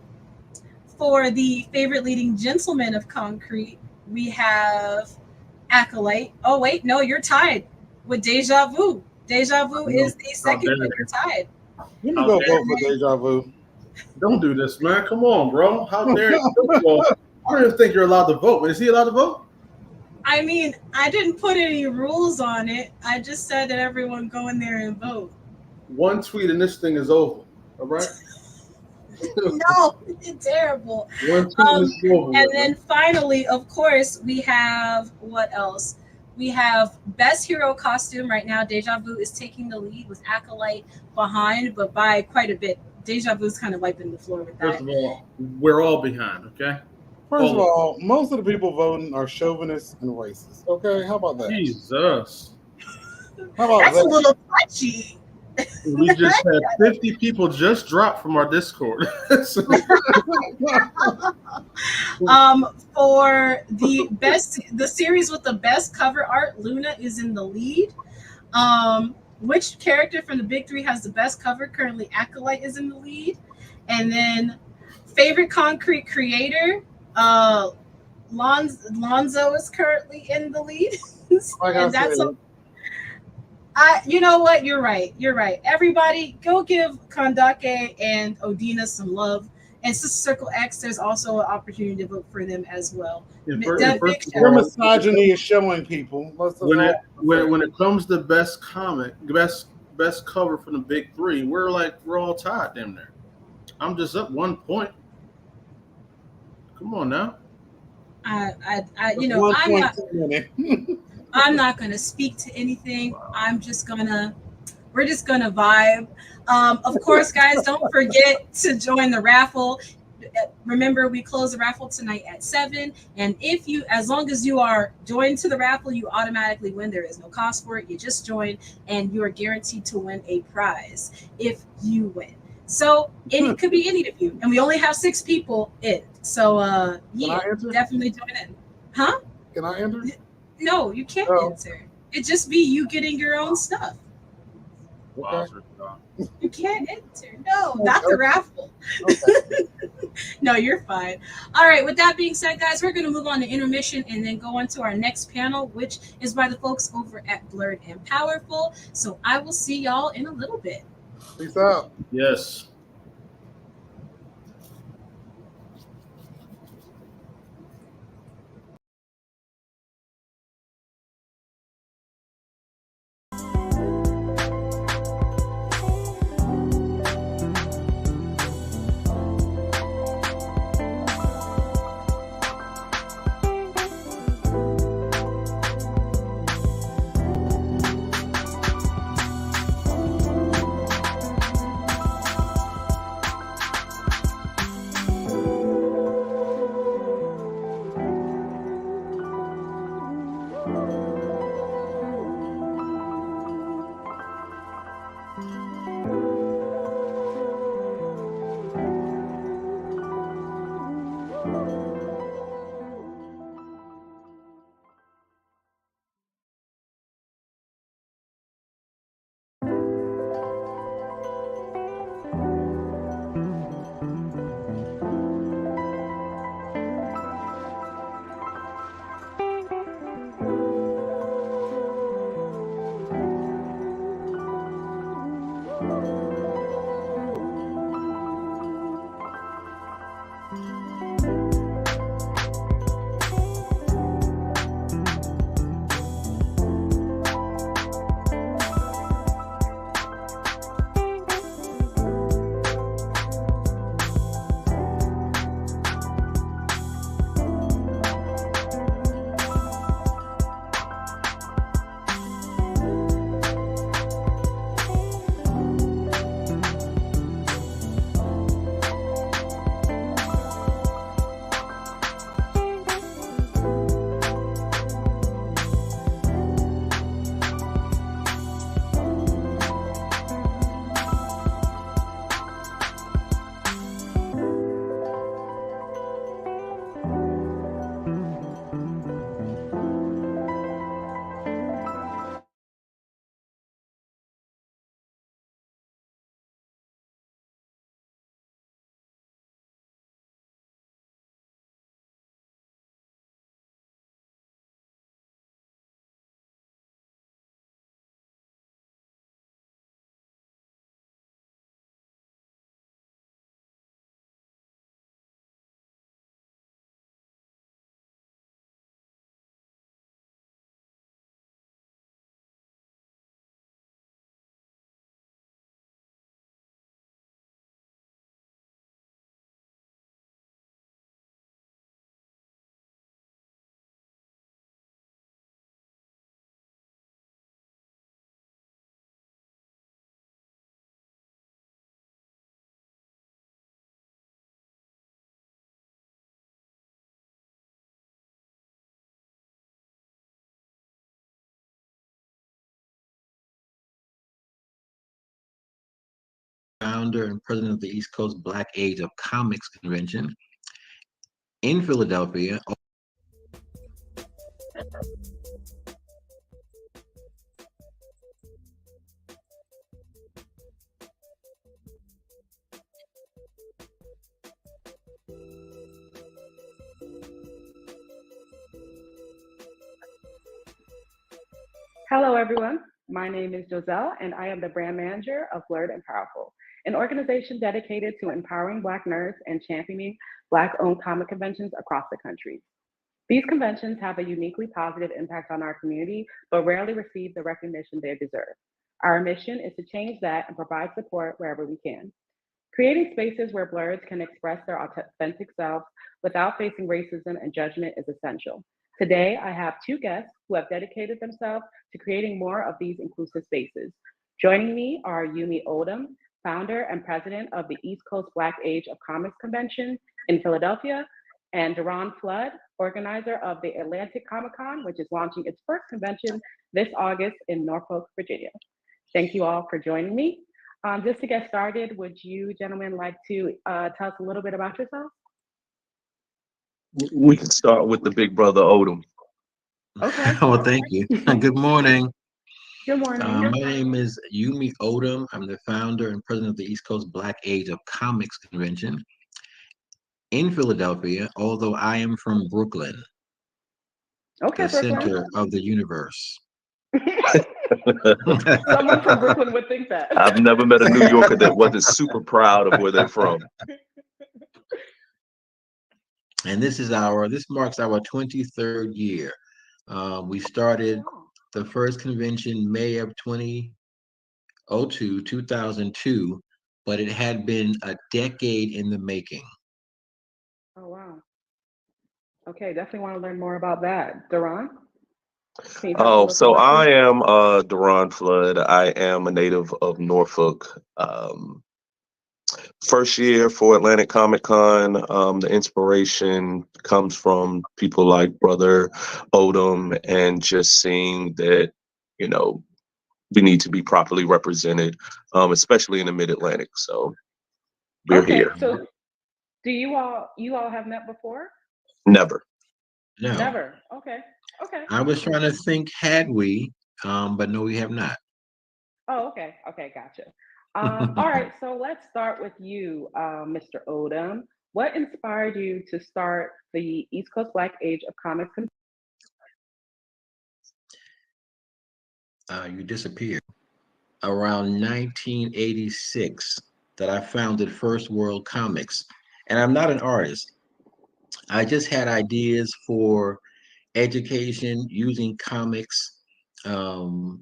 For the favorite leading gentleman of Konkret, we have Acolyte. Oh, wait, no, you're tied with Deja Vu. Deja Vu is the second one. You're tied. Let me go vote for Deja Vu. Don't do this, man. Come on, bro. How dare you? I don't even think you're allowed to vote. Is he allowed to vote? I mean, I didn't put any rules on it. I just said that everyone go in there and vote. One tweet and this thing is over. All right? No, it's terrible. And then finally, of course, we have what else? We have best hero costume right now. Deja Vu is taking the lead with Acolyte behind, but by quite a bit. Deja Vu's kind of wiping the floor with that. First of all, we're all behind, okay? First of all, most of the people voting are chauvinists and racist. Okay, how about that? Jesus. How about That's that? a little touchy. We just had 50 people just drop from our Discord. For the series with the best cover art, Luna is in the lead. Which character from the big three has the best cover? Currently, Acolyte is in the lead. And then favorite Konkret creator, Lonzo is currently in the lead. And that's you know what? You're right. You're right. Everybody, go give Kandake and Odina some love. And Sister Circle X, there's also an opportunity to vote for them as well. Your misogyny is showing people. When it comes to best comic, best cover from the big three, we're all tied damn there. I'm just up 1 point. Come on now. I'm not gonna speak to anything. We're just gonna vibe. Of course, guys, don't forget to join the raffle. Remember, we close the raffle tonight at 7. And as long as you are joined to the raffle, you automatically win. There is no cost for it. You just join and you are guaranteed to win a prize if you win. So it could be any of you. And we only have 6 people in. So definitely join in. Huh? Can I enter? No, you can't enter. It just be you getting your own stuff. Okay. You can't enter. No, not the raffle. Okay. No, you're fine. All right. With that being said, guys, we're going to move on to intermission and then go on to our next panel, which is by the folks over at Blurred and Powerful. So I will see y'all in a little bit. Peace out. Yes. founder and president of the East Coast Black Age of Comics Convention in Philadelphia. Hello, everyone. My name is Joselle, and I am the brand manager of Blurred and Powerful, an organization dedicated to empowering Black nerds and championing Black-owned comic conventions across the country. These conventions have a uniquely positive impact on our community, but rarely receive the recognition they deserve. Our mission is to change that and provide support wherever we can. Creating spaces where blurs can express their authentic selves without facing racism and judgment is essential. Today, I have two guests who have dedicated themselves to creating more of these inclusive spaces. Joining me are Yumi Odom, founder and president of the East Coast Black Age of Comics Convention in Philadelphia, and Deron Flood, organizer of the Atlantic Comic Con, which is launching its first convention this August in Norfolk, Virginia. Thank you all for joining me. Just to get started, would you gentlemen like to tell us a little bit about yourselves? We can start with the big brother Odom. Okay. Well, thank you. Good morning. Good morning. My name is Yumi Odom. I'm the founder and president of the East Coast Black Age of Comics Convention in Philadelphia, although I am from Brooklyn, Okay, the Brooklyn. center of the universe. Someone from Brooklyn would think that. I've never met a New Yorker that wasn't super proud of where they're from. And this marks our 23rd year. We started the first convention May of 2002, but it had been a decade in the making. Oh, wow. Okay, definitely want to learn more about that. Deron? Oh, so I am Deron Flood. I am a native of Norfolk. First year for Atlantic Comic Con, the inspiration comes from people like Brother Odom and just seeing that, you know, we need to be properly represented, especially in the Mid-Atlantic. So we're here. So do you all have met before? Never. No. Never. Okay. I was trying to think, had we, but no, we have not. Oh, okay. Gotcha. All right, so let's start with you, Mr. Odom. What inspired you to start the East Coast Black Age of Comics? You disappeared. Around 1986 that I founded First World Comics. And I'm not an artist. I just had ideas for education using comics for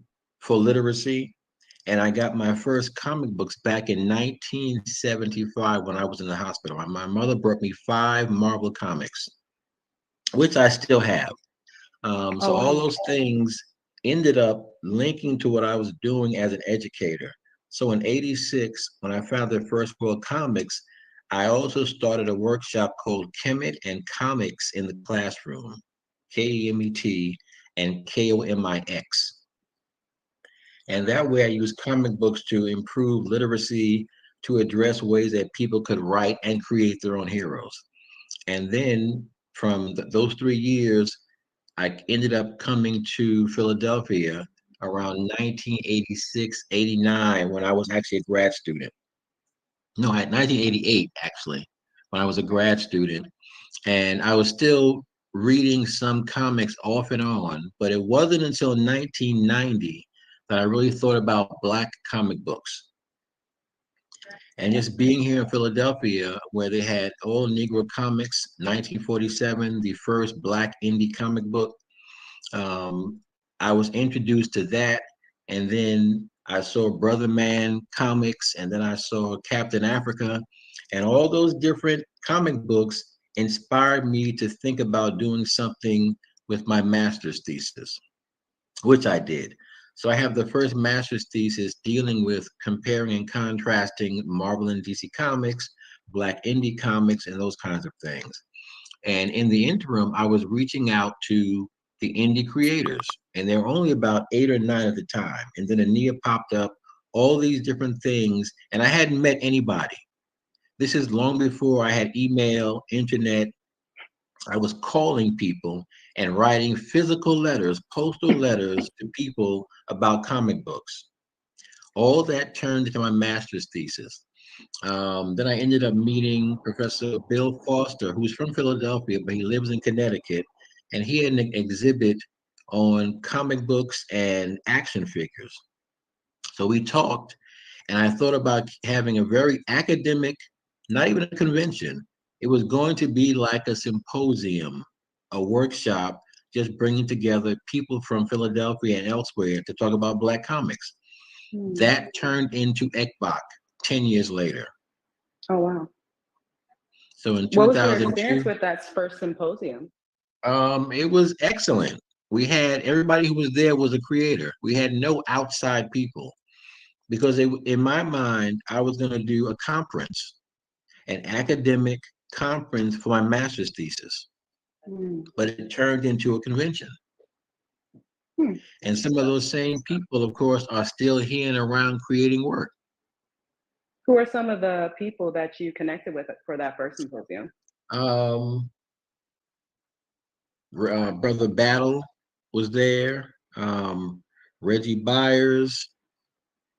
literacy. And I got my first comic books back in 1975 when I was in the hospital. My mother brought me 5 Marvel comics, which I still have. So all those things ended up linking to what I was doing as an educator. So in 86, when I founded First World Comics, I also started a workshop called Kemet and Comics in the Classroom, KEMET and KOMIX. And that way I use comic books to improve literacy, to address ways that people could write and create their own heroes. And then from those 3 years, I ended up coming to Philadelphia around 1986, 89, when I was actually a grad student. No, 1988, actually, when I was a grad student. And I was still reading some comics off and on, but it wasn't until 1990 that I really thought about Black comic books. And just being here in Philadelphia, where they had all Negro comics, 1947, the first Black indie comic book, I was introduced to that. And then I saw Brother Man comics, and then I saw Captain Africa, and all those different comic books inspired me to think about doing something with my master's thesis, which I did. So I have the first master's thesis dealing with comparing and contrasting Marvel and DC comics, Black indie comics, and those kinds of things. And in the interim, I was reaching out to the indie creators, and there were only about 8 or 9 at the time. And then Ania popped up all these different things, and I hadn't met anybody. This is long before I had email, internet. I was calling people and writing physical letters, postal letters to people about comic books. All that turned into my master's thesis. Then I ended up meeting Professor Bill Foster, who's from Philadelphia, but he lives in Connecticut, and he had an exhibit on comic books and action figures. So we talked, and I thought about having a very academic, not even a convention. It was going to be like a symposium, a workshop, just bringing together people from Philadelphia and elsewhere to talk about Black comics. That turned into ECBAC 10 years later. Oh, wow. So in What was your experience 2002, with that first symposium? it was excellent. We had everybody who was there was a creator. We had no outside people because in my mind, I was going to do a conference, an academic conference for my master's thesis, but it turned into a convention. And some of those same people, of course, are still here and around creating work. Who are some of the people that you connected with for that first symposium? Brother Battle was there, Reggie Byers,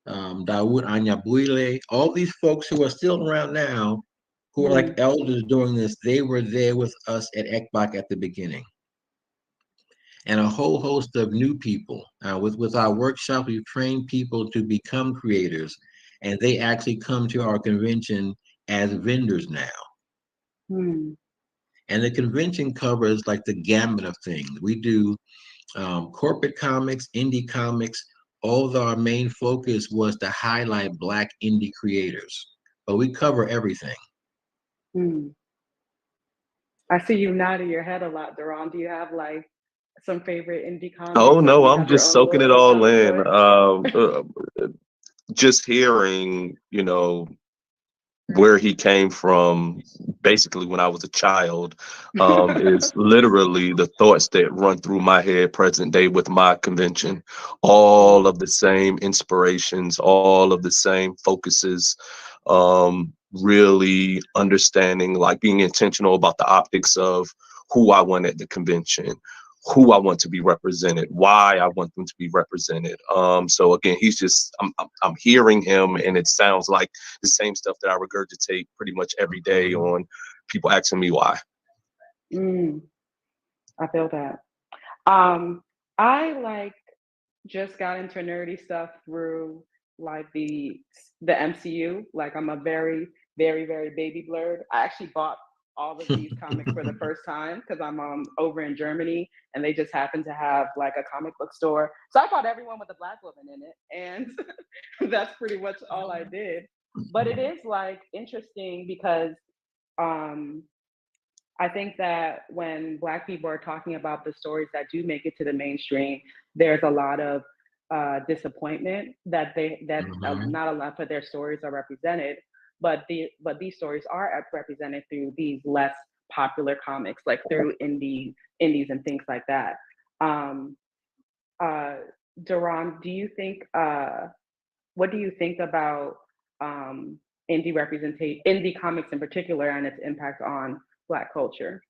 Dawood Anyabuile, all these folks who are still around now, who are like elders doing this, they were there with us at ECBAC at the beginning. And a whole host of new people. With our workshop, we've trained people to become creators, and they actually come to our convention as vendors now. And the convention covers like the gamut of things. We do corporate comics, indie comics, although our main focus was to highlight Black indie creators. But we cover everything. I see you nodding your head a lot, Duran. Do you have like some favorite indie comics? Oh Or do no, you I'm have your just own soaking it list all of in. choice? Just hearing, where he came from, basically when I was a child, is literally the thoughts that run through my head present day with my convention. All of the same inspirations, all of the same focuses, really understanding, like being intentional about the optics of who I want at the convention, who I want to be represented, why I want them to be represented. So again, I'm hearing him, and it sounds like the same stuff that I regurgitate pretty much every day on people asking me why. I feel that. I just got into nerdy stuff through like the MCU. Like I'm a very, very, very baby blurred. I actually bought all of these comics for the first time because I'm over in Germany, and they just happen to have like a comic book store. So I bought everyone with a Black woman in it, and that's pretty much all I did. But it is like interesting because I think that when Black people are talking about the stories that do make it to the mainstream, there's a lot of disappointment that not a lot of their stories are represented, but these stories are represented through these less popular comics, like through indies and things like that. Duran, what do you think about indie comics in particular and its impact on Black culture?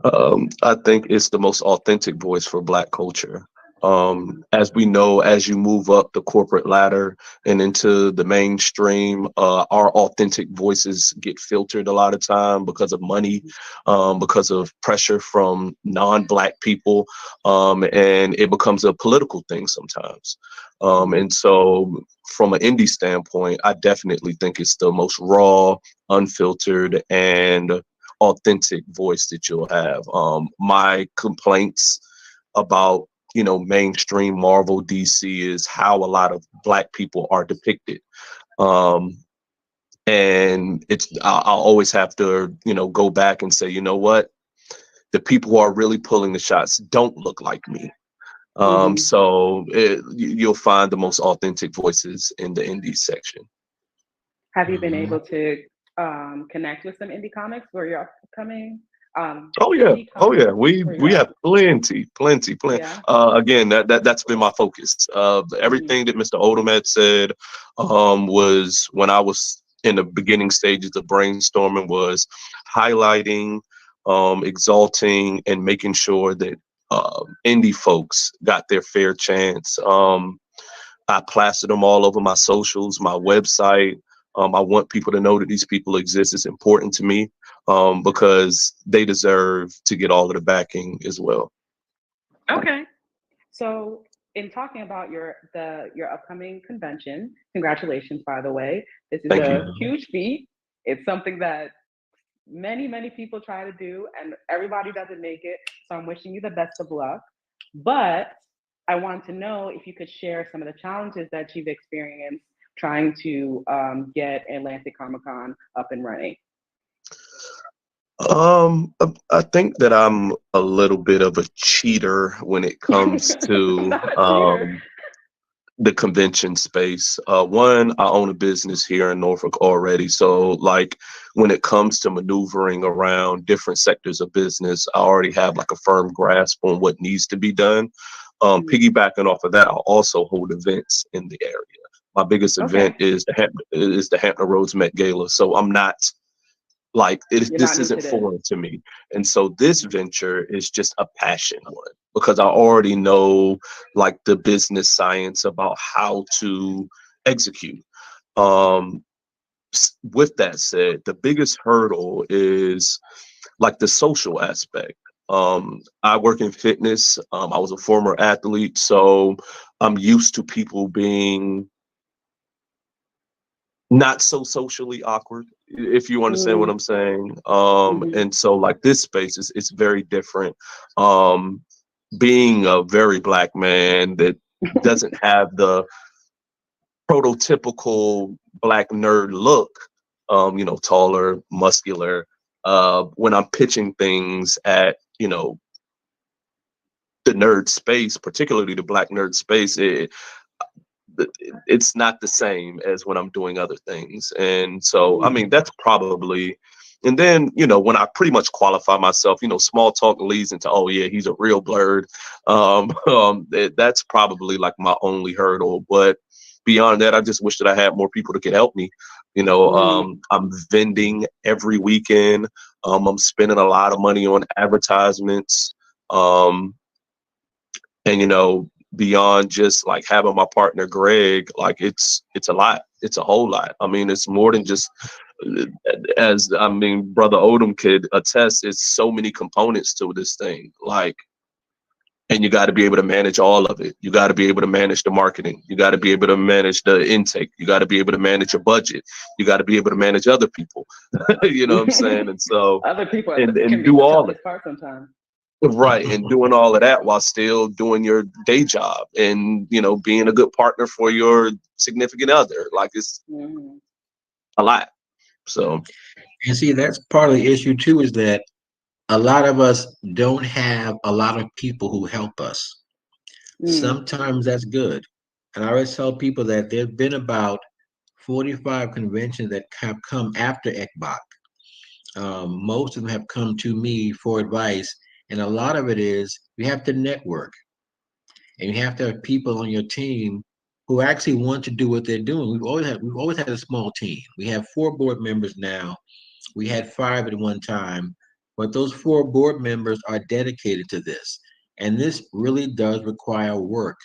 I think it's the most authentic voice for Black culture. As we know, as you move up the corporate ladder and into the mainstream, our authentic voices get filtered a lot of time because of money, because of pressure from non-Black people, and it becomes a political thing sometimes. And so from an indie standpoint, I definitely think it's the most raw, unfiltered, and authentic voice that you'll have. My complaints about mainstream Marvel, DC is how a lot of Black people are depicted. And I'll always have to, go back and say, you know what? The people who are really pulling the shots don't look like me. So you'll find the most authentic voices in the indie section. Have you been able to connect with some indie comics for your upcoming Oh yeah, Indie oh yeah. comics for We y'all? have plenty. Yeah. Again, that's been my focus. Everything that Mr. Odom had said was when I was in the beginning stages of brainstorming was highlighting, exalting, and making sure that indie folks got their fair chance. I plastered them all over my socials, my website. I want people to know that these people exist. It's important to me because they deserve to get all of the backing as well. Okay. So, in talking about your upcoming convention, congratulations, by the way. This is Thank you. a huge feat. It's something that many people try to do, and everybody doesn't make it. So, I'm wishing you the best of luck. But I want to know if you could share some of the challenges that you've experienced trying to get Atlantic Comic Con up and running. I think that I'm a little bit of a cheater when it comes to Not a cheater. the convention space. One, I own a business here in Norfolk already. So like when it comes to maneuvering around different sectors of business, I already have like a firm grasp on what needs to be done. Piggybacking off of that, I also hold events in the area. My biggest event is the Hampton Roads Met Gala. So I'm not like this isn't foreign to me. And so this venture is just a passion one because I already know like the business science about how to execute. With that said, the biggest hurdle is like the social aspect. I work in fitness. I was a former athlete, so I'm used to people being not so socially awkward, if you understand what I'm saying. And so like this space is it's very different. Being a very black man that doesn't have the prototypical black nerd look, taller, muscular, when I'm pitching things at, the nerd space, particularly the black nerd space, it's not the same as when I'm doing other things. And so, I mean, that's probably, and then, when I pretty much qualify myself, small talk leads into, oh yeah, he's a real blurred. That's probably like my only hurdle. But beyond that, I just wish that I had more people that could help me. I'm vending every weekend. I'm spending a lot of money on advertisements. And beyond just like having my partner Greg, like it's a lot. It's a whole lot. I mean, it's more than just Brother Odom could attest, it's so many components to this thing. Like, and you got to be able to manage all of it. You got to be able to manage the marketing. You got to be able to manage the intake. You got to be able to manage your budget. You got to be able to manage other people. You know what I'm saying? And so other people and can be do the all toughest part sometimes. right, and doing all of that while still doing your day job and being a good partner for your significant other. Like it's a lot. So And see, that's part of the issue too, is that a lot of us don't have a lot of people who help us. Sometimes that's good. And I always tell people that there have been about 45 conventions that have come after ECBOC. Most of them have come to me for advice. And a lot of it is you have to network and you have to have people on your team who actually want to do what they're doing. We've always had a small team. We have 4 board members now. We had 5 at one time, but those 4 board members are dedicated to this. And this really does require work.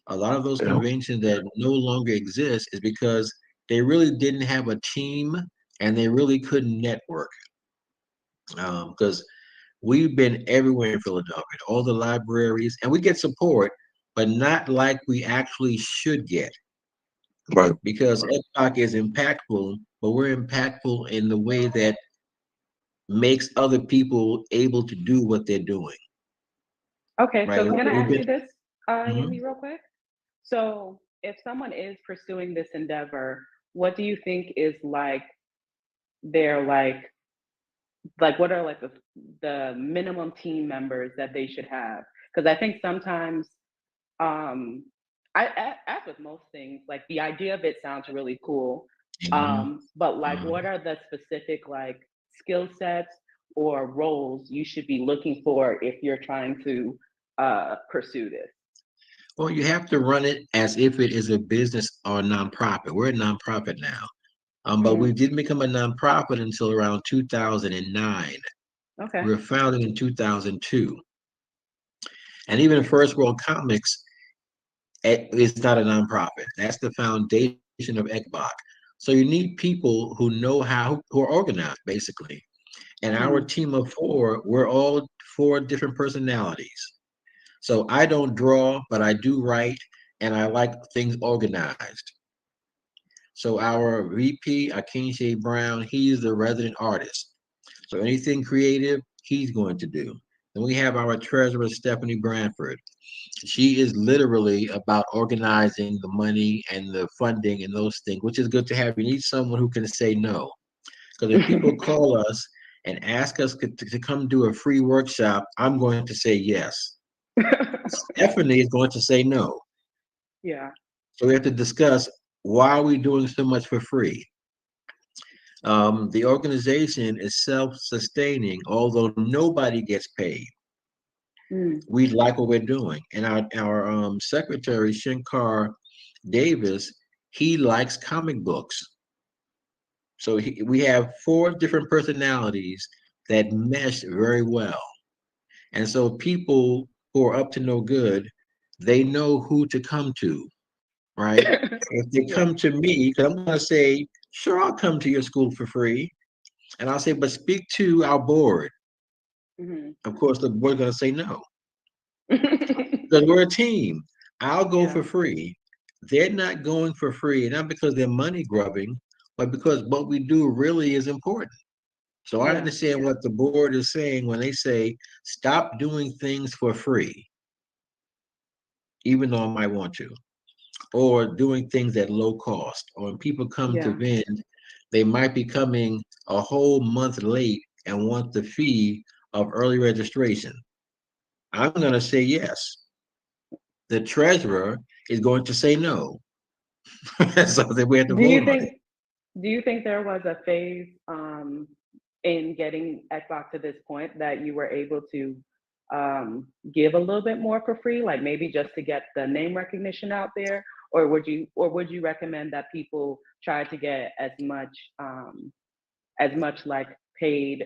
A lot of those conventions that no longer exist is because they really didn't have a team and they really couldn't network. Because we've been everywhere in Philadelphia, all the libraries, and we get support, but not like we actually should get. Right. Because ECBOC is impactful, but we're impactful in the way that makes other people able to do what they're doing. Okay, right? so can I ask you this, Mhm. Yumi, real quick? So if someone is pursuing this endeavor, what do you think is like their what are like the minimum team members that they should have? Because I think sometimes as with most things, like the idea of it sounds really cool. But like what are the specific like skill sets or roles you should be looking for if you're trying to pursue this? Well, you have to run it as if it is a business or a nonprofit. We're a nonprofit now, but we didn't become a nonprofit until around 2009. Okay. We were founded in 2002. And even First World Comics is not a nonprofit. That's the foundation of ECBOC. So you need people who know who are organized, basically. And our team of four, we're all four different personalities. So I don't draw, but I do write, and I like things organized. So our VP, Akinche Brown, he's the resident artist. So anything creative, he's going to do. Then we have our treasurer, Stephanie Branford. She is literally about organizing the money and the funding and those things, which is good to have. You need someone who can say no. Because if people call us and ask us to come do a free workshop, I'm going to say yes. Stephanie is going to say no. Yeah. So we have to discuss, why are we doing so much for free? The organization is self-sustaining, although nobody gets paid. We like what we're doing. And our secretary, Shankar Davis, he likes comic books. So we have four different personalities that mesh very well. And so people who are up to no good, they know who to come to, right? If they come to me, because I'm going to say, sure, I'll come to your school for free. And I'll say, but speak to our board. Of course, the board's going to say no. Because we're a team. I'll go for free. They're not going for free, not because they're money grubbing, but because what we do really is important. So I understand what the board is saying when they say, stop doing things for free, even though I might want to, or doing things at low cost. Or when people come to vend, they might be coming a whole month late and want the fee of early registration. I'm going to say yes. The treasurer is going to say no. So that we have to vote on it. Do you think there was a phase in getting ECBOC to this point that you were able to give a little bit more for free, like maybe just to get the name recognition out there, or would you recommend that people try to get as much like paid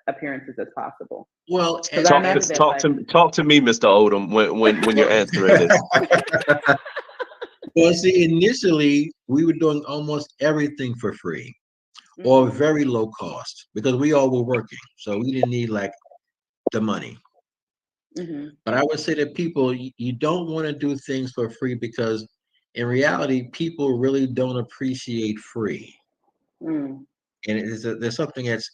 appearances as possible? Well, talk to me, Mr. Odom, when you're answering this. Well, see, initially we were doing almost everything for free or very low cost because we all were working, so we didn't need like the money. But I would say to people, you don't want to do things for free because in reality, people really don't appreciate free. And there's something that's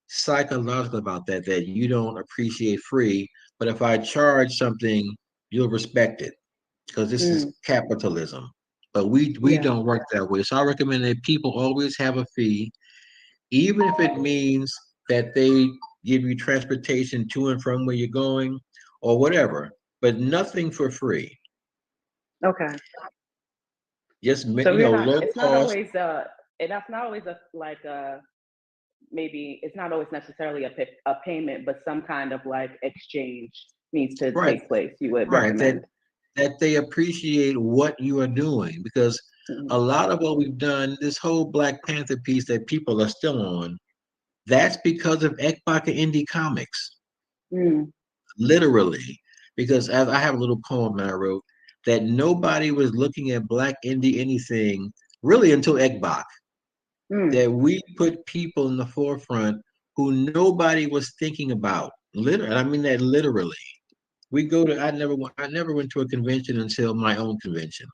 psychological about that you don't appreciate free. But if I charge something, you'll respect it because this is capitalism. But we don't work that way. So I recommend that people always have a fee, even if it means that they give you transportation to and from where you're going or whatever, but nothing for free. Okay. Just so low it's cost. Not always that's not always maybe it's not always necessarily a payment, but some kind of like exchange needs to take place. You would recommend that they appreciate what you are doing, because a lot of what we've done, this whole Black Panther piece that people are still on, that's because of ECBOC and Indie Comics. Literally, because as I have a little poem that I wrote that nobody was looking at Black indie anything really until ECBOC. That we put people in the forefront who nobody was thinking about. Literally, I mean that literally. We go to, I never went to a convention until my own convention.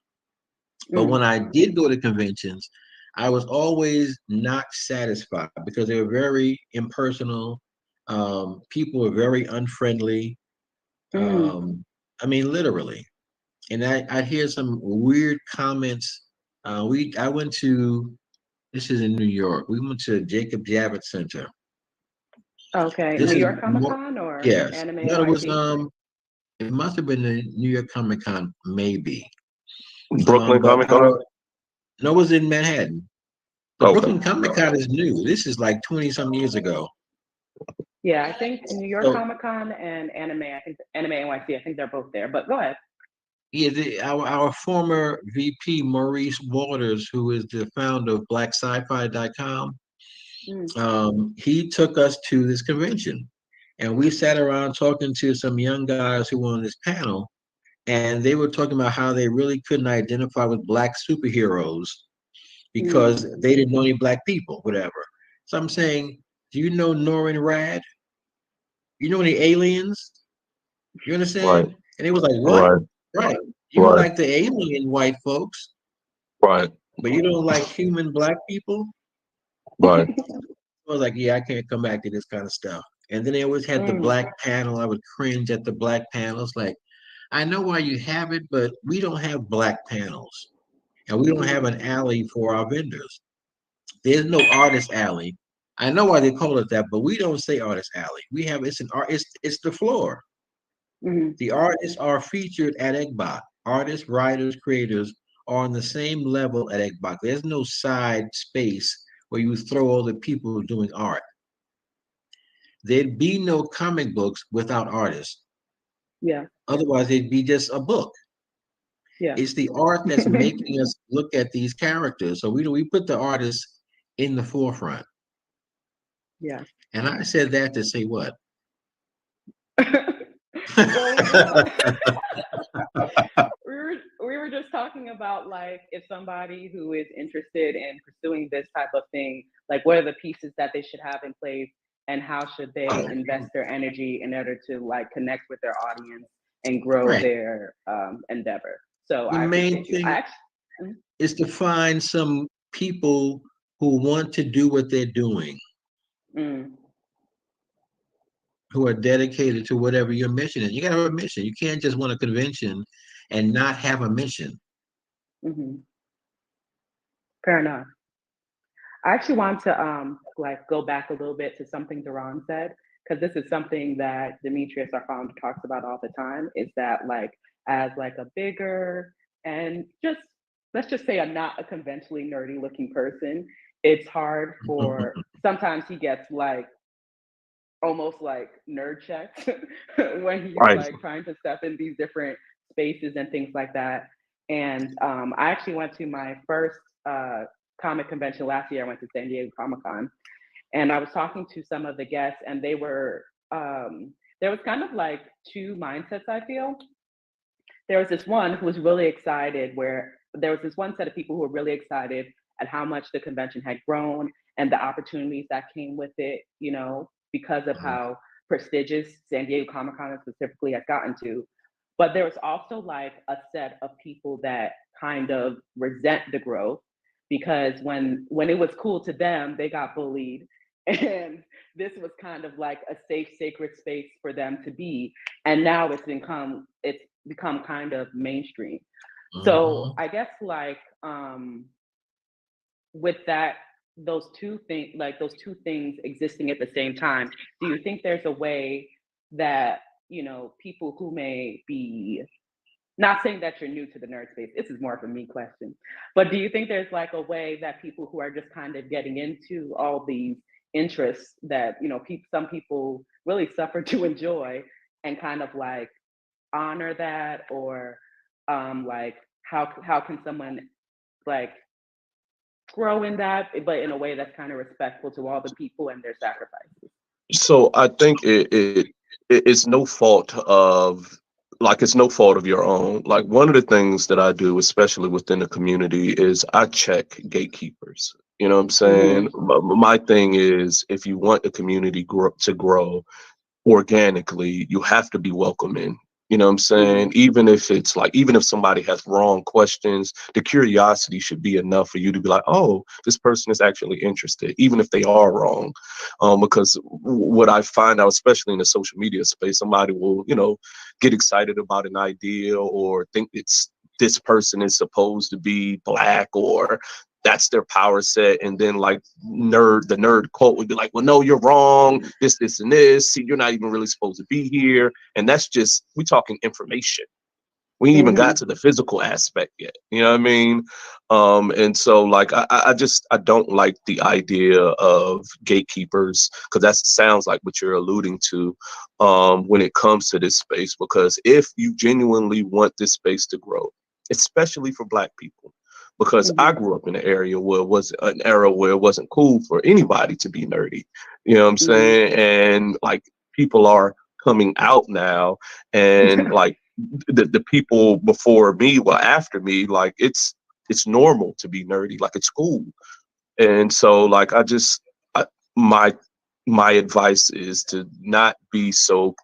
But when I did go to conventions, I was always not satisfied because they were very impersonal. People were very unfriendly. I mean, literally. And I hear some weird comments. I went to, this is in New York. We went to Jacob Javits Center. Okay, New York Comic Con or Anime? No, it was it must have been the New York Comic Con, maybe. Brooklyn Comic Con? No, it was in Manhattan. The Brooklyn Comic Con is new. This is like 20 some years ago. Yeah, I think New York So Comic Con and Anime. I think Anime NYC. I think they're both there. But go ahead. yeah, our former VP Maurice Waters, who is the founder of BlackSci-Fi.com, he took us to this convention, and we sat around talking to some young guys who were on this panel, and they were talking about how they really couldn't identify with Black superheroes because they didn't know any Black people, whatever. So I'm saying, do you know Norrin Rad? You know any aliens? You Right, understand? And it was like, what? right, Right. You don't right, like the alien white folks, right, but you don't like human Black people? right. I was like, yeah, I can't come back to this kind of stuff. And then they always had the Black panel. I would cringe at the Black panels. Like, I know why you have it, but we don't have Black panels. And we don't have an alley for our vendors. There's no artist alley. I know why they call it that, but we don't say artist alley. We have it's an art. It's the floor. The artists are featured at EGBOC. Artists, writers, creators are on the same level at EGBOC. There's no side space where you throw all the people doing art. There'd be no comic books without artists. Yeah. Otherwise, it'd be just a book. Yeah. It's the art that's making us look at these characters. So we put the artists in the forefront. Yeah. And I said that to say what? We were just talking about, like, if somebody who is interested in pursuing this type of thing, like, what are the pieces that they should have in place, and how should they invest their energy in order to, like, connect with their audience and grow their endeavor. So the main thing is to find some people who want to do what they're doing, who are dedicated to whatever your mission is. You gotta have a mission. You can't just want a convention and not have a mission. Fair enough. I actually want to like go back a little bit to something Duran said, because this is something that Demetrius, our founder, talks about all the time, is that, like, as like a bigger and just, let's just say, I'm not a conventionally nerdy looking person, it's hard for, sometimes he gets like almost like nerd checks when he's like trying to step in these different spaces and things like that. And I actually went to my first comic convention last year. I went to San Diego Comic-Con, and I was talking to some of the guests, and they were, there was kind of like two mindsets, I feel. There was this one who was really excited, where there was this one set of people who were really excited at how much the convention had grown and the opportunities that came with it, you know, because of how prestigious San Diego Comic-Con specifically has gotten to. But there was also like a set of people that kind of resent the growth, because when it was cool to them, they got bullied. And this was kind of like a safe, sacred space for them to be. And now it's become kind of mainstream. So I guess, like, with that, those two things existing at the same time, do you think there's a way that, you know, people who may be, not saying that you're new to the nerd space, this is more of a me question, but do you think there's like a way that people who are just kind of getting into all these interests that, you know, some people really suffer to enjoy, and kind of like honor that, or like how can someone like grow in that, but in a way that's kind of respectful to all the people and their sacrifices? So I think it's no fault of, like, it's no fault of your own. Like, one of the things that I do, especially within the community, is I check gatekeepers. You know what I'm saying? My thing is, if you want the community to grow organically, you have to be welcoming. You know what I'm saying? Even if it's like, even if somebody has wrong questions, the curiosity should be enough for you to be like, oh, this person is actually interested, even if they are wrong. Because what I find out, especially in the social media space, somebody will, you know, get excited about an idea or think it's this person is supposed to be Black, or that's their power set, and then like the nerd quote would be like, well, no, you're wrong, this and this, see, you're not even really supposed to be here. And that's just, we talking information. We ain't even Mm-hmm. got to the physical aspect yet. You know what I mean? And so like I don't like the idea of gatekeepers, because that sounds like what you're alluding to when it comes to this space. Because if you genuinely want this space to grow, especially for Black people, because I grew up in an area where it was an era where it wasn't cool for anybody to be nerdy. You know what I'm saying? And like people are coming out now, and like the people before me, well after me, like it's normal to be nerdy, like it's cool. And so like my advice is to not be so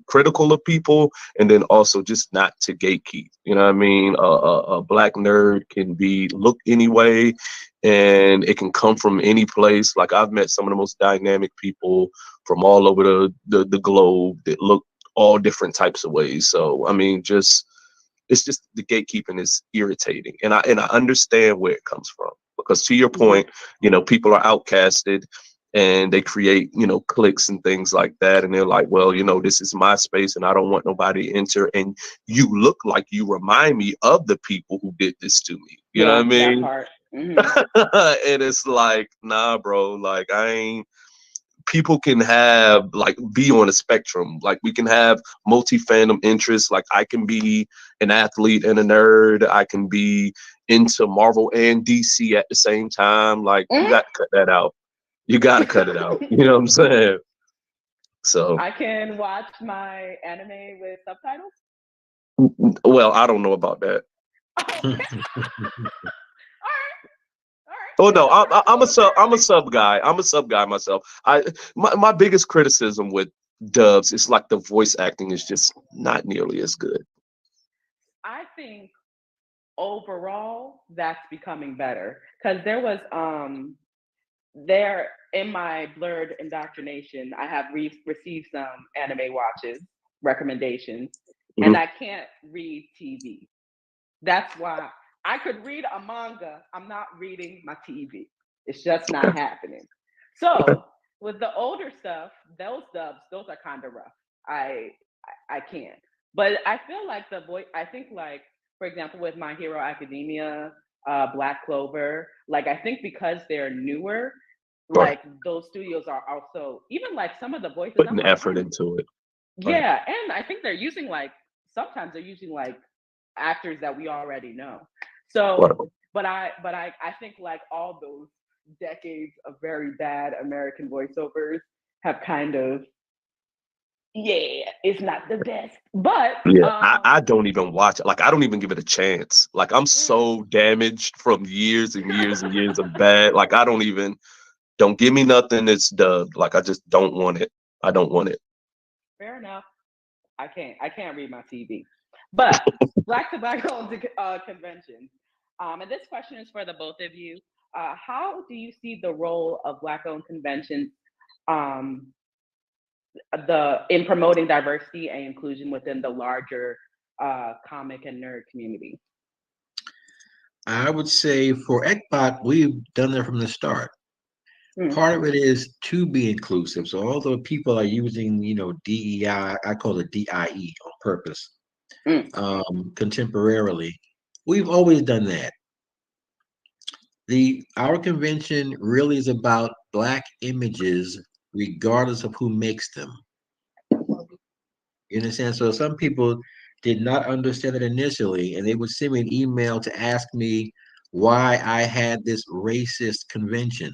critical of people, and then also just not to gatekeep. You know what I mean? A Black nerd can be looked anyway, and it can come from any place. Like I've met some of the most dynamic people from all over the globe that look all different types of ways. So I mean, it's just the gatekeeping is irritating, and I understand where it comes from, because to your point, you know, people are outcasted, and they create, you know, cliques and things like that, and they're like, well, you know, this is my space and I don't want nobody to enter, and you look like you remind me of the people who did this to me, you know what I That mean? part. And it's like, nah bro, like I ain't, people can have like be on a spectrum. Like we can have multi-fandom interests. Like I can be an athlete and a nerd. I can be into Marvel and DC at the same time. Like you got to cut that out. You got to cut it out. You know what I'm saying? So, I can watch my anime with subtitles. well, I don't know about that. Oh no, I'm a sub guy. I'm a sub guy myself. My biggest criticism with dubs is like the voice acting is just not nearly as good. I think overall that's becoming better, because there was there in my blurred indoctrination, I have received some anime watches recommendations, and I can't read TV. That's why I could read a manga. I'm not reading my TV. It's just not happening. So with the older stuff, those dubs, those are kind of rough. I can't. But I feel like the voice. I think like, for example, with My Hero Academia, Black Clover, like I think because they're newer, like those studios are also even like some of the voices. I'm Putting like, effort into it. yeah, and I think they're using like sometimes they're using like actors that we already know. So, but I think like all those decades of very bad American voiceovers have kind of, yeah, it's not the best, but Yeah, I don't even watch it. Like I don't even give it a chance. Like I'm so damaged from years and years and years of bad. Like I don't give me nothing that's dubbed. Like I just don't want it. I don't want it. Fair enough. I can't read my TV. But Black Tobacco Convention. And this question is for the both of you. How do you see the role of Black-owned conventions in promoting diversity and inclusion within the larger comic and nerd community? I would say for ECBOT, we've done that from the start. Part of it is to be inclusive. So although people are using, you know, DEI, I call it DIE on purpose, contemporarily, we've always done that. Our convention really is about Black images, regardless of who makes them. You understand? So some people did not understand it initially, and they would send me an email to ask me why I had this racist convention.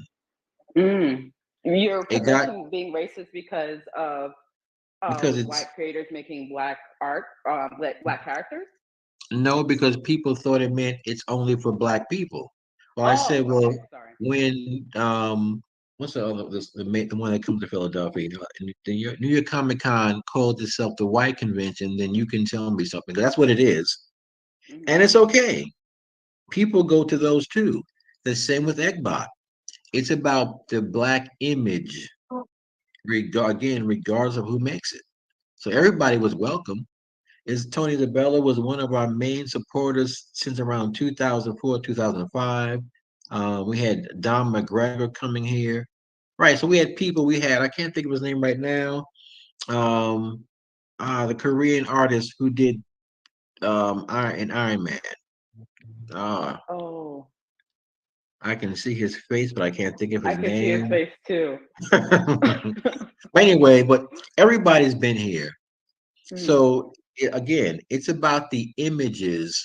Your convention being racist because of white creators making Black art, Black characters? No, because people thought it meant it's only for Black people. Well, I said, well, when what's the other the one that comes to Philadelphia? The New York Comic Con called itself the White Convention. Then you can tell me something. That's what it is, and it's okay. People go to those too. The same with ECBOT. It's about the Black image, regardless of who makes it. So everybody was welcome. Tony DeBella was one of our main supporters since around 2004, 2005. We had Don McGregor coming here. Right, so we had people, I can't think of his name right now, the Korean artist who did Iron Man. Uh, Oh, I can see his face, but I can't think of I his can see his name. face too. Anyway, but everybody's been here. Mm, So again, it's about the images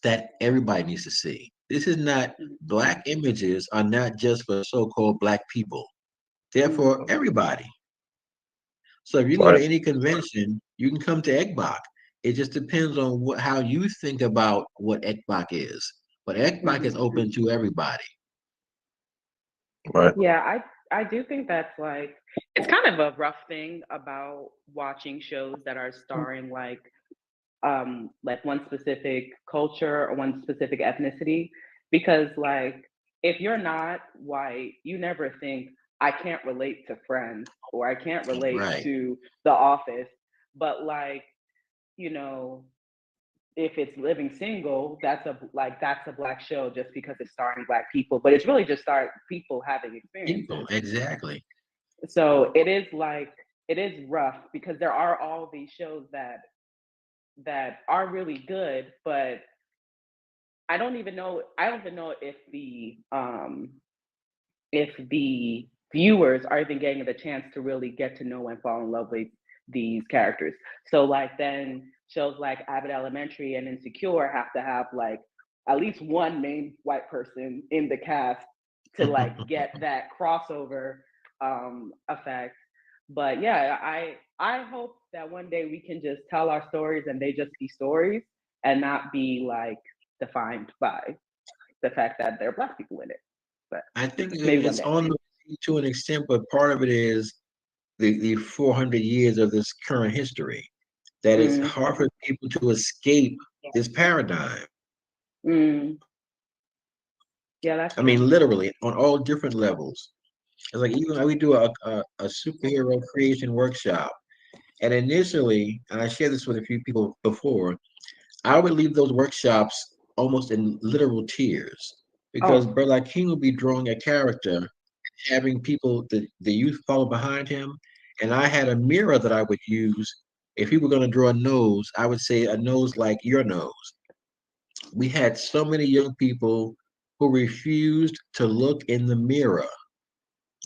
that everybody needs to see. This is not black images are not just for so-called black people. They're for everybody. So if you go to Right. any convention, you can come to ECBAC. It just depends on how you think about what ECBAC is. But ECBAC is open to everybody. Right. yeah, I do think that's like it's kind of a rough thing about watching shows that are starring like one specific culture or one specific ethnicity, because like if you're not white, you never think I can't relate to Friends or I can't relate Right. to The Office. But like, you know, if it's Living Single, that's a black show just because it's starring black people, but it's really just start people having People, experiences. exactly. So it is rough because there are all these shows that are really good, but I don't even know if the viewers are even getting the chance to really get to know and fall in love with these characters. So like then shows like Abbott Elementary and Insecure have to have like at least one main white person in the cast to like get that crossover effect. But yeah, I hope that one day we can just tell our stories and they just be stories and not be like defined by the fact that there are black people in it. But I think maybe one it's day. on the to an extent, but part of it is the 400 years of this current history that it's Mm, hard for people to escape this paradigm. mm, yeah, that's I true. mean, literally on all different levels. It's like even like we do a superhero creation workshop, and initially, and I shared this with a few people before, I would leave those workshops almost in literal tears because Oh, Bernard King would be drawing a character, having people, the youth follow behind him. And I had a mirror that I would use. If he were going to draw a nose, I would say a nose like your nose. We had so many young people who refused to look in the mirror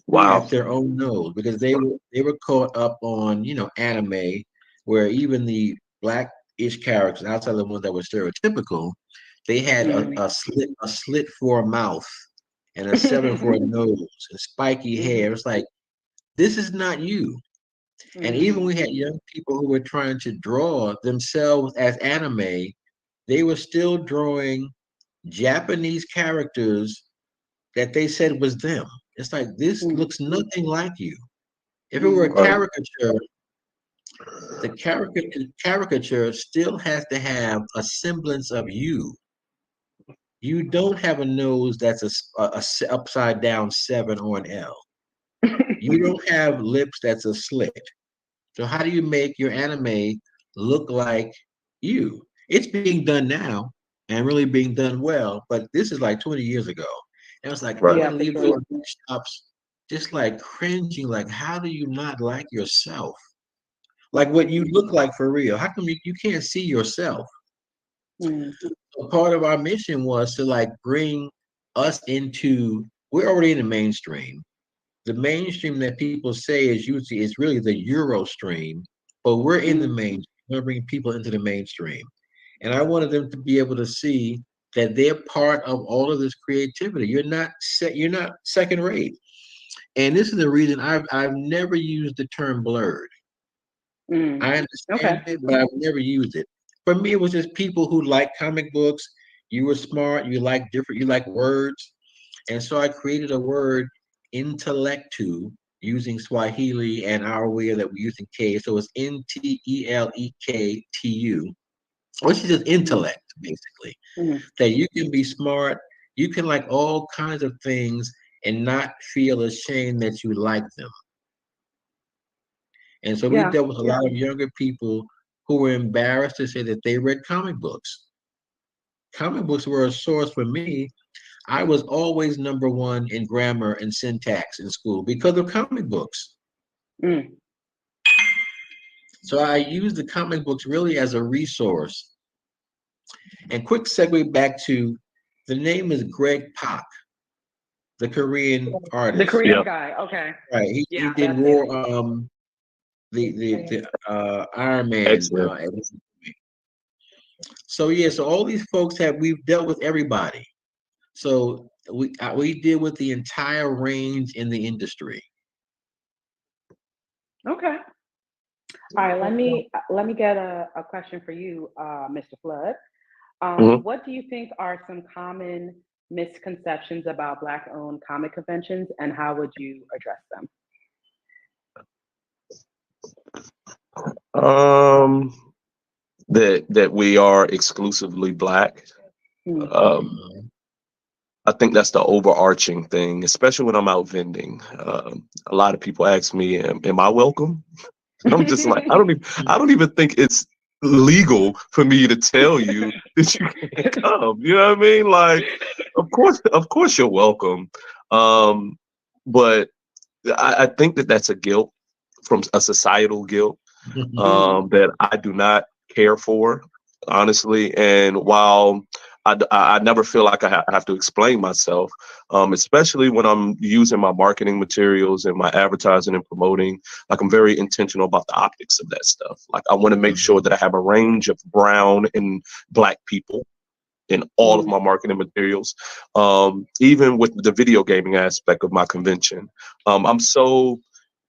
Wow. at their own nose because they were caught up on anime where even the black-ish characters outside of the ones that were stereotypical, they had mm. a slit for a mouth and a seven for a nose and spiky hair. It's like this is not you. And even we had young people who were trying to draw themselves as anime, they were still drawing Japanese characters that they said was them. It's like this looks nothing like you. If it were a Right. caricature, the caricature still has to have a semblance of you. You don't have a nose that's upside down seven or an L. You don't have lips that's a slit. So how do you make your anime look like you? It's being done now and really being done well, but this is like 20 years ago. And it's like I Right. would Yeah, for leave sure. those workshops just like cringing, like how do you not like yourself? Like what you look like for real. How come you can't see yourself? Mm, So part of our mission was to like bring us into, we're already in the mainstream. The mainstream that people say is really the Euro stream, but we're in the mm, mainstream. We're bringing people into the mainstream. And I wanted them to be able to see that they're part of all of this creativity. You're not second rate. And this is the reason I've never used the term blurred. mm. I Okay. understand it, but I've never used it. For me, it was just people who like comic books. You were smart, you like words. And so I created a word, intellectu, using Swahili and our way that we use in K. So it's Ntelektu, which is just intellect, basically. Mm. That you can be smart, you can like all kinds of things and not feel ashamed that you like them. And so we Yeah. dealt with a lot of younger people who were embarrassed to say that they read comic books. Comic books were a source for me. I was always number one in grammar and syntax in school because of comic books. Mm. So I used the comic books really as a resource And quick segue back to the name is Greg Pak, the Korean artist. The Korean guy. Okay. Right. He did Roar, the Iron Man. Excellent. So yeah, so all these folks we've dealt with everybody. So we deal with the entire range in the industry. Okay. All right. Let me get a question for you, Mr. Flood. What do you think are some common misconceptions about Black-owned comic conventions, and how would you address them? That we are exclusively Black. I think that's the overarching thing, especially when I'm out vending. A lot of people ask me, "Am I welcome?" And I'm just like, I don't even think it's legal for me to tell you that you can't come. You know what I mean? Like, of course you're welcome. But I think that's a guilt, from a societal guilt, that I do not care for, honestly. And while I never feel like I have to explain myself, especially when I'm using my marketing materials and my advertising and promoting. Like, I'm very intentional about the optics of that stuff. Like, I want to make sure that I have a range of brown and Black people in all of my marketing materials. Even with the video gaming aspect of my convention, I'm so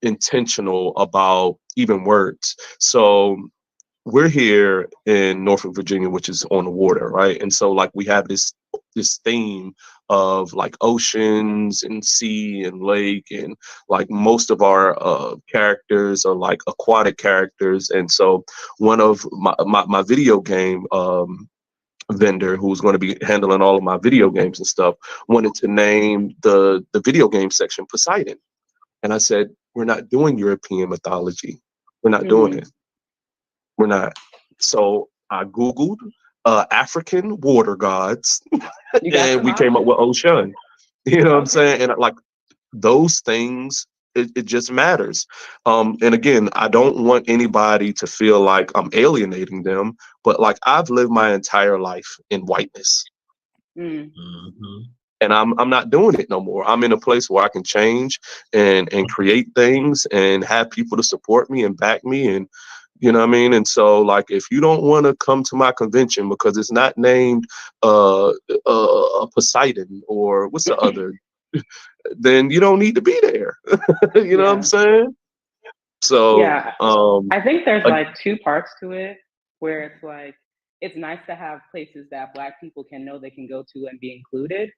intentional about even words. So we're here in Norfolk, Virginia, which is on the water, right? And so, like, we have this theme of like oceans and sea and lake, and like most of our characters are like aquatic characters. And so one of my video game vendor, who's going to be handling all of my video games and stuff, wanted to name the video game section Poseidon. And I said, we're not doing European mythology. We're not doing it. We're not. So I Googled African water gods and we came up with Ocean. You know what I'm saying? And like, those things, it just matters. And again, I don't want anybody to feel like I'm alienating them, but like, I've lived my entire life in whiteness. And I'm not doing it no more. I'm in a place where I can change and create things and have people to support me and back me, and you know what I mean? And so, like, if you don't want to come to my convention because it's not named Poseidon or what's the other, then you don't need to be there. You know what I'm saying? So yeah, I think there's like two parts to it, where it's like, it's nice to have places that Black people can know they can go to and be included.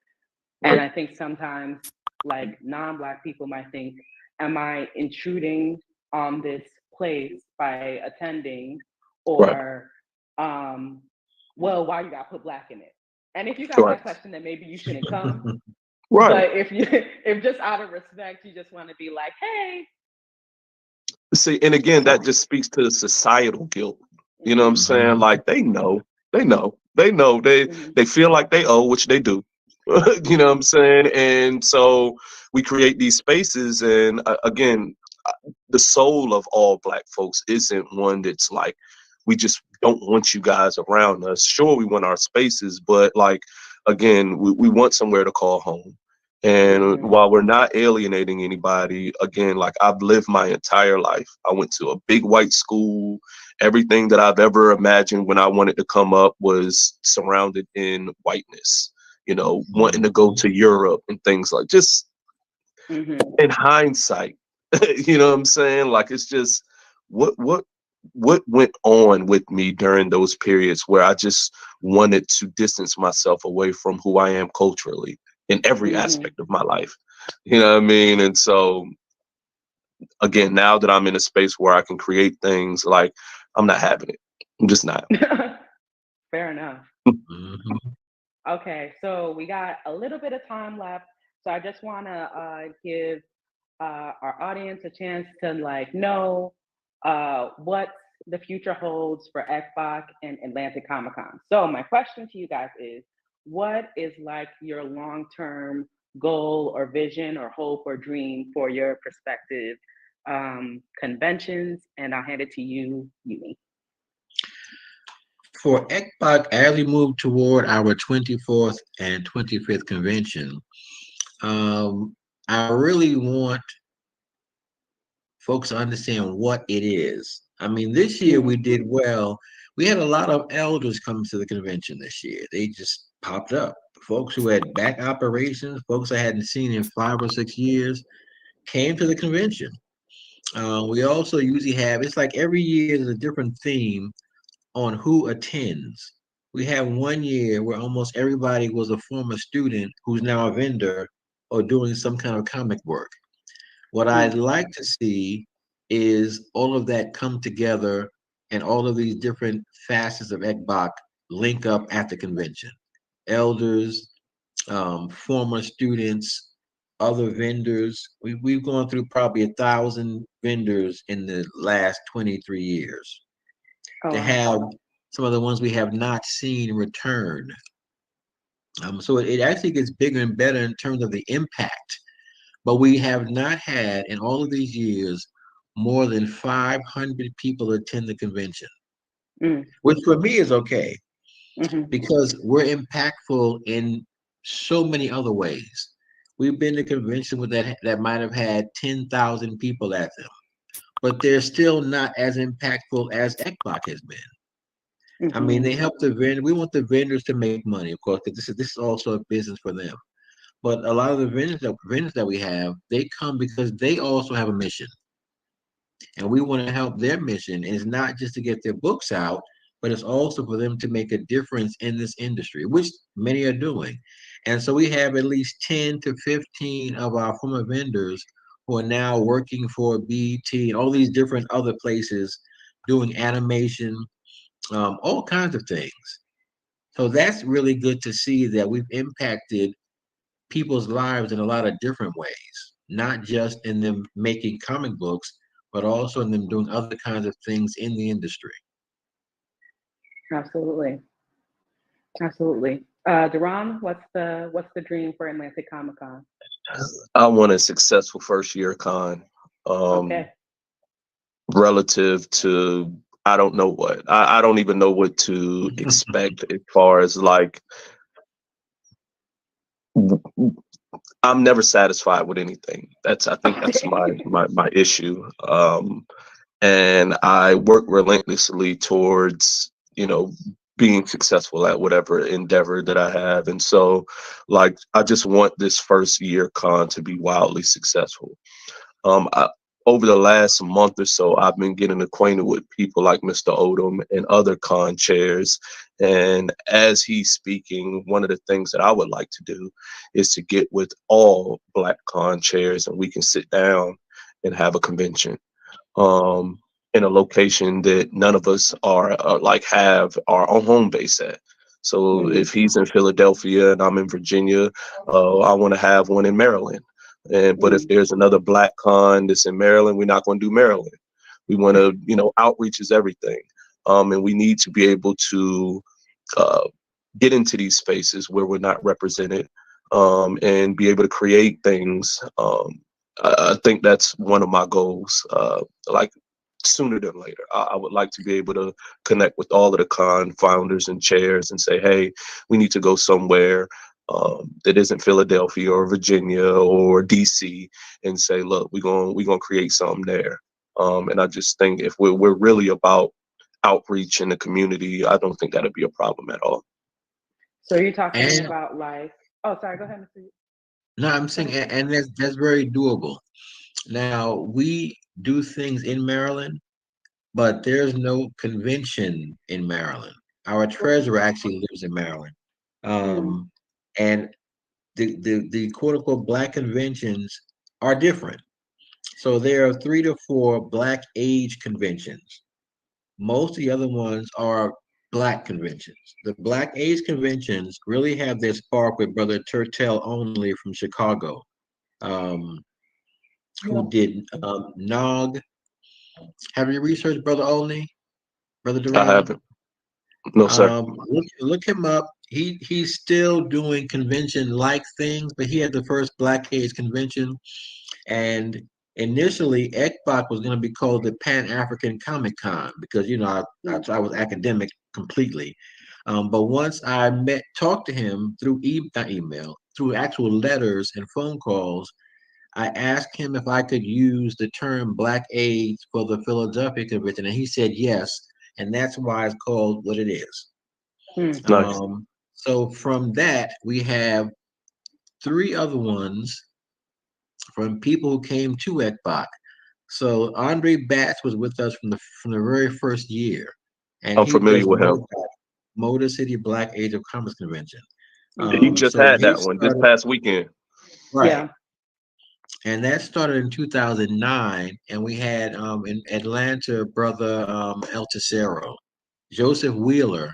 And I think sometimes, like, non-Black people might think, am I intruding on this place by attending? Or, well, why you gotta put Black in it? And if you got that question, then maybe you shouldn't come. But if just out of respect, you just want to be like, hey. See, and again, that just speaks to the societal guilt. You know what I'm saying? Like, they feel like they owe, which they do. You know what I'm saying? And so we create these spaces, and again, the soul of all Black folks isn't one that's like, we just don't want you guys around us. Sure, we want our spaces, but like, again, we want somewhere to call home. And while we're not alienating anybody, again, like, I've lived my entire life. I went to a big white school. Everything that I've ever imagined when I wanted to come up was surrounded in whiteness, you know, wanting to go to Europe and things like, just in hindsight, you know what I'm saying? Like, it's just what went on with me during those periods where I just wanted to distance myself away from who I am culturally in every aspect of my life. You know what I mean? And so, again, now that I'm in a space where I can create things, like, I'm not having it. I'm just not. Fair enough. Okay, so we got a little bit of time left. So I just want to give our audience a chance to, like, know what the future holds for ECBOC and Atlantic Comic Con. So my question to you guys is, what is like your long-term goal or vision or hope or dream for your prospective conventions? And I'll hand it to you, Yumi. for ECPOC, as we move toward our 24th and 25th convention, I really want folks to understand what it is. I mean, this year we did well. We had a lot of elders come to the convention this year. They just popped up. Folks who had back operations, folks I hadn't seen in 5 or 6 years, came to the convention. We also usually have, it's like every year there's a different theme on who attends. We have one year where almost everybody was a former student who's now a vendor or doing some kind of comic work. What I'd like to see is all of that come together and all of these different facets of ECBOC link up at the convention. Elders, former students, other vendors. We've gone through probably 1,000 vendors in the last 23 years. To have some of the ones we have not seen return. So it actually gets bigger and better in terms of the impact. But we have not had in all of these years more than 500 people attend the convention, which for me is okay because we're impactful in so many other ways. We've been to convention with that might have had 10,000 people at them, but they're still not as impactful as ECBOC has been. I mean, they help the vendor. We want the vendors to make money, of course, because this is also a business for them. But a lot of the vendors that we have, they come because they also have a mission, and we want to help their mission. And it's not just to get their books out, but it's also for them to make a difference in this industry, which many are doing. And so we have at least 10 to 15 of our former vendors who are now working for BT and all these different other places doing animation, all kinds of things. So that's really good to see that we've impacted people's lives in a lot of different ways, not just in them making comic books, but also in them doing other kinds of things in the industry. Absolutely. Absolutely. Deron, what's the dream for Atlantic Comic Con? I want a successful first year con. Okay. Relative to I don't know what. I don't even know what to expect as far as like I'm never satisfied with anything. I think that's my issue. And I work relentlessly towards, being successful at whatever endeavor that I have. And so like I just want this first year con to be wildly successful. Over the last month or so, I've been getting acquainted with people like Mr. Odom and other con chairs. And as he's speaking, one of the things that I would like to do is to get with all Black con chairs and we can sit down and have a convention in a location that none of us are have our own home base at. So if he's in Philadelphia and I'm in Virginia, I want to have one in Maryland. But if there's another Black con that's in Maryland, we're not going to do Maryland. We want to, outreach is everything. And we need to be able to get into these spaces where we're not represented and be able to create things. I think that's one of my goals, sooner than later. I would like to be able to connect with all of the con founders and chairs and say, hey, we need to go somewhere that isn't Philadelphia or Virginia or DC and say, look, we're gonna create something there. And I just think if we're really about outreach in the community, I don't think that'd be a problem at all. So you're talking about oh, sorry, go ahead, Mr. No, I'm saying, and that's very doable. Now we do things in Maryland, but there's no convention in Maryland. Our treasurer actually lives in Maryland. And the quote unquote Black conventions are different. So there are 3 to 4 Black age conventions. Most of the other ones are Black conventions. The Black age conventions really have their spark with Brother Turtel Only from Chicago, who did Nog. Have you researched Brother Only? Brother Duran? I haven't. No, sir. Look him up. He's still doing convention-like things, but he had the first Black Age convention, and Initially, ECBOC was going to be called the Pan African Comic Con because I was academic completely. But once I talked to him through not email, through actual letters and phone calls, I asked him if I could use the term Black AIDS for the Philadelphia convention, and he said yes, and that's why it's called what it is. Nice. So from that, we have 3 other ones from people who came to ECBOC. So Andre Batts was with us from the very first year, and I'm he familiar does with him. Motor City Black Age of Comics Convention. He just So had he that one this started- past weekend. Right. Yeah. And that started in 2009, and we had in Atlanta, brother El Tesoro, Joseph Wheeler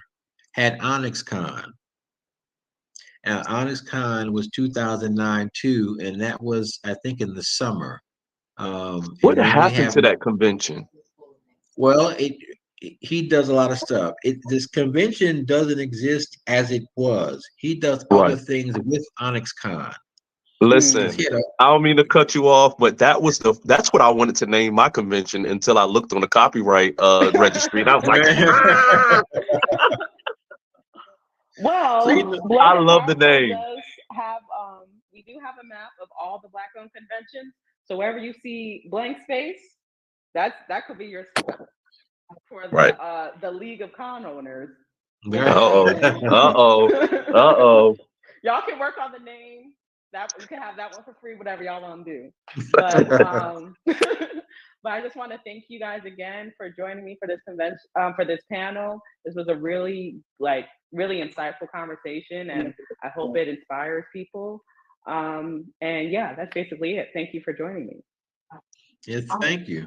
had Onyx Con. Onyx Con was 2009 too, and that was I think in the summer. What happened to that convention? Well, he does a lot of stuff. This convention doesn't exist as it was. He does other things with Onyx Con. Listen, I don't mean to cut you off, but that's what I wanted to name my convention until I looked on the copyright registry and I was like, Well, I love the name. We do have a map of all the Black-owned conventions. So wherever you see blank space, that could be your spot for the League of Con Owners. Uh-oh. Y'all can work on the name. That you can have that one for free, whatever y'all want to do. But but I just want to thank you guys again for joining me for this convention, for this panel. This was a really insightful conversation, and I hope it inspires people. And yeah, that's basically it. Thank you for joining me. Yes, thank you.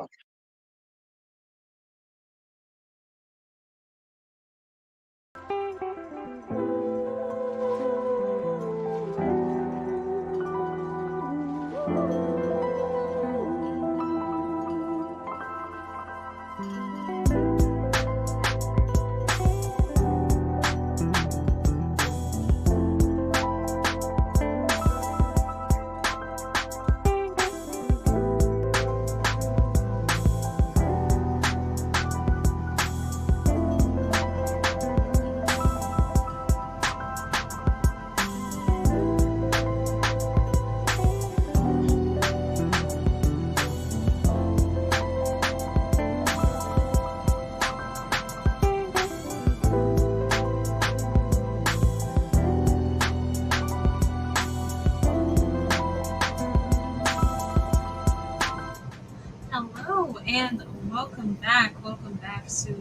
Hello and welcome back. Welcome back to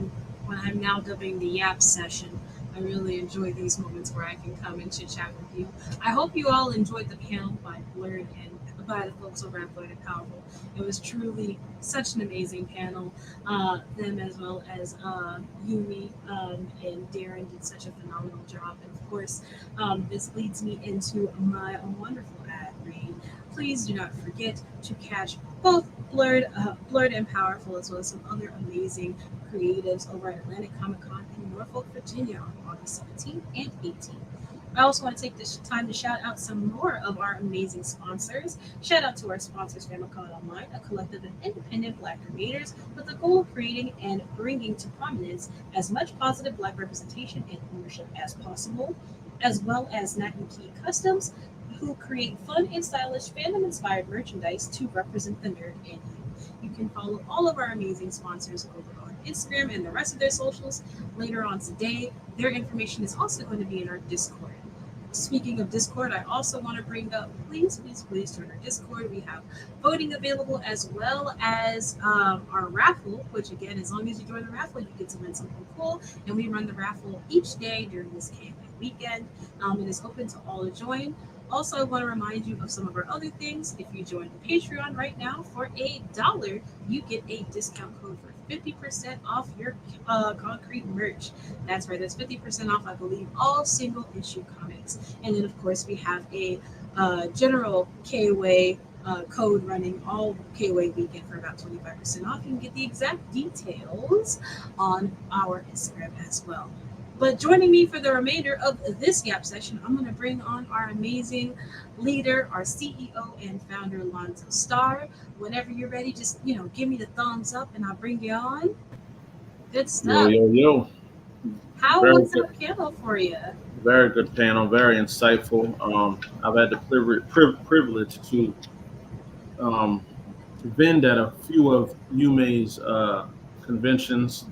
what I'm now dubbing the Yap session. I really enjoy these moments where I can come and chit chat with you. I hope you all enjoyed the panel by Blurred and by the folks over at Blurred and Powerful. It was truly such an amazing panel. Them as well as Yumi and Darren did such a phenomenal job. And of course, this leads me into my wonderful ad read. Please do not forget to catch both Blurred and Powerful, as well as some other amazing creatives over at Atlantic Comic Con in Norfolk, Virginia on August 17th and 18th. I also want to take this time to shout out some more of our amazing sponsors. Shout out to our sponsors, Famicon Online, a collective of independent Black creators with the goal of creating and bringing to prominence as much positive Black representation and ownership as possible, as well as Nat and Key Customs, who create fun and stylish fandom-inspired merchandise to represent the nerd in you. You can follow all of our amazing sponsors over on Instagram and the rest of their socials later on today. Their information is also going to be in our Discord. Speaking of Discord, I also want to bring up, please join our Discord. We have voting available as well as our raffle, which again, as long as you join the raffle, you get to win something cool. And we run the raffle each day during this KWAY weekend. It is open to all to join. Also, I want to remind you of some of our other things. If you join the Patreon right now for $1, you get a discount code for 50% off your Konkret merch. That's right, that's 50% off, I believe, all single issue comics. And then, of course, we have a general KWAY code running all KWAY weekend for about 25% off. You can get the exact details on our Instagram as well. But joining me for the remainder of this Yap session, I'm going to bring on our amazing leader, our CEO and founder, Lonzo Starr. Whenever you're ready, just give me the thumbs up, and I'll bring you on. Good stuff. Yo. How Very was good. that panel for you? Very good panel, very insightful. I've had the privilege to vend at a few of UMA's conventions.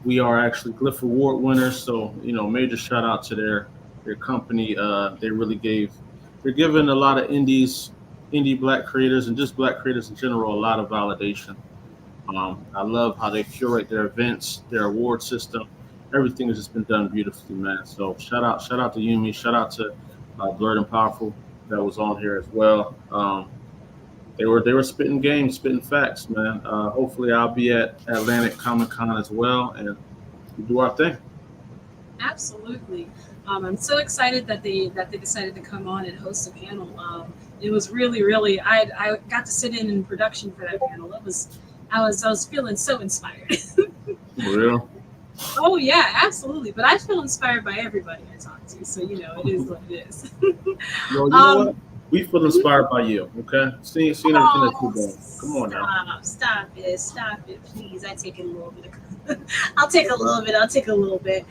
We are actually Glyph Award winners, so major shout out to their company. They're giving a lot of indie Black creators and just Black creators in general a lot of validation. I love how they curate their events, their award system. Everything has just been done beautifully, man. So shout out to Yumi, shout out to Blurred and Powerful that was on here as well. They were spitting game, spitting facts, man. Hopefully I'll be at Atlantic Comic Con as well, and we do our thing. Absolutely. I'm so excited that they decided to come on and host a panel. It was really I got to sit in production for that panel. I was feeling so inspired. For real? Oh yeah, absolutely. But I feel inspired by everybody I talk to, so it is what it is. You know what? We feel inspired by you, okay? See everything that you're doing. Come on now. Stop it, please. I take it a little bit. I'll take a little bit.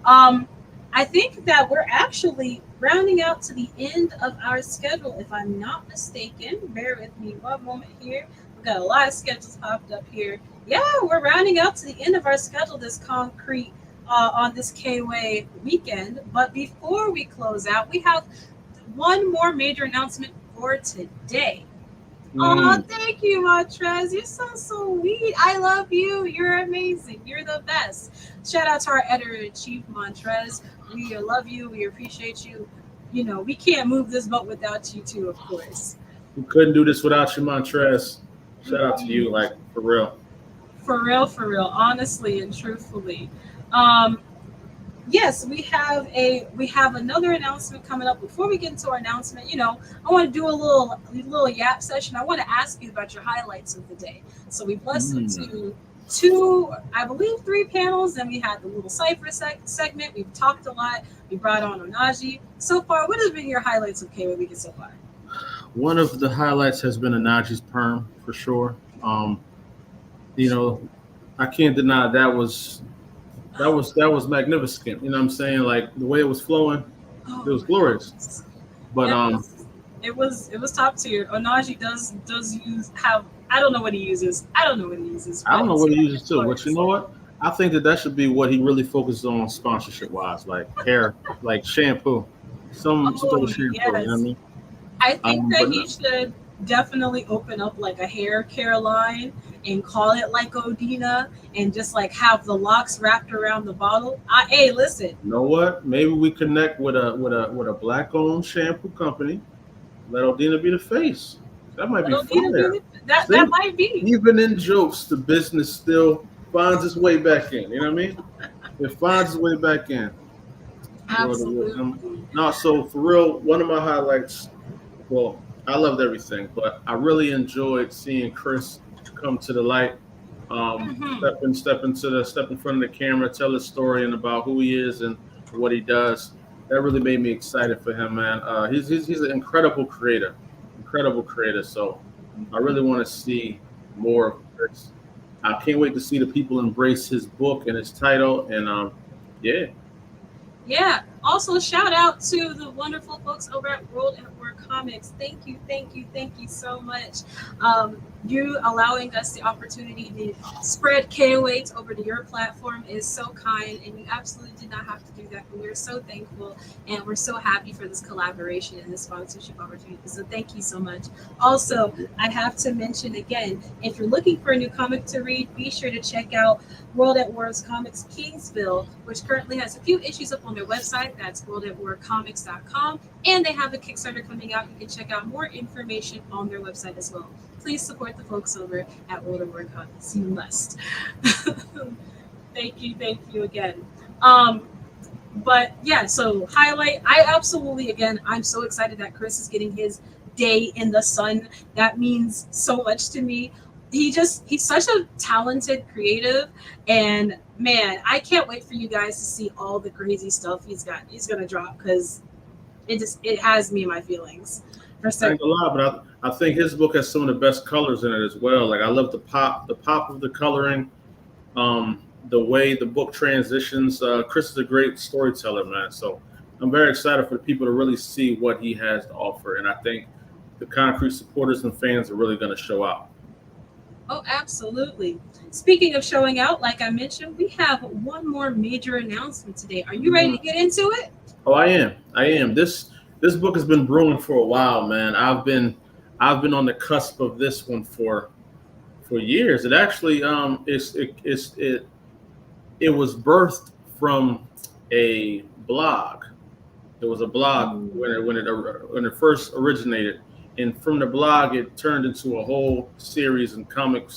I think that we're actually rounding out to the end of our schedule, if I'm not mistaken. Bear with me one moment here. We've got a lot of schedules popped up here. Yeah, we're rounding out to the end of our schedule this Konkret on this KWAY weekend. But before we close out, we have one more major announcement for today. Oh, thank you, Montrez. You're so sweet. I love you. You're amazing. You're the best. Shout out to our editor-in-chief, Montrez. We love you. We appreciate you. We can't move this boat without you too, of course. We couldn't do this without you, Montrez. Shout out to you, like, for real. For real, honestly and truthfully. Yes, we have another announcement coming up. Before we get into our announcement, I want to do a little Yap session. I want to ask you about your highlights of the day. So we've listened to three panels, and we had the little cipher segment. We've talked a lot. We brought on Onaji. So far, what has been your highlights of KWAY Weekend so far? One of the highlights has been Onaji's perm for sure. I can't deny that was magnificent. You know what I'm saying? Like the way it was flowing, it was glorious. But it was top tier. Onaji does have. I don't know what he uses. I don't know what he uses too. But you know what? I think that should be what he really focuses on sponsorship wise, like hair, like shampoo, some sort of shampoo. Yes. You know what I mean? I think that he should definitely open up like a hair care line and call it like Odina and just like have the locks wrapped around the bottle. Hey, listen. You know what? Maybe we connect with a Black-owned shampoo company. Let Odina be the face. That might be fun. That might be. Even in jokes, the business still finds its way back in. You know what I mean? It finds its way back in. Absolutely. No, so for real, one of my highlights. Well, I loved everything, but I really enjoyed seeing Chris come to the light, step in front of the camera, tell his story and about who he is and what he does. That really made me excited for him, man. He's an incredible creator. So I really want to see more of Chris. I can't wait to see the people embrace his book and his title, and Yeah. Also, shout out to the wonderful folks over at World at Work Comics. Thank you so much. You allowing us the opportunity to spread KWAY over to your platform is so kind, and you absolutely did not have to do that. But we're so thankful, and we're so happy for this collaboration and this sponsorship opportunity. So thank you so much. Also, I have to mention again, if you're looking for a new comic to read, be sure to check out World at War Comics Kingsville, which currently has a few issues up on their website. That's worldatwarcomics.com, and they have a Kickstarter coming out. You can check out more information on their website as well. Please support the folks over at World at War Comics. You must. Thank you again. But yeah, so highlight. I'm so excited that Chris is getting his day in the sun. That means so much to me. he's such a talented creative, and man, I can't wait for you guys to see all the crazy stuff he's gonna drop, because it has me in my feelings. For I ain't gonna lie, but I think his book has some of the best colors in it as well. Like I love the pop of the coloring, the way the book transitions. Chris is a great storyteller, man. So I'm very excited for the people to really see what he has to offer, and I think the Concrete supporters and fans are really going to show out. Oh, absolutely. Speaking of showing out, like I mentioned, we have one more major announcement today. Are you ready to get into it? Oh, I am. This book has been brewing for a while, man. I've been on the cusp of this one for years. It actually it was birthed from a blog. It was a blog when it first originated, and from the blog it turned into a whole series and comic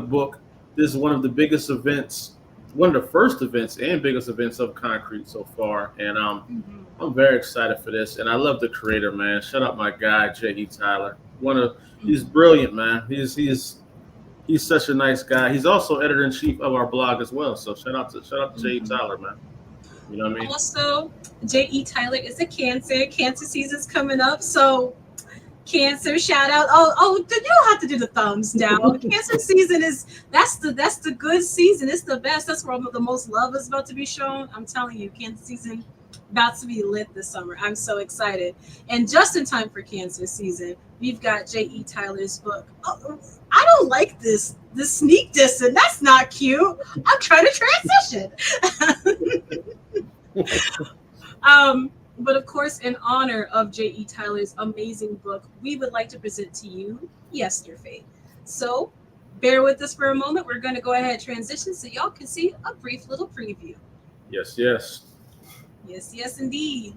book. This is one of the biggest events, one of the first events and biggest events of Concrete so far, and I'm very excited for this. And I love the creator, man. Shout out my guy J.E. Tyler. He's brilliant, man. He's such a nice guy. He's also editor-in-chief of our blog as well. So shout out to J.E. Tyler, man. You know what I mean? Also, J.E. Tyler is a Cancer. Cancer season's coming up, so Cancer shout out. Oh, you don't have to do the thumbs down. Cancer season that's the good season. It's the best. That's where the most love is about to be shown. I'm telling you, Cancer season about to be lit this summer. I'm so excited. And just in time for Cancer season, we've got J.E. Tyler's book. Oh, I don't like this sneak dissing. That's not cute. I'm trying to transition. But of course, in honor of J.E. Tyler's amazing book, we would like to present to you Yesterfate. So bear with us for a moment. We're going to go ahead and transition so y'all can see a brief little preview. Yes. Yes, indeed.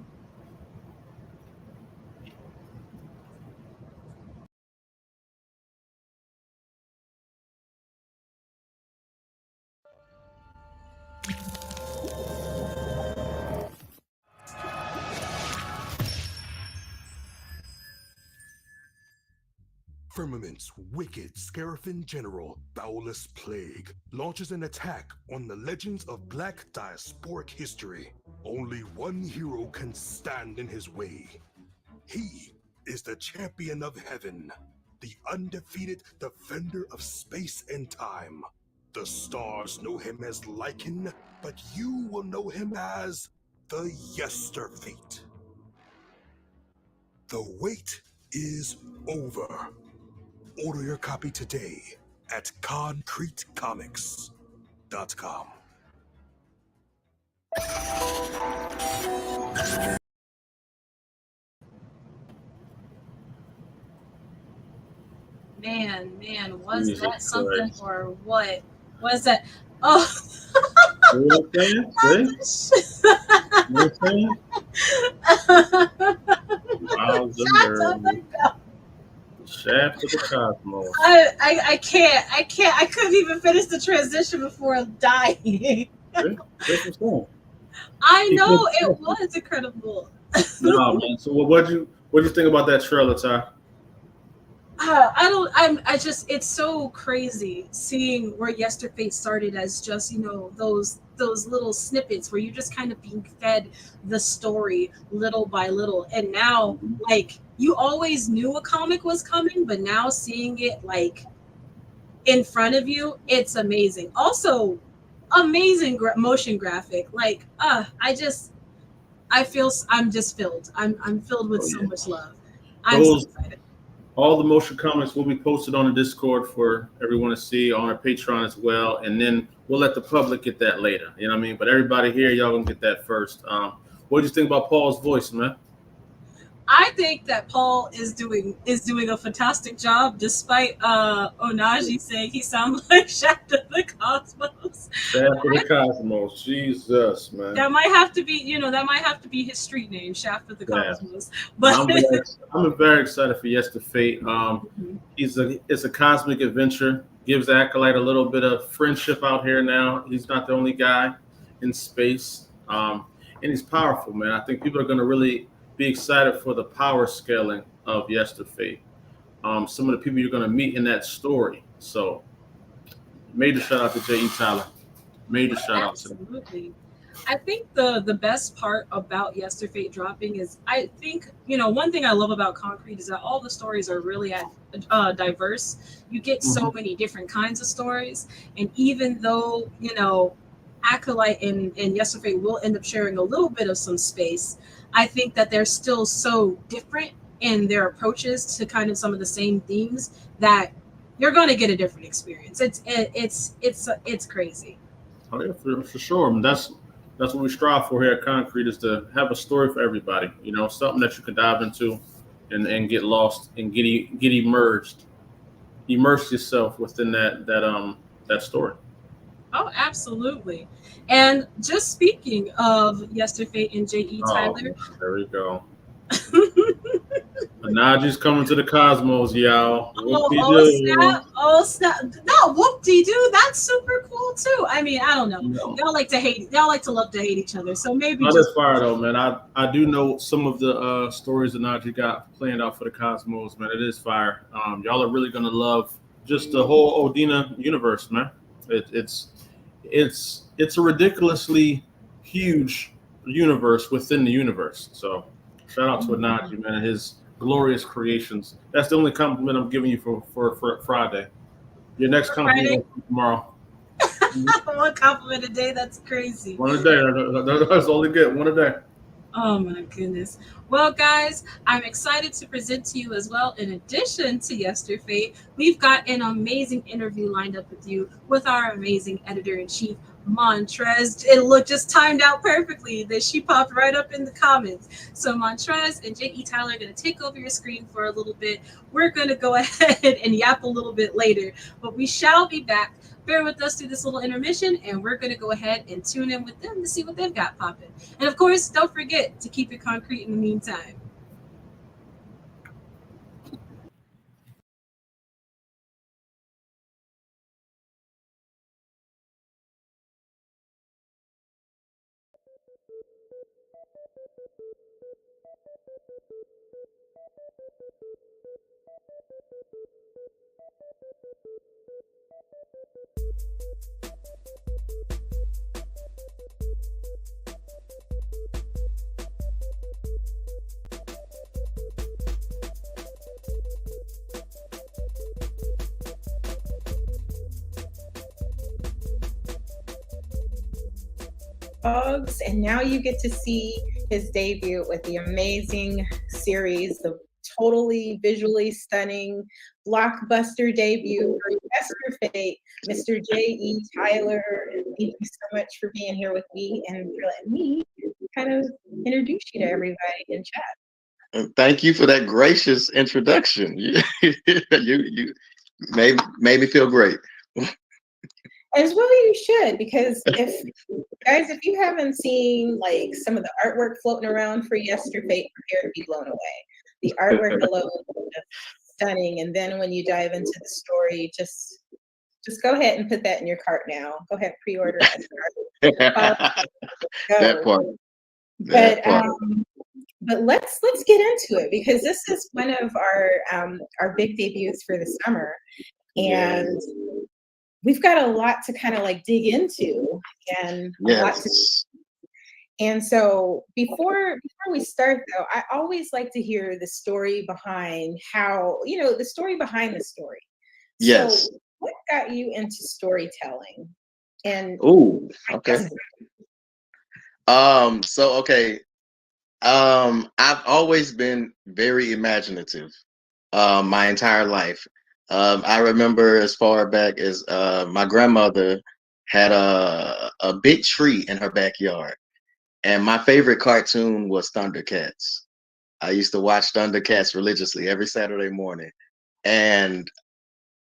Firmament's wicked Scarafin General, Bowless Plague, launches an attack on the legends of Black diasporic history. Only one hero can stand in his way. He is the champion of heaven, the undefeated defender of space and time. The stars know him as Lycan, but you will know him as the Yesterfate. The wait is over. Order your copy today at KonkreteComics.com. Man, was Jesus that something Christ. Or what? Was that? Oh. Shaft of the Cosmos. I can't. I couldn't even finish the transition before dying. I know it was incredible. No, man. So what do you think about that trailer, Ty? It's so crazy seeing where Yesterfate started as just, those little snippets where you're just kind of being fed the story little by little. And now, like, you always knew a comic was coming, but now seeing it like in front of you, it's amazing. Also, amazing motion graphic. Like, I'm just filled. I'm filled with so much love. I'm so excited. All the motion comics will be posted on the Discord for everyone to see, on our Patreon as well, and then we'll let the public get that later. You know what I mean? But everybody here, y'all gonna get that first. What do you think about Paul's voice, man? I think that Paul is doing a fantastic job, despite Onaji saying he sounds like Shaft of the Cosmos. Shaft of the Cosmos, Jesus, man. That might have to be his street name, Shaft of the Cosmos. But I'm very excited for Yesterfate. It's a cosmic adventure. Gives Acolyte a little bit of friendship out here now. He's not the only guy in space, and he's powerful, man. I think people are going to really be excited for the power scaling of Yesterfate. Some of the people you're going to meet in that story. So major shout out to J.E. Tyler. Major shout out to them. Absolutely. I think the best part about Yesterfate dropping is I think, one thing I love about Concrete is that all the stories are really diverse. You get so many different kinds of stories, and even though Acolyte and Yesterfate will end up sharing a little bit of some space, I think that they're still so different in their approaches to kind of some of the same themes that you're going to get a different experience. It's crazy. Oh yeah, for sure. I mean, that's what we strive for here at Concrete, is to have a story for everybody. Something that you can dive into and get lost and get immerse yourself within that story. Oh, absolutely. And just speaking of Yesterfate and J.E. Tyler. There we go. Najee's coming to the cosmos, y'all. Oh snap! No, whoop-de-doo. That's super cool too. I mean, I don't know. Y'all like to love to hate each other. So maybe That is fire though, man. I do know some of the stories that Najee got planned out for the cosmos, man. It is fire. Y'all are really gonna love just the whole Odina universe, man. It's a ridiculously huge universe within the universe. So shout out to Najee, man, and his glorious creations. That's the only compliment I'm giving you for Friday. Your next compliment will come tomorrow. One compliment a day. That's crazy. One a day. That's all you get. One a day. Oh my goodness. Well, guys, I'm excited to present to you as well. In addition to Yesterfate, we've got an amazing interview lined up with you with our amazing editor-in-chief, Montrez. It just timed out perfectly that she popped right up in the comments. So Montrez and J.E. Tyler are going to take over your screen for a little bit. We're going to go ahead and yap a little bit later, but we shall be back. Bear with us through this little intermission, and we're going to go ahead and tune in with them to see what they've got popping. And of course, don't forget to keep it concrete in the meantime. And now you get to see his debut with the amazing series, the totally visually stunning blockbuster debut for Yesterfate, Mr. J.E. Tyler. Thank you so much for being here with me and for letting me kind of introduce you to everybody in chat. And thank you for that gracious introduction. You made me feel great. As well you should, because if you haven't seen like some of the artwork floating around for Yesterfate, prepare to be blown away. The artwork alone is stunning, and then when you dive into the story, just go ahead and put that in your cart now. Go ahead, pre-order it. That part. But let's get into it, because this is one of our big debuts for the summer, and we've got a lot to kind of like dig into, and and so before we start though, I always like to hear the story behind the story behind the story. Yes. So what got you into storytelling? And okay. I've always been very imaginative my entire life. I remember as far back as my grandmother had a big tree in her backyard, and my favorite cartoon was Thundercats. I used to watch Thundercats religiously every Saturday morning, and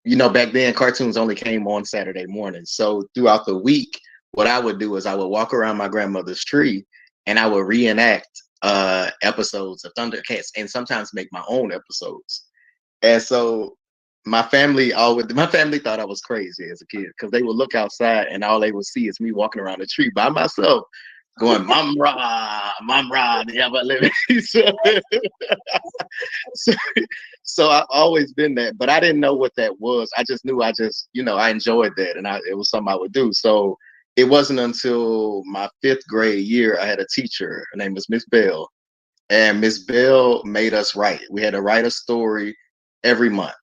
back then cartoons only came on Saturday mornings. So throughout the week, what I would do is I would walk around my grandmother's tree and I would reenact episodes of Thundercats, and sometimes make my own episodes. And so my family thought I was crazy as a kid, because they would look outside and all they would see is me walking around the tree by myself going, Mom Ra, never living. So I've always been that, but I didn't know what that was. I just knew I enjoyed that, and it was something I would do. So it wasn't until my 5th grade year I had a teacher. Her name was Miss Bell, and Miss Bell made us write. We had to write a story every month.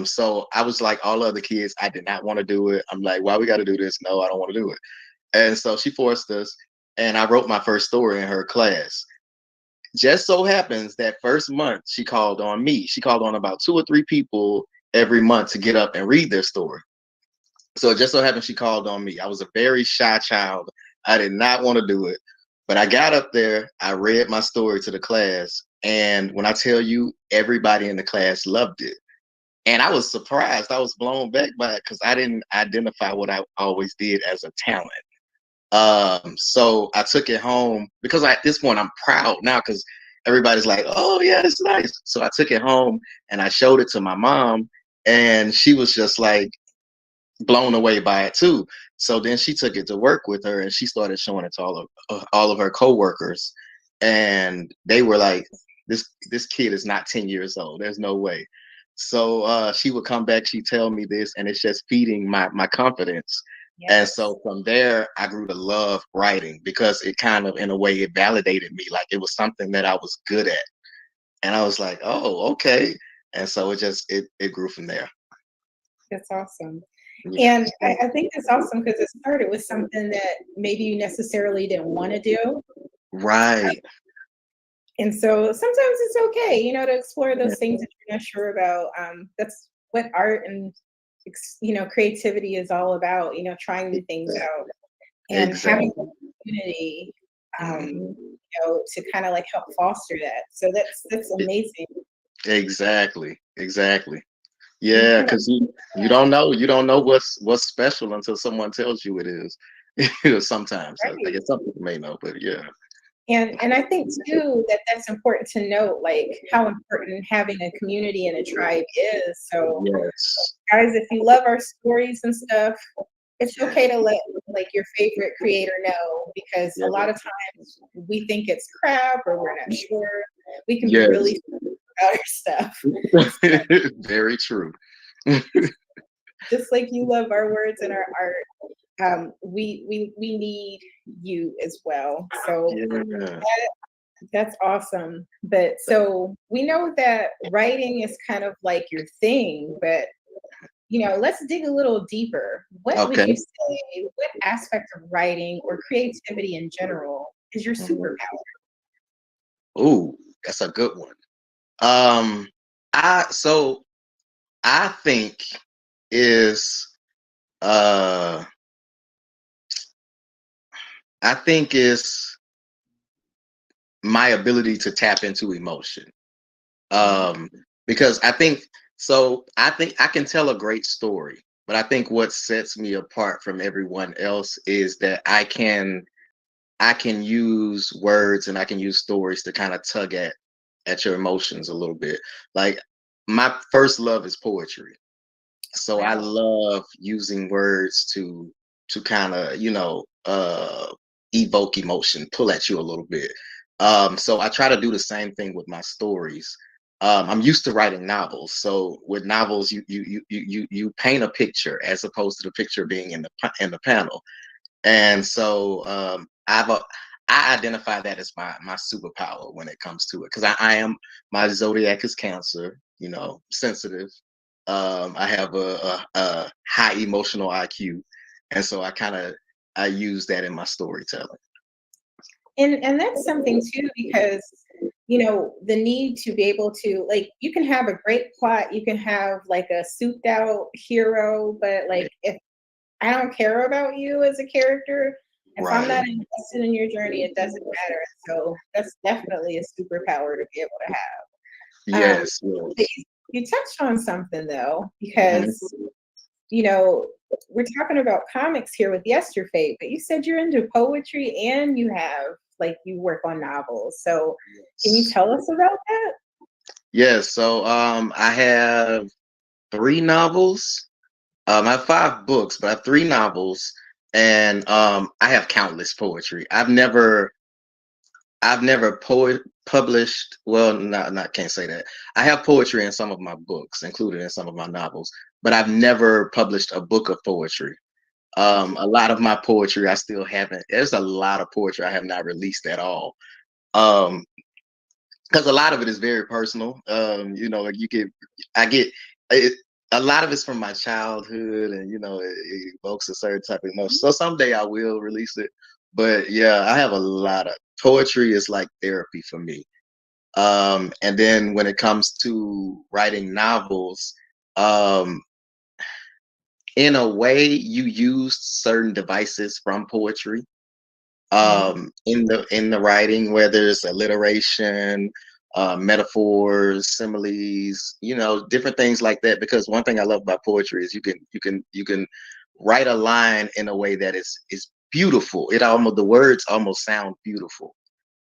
So I was like all other kids. I did not want to do it. I'm like, why we got to do this? No, I don't want to do it. And so she forced us, and I wrote my first story in her class. Just so happens that first month she called on me. She called on about 2 or 3 people every month to get up and read their story. So it just so happened she called on me. I was a very shy child. I did not want to do it, but I got up there. I read my story to the class, and when I tell you, everybody in the class loved it. And I was surprised. I was blown back by it because I didn't identify what I always did as a talent. So I took it home because at this point I'm proud now because everybody's like, oh yeah, it's nice. So I took it home and I showed it to my mom, and she was just like blown away by it too. So then she took it to work with her, and she started showing it to all of her coworkers, and they were like, this kid is not 10 years old. There's no way. So she would come back, she'd tell me this, and it's just feeding my confidence. Yes. And so from there, I grew to love writing because it kind of, in a way, it validated me. Like it was something that I was good at. And I was like, oh, okay. And so it grew from there. That's awesome. Yeah. And I think that's awesome because it started with something that maybe you necessarily didn't want to do. Right. And so sometimes it's okay, to explore those things that you're not sure about. That's what art and creativity is all about, trying new things out and Exactly. having a community, to kind of like help foster that. So that's amazing. Exactly. Yeah, because you don't know what's special until someone tells you it is. Sometimes Right. I guess some people may know, but yeah. And I think too that's important to note, like how important having a community and a tribe is. So Yes. guys, if you love our stories and stuff, it's okay to let like your favorite creator know, because a lot of times we think it's crap or we're not sure. We can be really about our stuff. Very true. Just like you love our words and our art, we need you as well. So that's awesome. But so we know that writing is kind of like your thing, but let's dig a little deeper. What would you say, what aspect of writing or creativity in general is your superpower? Oh, that's a good one. I think is my ability to tap into emotion. Because I think I can tell a great story, but I think what sets me apart from everyone else is that I can use words and I can use stories to kind of tug at your emotions a little bit. Like my first love is poetry. So I love using words to kind of, evoke emotion, pull at you a little bit. So I try to do the same thing with my stories. I'm used to writing novels. So with novels, you paint a picture as opposed to the picture being in the panel. And so I identify that as my superpower when it comes to it, because I am, my zodiac is Cancer, sensitive. I have a high emotional IQ, and so I use that in my storytelling. And that's something too, because the need to be able to, like, you can have a great plot, you can have like a souped out hero, but like if I don't care about you as a character, if I'm not invested in your journey, it doesn't matter. So that's definitely a superpower to be able to have. Yes. You touched on something though, because we're talking about comics here with Yester Fate, but you said you're into poetry and you work on novels. So can you tell us about that? Yes. So I have 3 novels. I have 5 books, but I have 3 novels, and I have countless poetry. I've never published. Well, not can't say that. I have poetry in some of my books, included in some of my novels, but I've never published a book of poetry. A lot of my poetry I still haven't. There's a lot of poetry I have not released at all. Because a lot of it is very personal. You know, I get it, a lot of it's from my childhood, and you know, it evokes a certain type of emotion. So someday I will release it. But yeah, I have a lot of poetry is like therapy for me. And then when it comes to writing novels, um, in a way, you use certain devices from poetry in the writing, whether it's alliteration, metaphors, similes, you know, different things like that. Because one thing I love about poetry is you can write a line in a way that is beautiful. The words almost sound beautiful.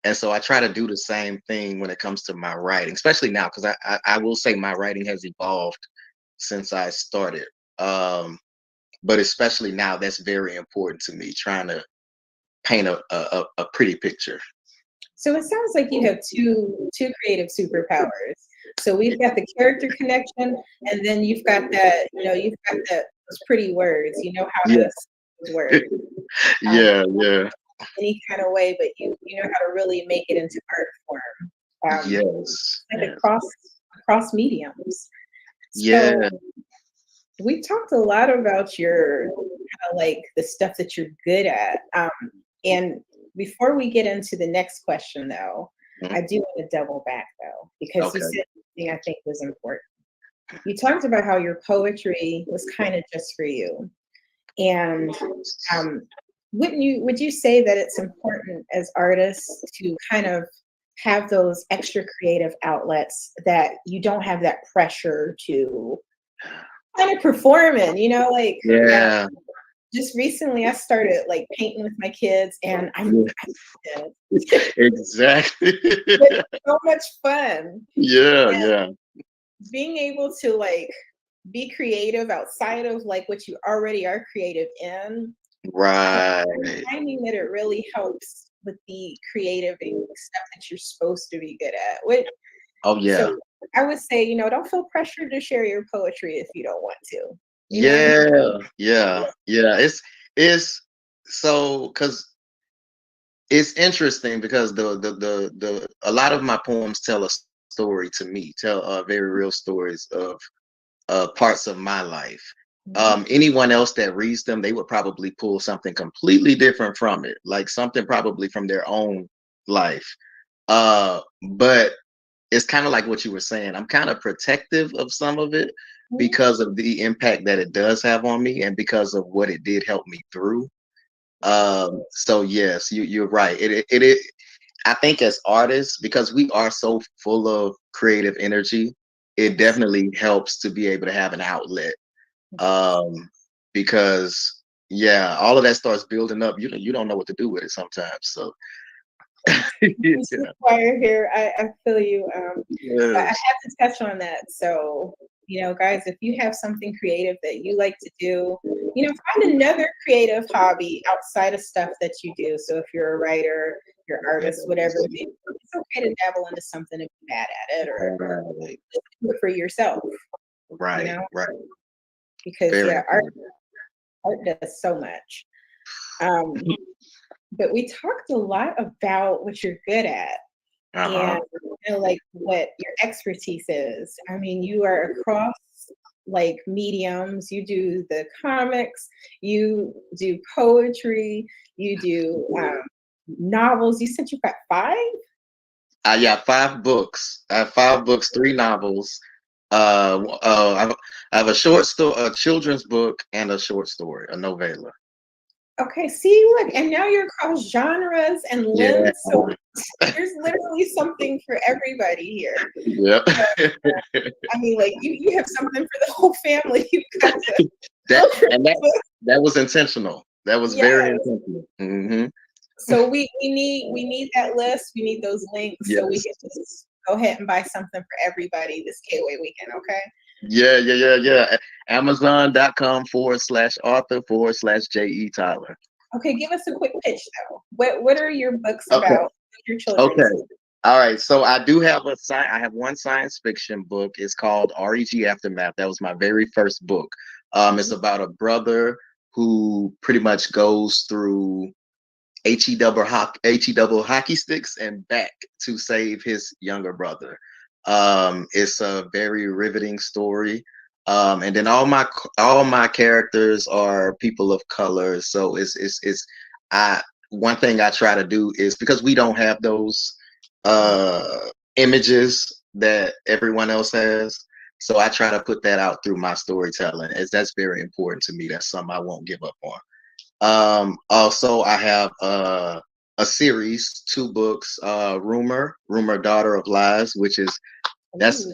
And so I try to do the same thing when it comes to my writing, especially now, because I will say my writing has evolved since I started. But especially now, that's very important to me, trying to paint a pretty picture. So it sounds like you have two creative superpowers. So we've got the character connection, and then you've got that, those pretty words. You know how to Yeah. say those words. Yeah, yeah. Any kind of way, but you know how to really make it into art form. Yes. Like Yes. across mediums. Yeah. So we talked a lot about your kind of like the stuff that you're good at. And before we get into the next question, though, I do want to double back, though, because you said something I think was important. You talked about how your poetry was kind of just for you. And would you say that it's important as artists to kind of have those extra creative outlets, that you don't have that pressure to kind of perform in, like just recently I started like painting with my kids, and Exactly. it's so much fun. Yeah, And yeah. being able to like be creative outside of like what you already are creative in. Right. Finding that it really helps with the creative stuff that you're supposed to be good at. Oh yeah. So I would say, don't feel pressured to share your poetry if you don't want to. Yeah, yeah. It's so, because it's interesting, because the a lot of my poems tell a story to me, tell very real stories of parts of my life. Anyone else that reads them, they would probably pull something completely different from it, like something probably from their own life. But it's kind of like what you were saying. I'm kind of protective of some of it because of the impact that it does have on me, and because of what it did help me through. So yes, you're right. It I think as artists, because we are so full of creative energy, it definitely helps to be able to have an outlet. Because yeah, all of that starts building up. You don't know what to do with it sometimes. So Choir here, I feel you. But I have yes. to touch on that. So, guys, if you have something creative that you like to do, find another creative hobby outside of stuff that you do. So if you're a writer, you're an artist, whatever, it's okay to dabble into something and be bad at it, or do it for yourself. Right, right. Because Very art important. does so much. But we talked a lot about what you're good at, and like what your expertise is. I mean, you are across like mediums. You do the comics, you do poetry, you do novels. You said you've got 5? Yeah, 5 books. I have 5 books, 3 novels. I have a short story, a children's book, and a short story, a novella. Okay, see, look, and now you're across genres and limbs, so there's literally something for everybody here. Yep. I mean, like you have something for the whole family. You've got that was intentional. That was very intentional. Mm-hmm. So we need that list. We need those links so we can just go ahead and buy something for everybody this KWAY weekend. Okay. Yeah. Amazon.com/author/JE Tyler. Okay, give us a quick pitch though. What are your books about? Your children's Okay. books? All right, so I do have I have one science fiction book. It's called REG Aftermath. That was my very first book. It's about a brother who pretty much goes through HE double hockey sticks and back to save his younger brother. It's a very riveting story. And then all my characters are people of color. So it's I one thing I try to do is, because we don't have those images that everyone else has. So I try to put that out through my storytelling, as that's very important to me. That's something I won't give up on. Also, I have a series, 2 books, Rumor, Daughter of Lies, which is that's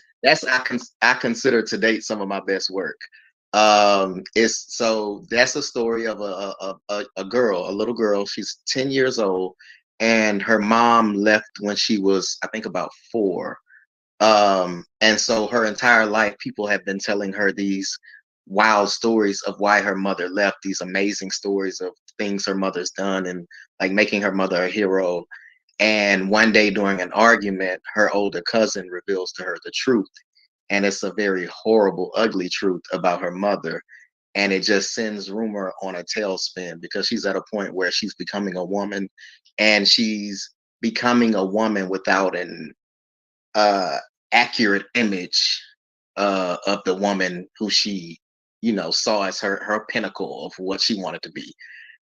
I consider to date some of my best work. That's a story of a girl, a little girl. She's 10 years old, and her mom left when she was, I think, about 4. And so her entire life, people have been telling her these wild stories of why her mother left, these amazing stories of things her mother's done and like making her mother a hero. And one day during an argument, her older cousin reveals to her the truth. And it's a very horrible, ugly truth about her mother. And it just sends Rumor on a tailspin, because she's at a point where she's becoming a woman, and she's becoming a woman without an uh, accurate image of the woman who she, saw as her pinnacle of what she wanted to be.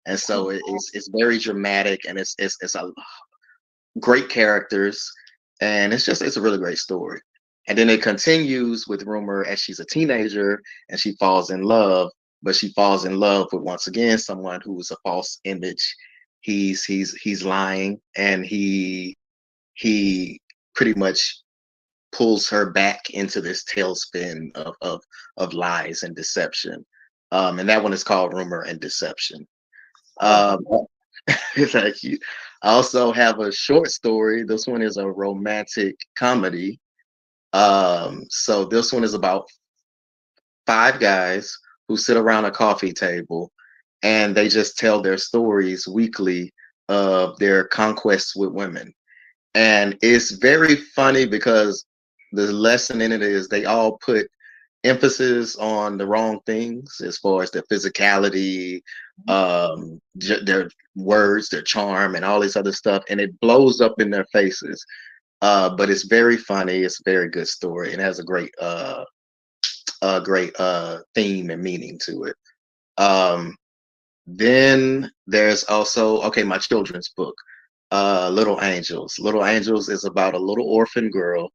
And so it's very dramatic, and it's a great characters, and it's a really great story. And then it continues with Rumor as she's a teenager and she falls in love, but she falls in love with, once again, someone who is a false image. He's lying, and he pretty much pulls her back into this tailspin of lies and deception. And that one is called Rumor and Deception. Um, Thank you. I also have a short story. This one is a romantic comedy. So this one is about 5 guys who sit around a coffee table, and they just tell their stories weekly of their conquests with women. And it's very funny because the lesson in it is they all put emphasis on the wrong things as far as their physicality, their words, their charm, and all this other stuff, and it blows up in their faces. But it's very funny. It's a very good story, and has a great theme and meaning to it. Then there's also, my children's book, Little Angels. Little Angels is about a little orphan girl,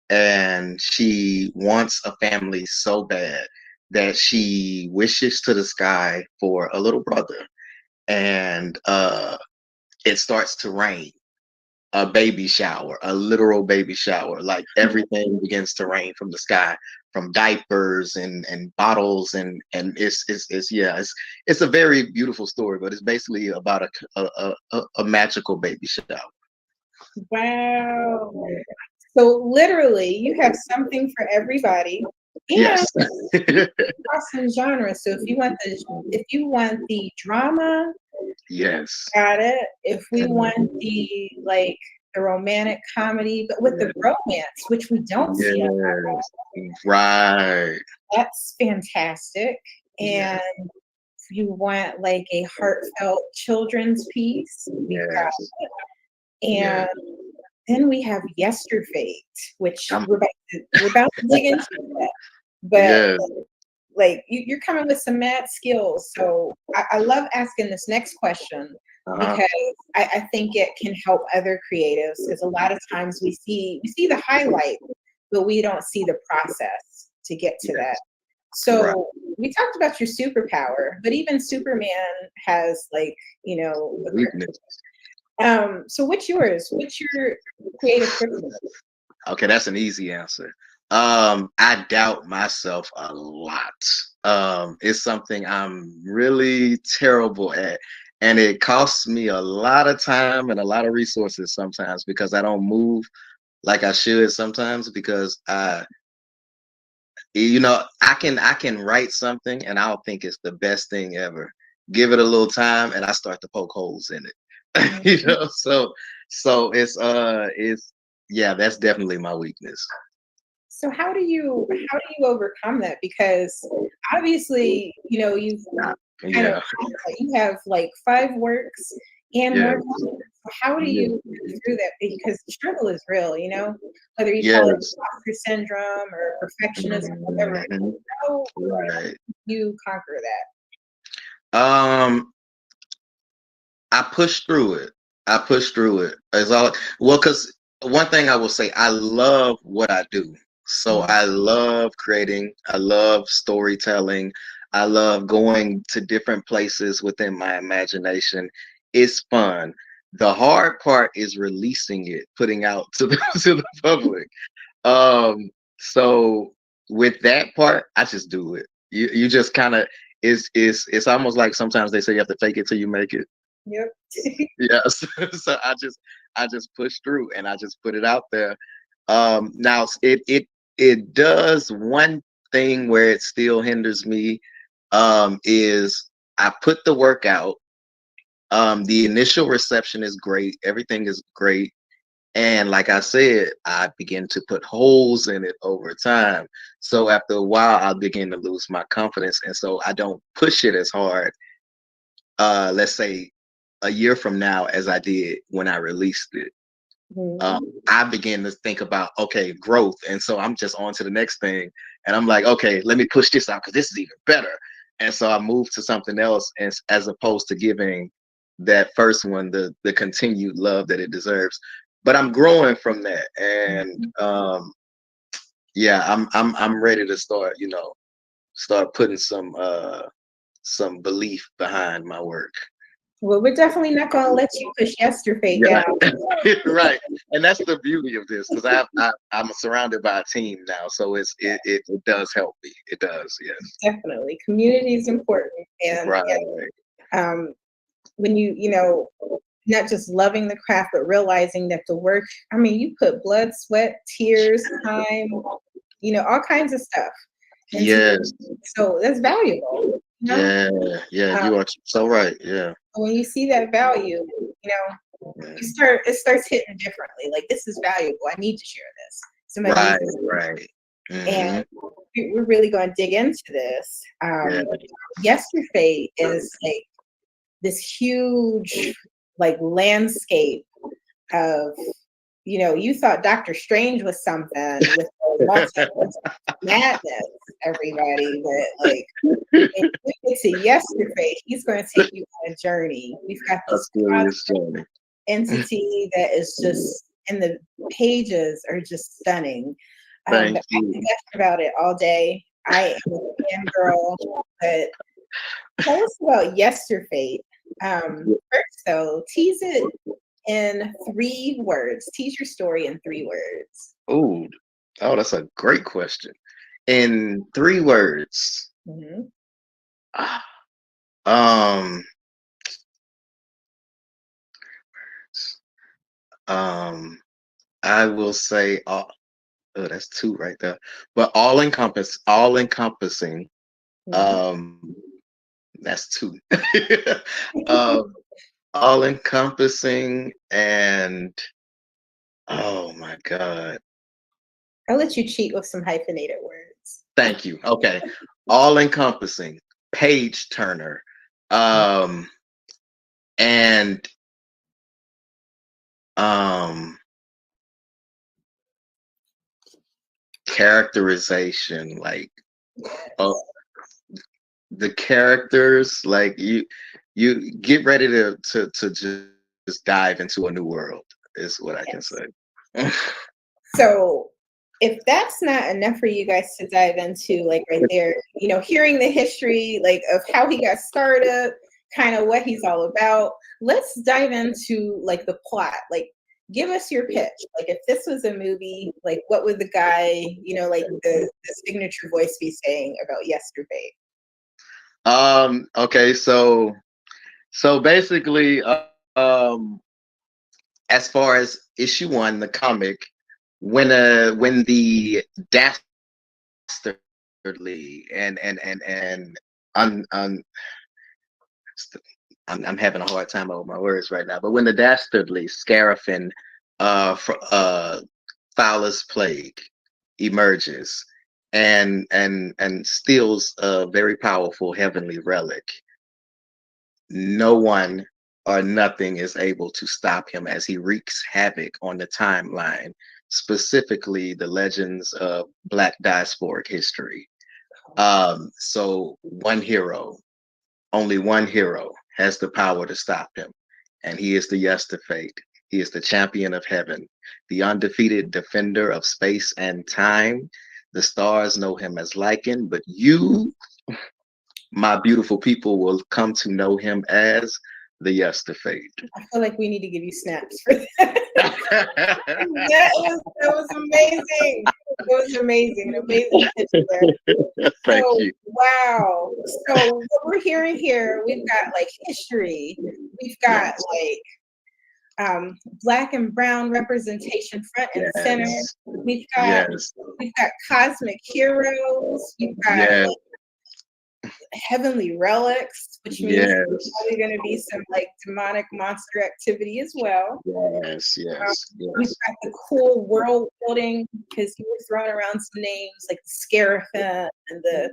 and she wants a family so bad that she wishes to the sky for a little brother. And it starts to rain, a baby shower, a literal baby shower. Like everything begins to rain from the sky, from diapers and bottles, and it's a very beautiful story, but it's basically about a magical baby shower. Wow. So literally, you have something for everybody. And Yes. across some genres. So if you want the drama, Yes. got it. If we want the romantic comedy, but with the romance, which we don't see, Yes. Right. that's fantastic. And if you want a heartfelt children's piece, we got Yes. it. And then we have Yesterfate, which we're about to dig into that. But you're coming with some mad skills. So I love asking this next question because I think it can help other creatives, because a lot of times we see the highlight, but we don't see the process to get to that. So we talked about your superpower, but even Superman has weakness. So what's yours? What's your creative kryptonite? Okay, that's an easy answer. I doubt myself a lot. It's something I'm really terrible at, and it costs me a lot of time and a lot of resources sometimes, because I don't move like I should sometimes, because I can write something and I'll think it's the best thing ever. Give it a little time and I start to poke holes in it. So it's yeah, that's definitely my weakness. So how do you overcome that? Because obviously, you've kind of Yeah, you have like 5 works and yeah, more coming. So how do yeah, you get through that? Because the struggle is real, whether you call it yes. imposter syndrome or perfectionism, whatever. Mhm. How Right. do you conquer that? Um, I pushed through it. I pushed through it. It's all well, because one thing I will say, I love what I do. So Mhm. I love creating. I love storytelling. I love going to different places within my imagination. It's fun. The hard part is releasing it, putting out to the to the public. So with that part, I just do it. You just kind of it's almost like sometimes they say you have to fake it till you make it. Yep. Yes. So I just push through and I just put it out there. Now it does one thing where it still hinders me, is I put the work out. The initial reception is great, everything is great. And like I said, I begin to put holes in it over time. So after a while, I'll begin to lose my confidence. And so I don't push it as hard, let's say a year from now, as I did when I released it. Mhm. I began to think about, okay, growth. And so I'm just on to the next thing. And I'm like, okay, let me push this out because this is even better. And so I moved to something else as opposed to giving that first one the continued love that it deserves. But I'm growing from that. And yeah, I'm ready to start putting some belief behind my work. Well, we're definitely not going to let you push yesterday Yeah, down. right. And that's the beauty of this because I'm surrounded by a team now, so it does help me. It does, yes. Definitely, community is important, and Right. um, when not just loving the craft, but realizing that the work. I mean, you put blood, sweat, tears, time, all kinds of stuff into Yes. so that's valuable. Yeah. Yeah. Um, You are so right. Yeah. when you see that value, it starts hitting differently. Like this is valuable. I need to share this. Somebody Right. needs to, Right. and we're really going to dig into this. Yeah. Yesterday is like this huge like landscape of you thought Doctor Strange was something with the multiverse madness, everybody, but like if we get to yesterday, he's going to take you on a journey. We've got A this serious journey. entity that is just, and the pages are just stunning. Thank But I you. could gush about it all day. I am a fan girl, but tell us about Yesterfate. First, though, tease it in 3 words. Tease your story in 3 words. Oh, that's a great question. In 3 words. Mhm. Ah, Um, I will say, oh, that's 2 right there. But all encompassing. Mhm. That's 2. um, all encompassing and oh my God. I'll let you cheat with some hyphenated words. Thank you. Okay. All encompassing, page turner, and um characterization, like oh, the characters, like you get ready to just dive into a new world is what I can Yes. say. So if that's not enough for you guys to dive into, like right there, hearing the history, like of how he got started, kind of what he's all about, let's dive into like the plot. Like, give us your pitch. Like, if this was a movie, like, what would the guy, like the signature voice be saying about Yesterday? Okay, so basically, um, as far as issue 1, the comic, when the dastardly and un, I'm having a hard time over my words right now, but when the dastardly Scarafin foulest plague emerges and steals a very powerful heavenly relic, no one or nothing is able to stop him as he wreaks havoc on the timeline, specifically the legends of Black diasporic history. So one hero, only one hero has the power to stop him, and he is the Yesterfate. He is the champion of heaven, the undefeated defender of space and time. The stars know him as Lycan, but you, my beautiful people, will come to know him as the Yesterfate. I feel like we need to give you snaps for that. That was amazing. It was amazing. An amazing picture. Thank you. Wow. So what we're hearing here, we've got like history. We've got like Black and brown representation front and center. We've got cosmic heroes. We've got like, heavenly relics, which means there's probably going to be some like demonic monster activity as well. Yes. We've got the cool world building, because you were throwing around some names like the Scarafin and the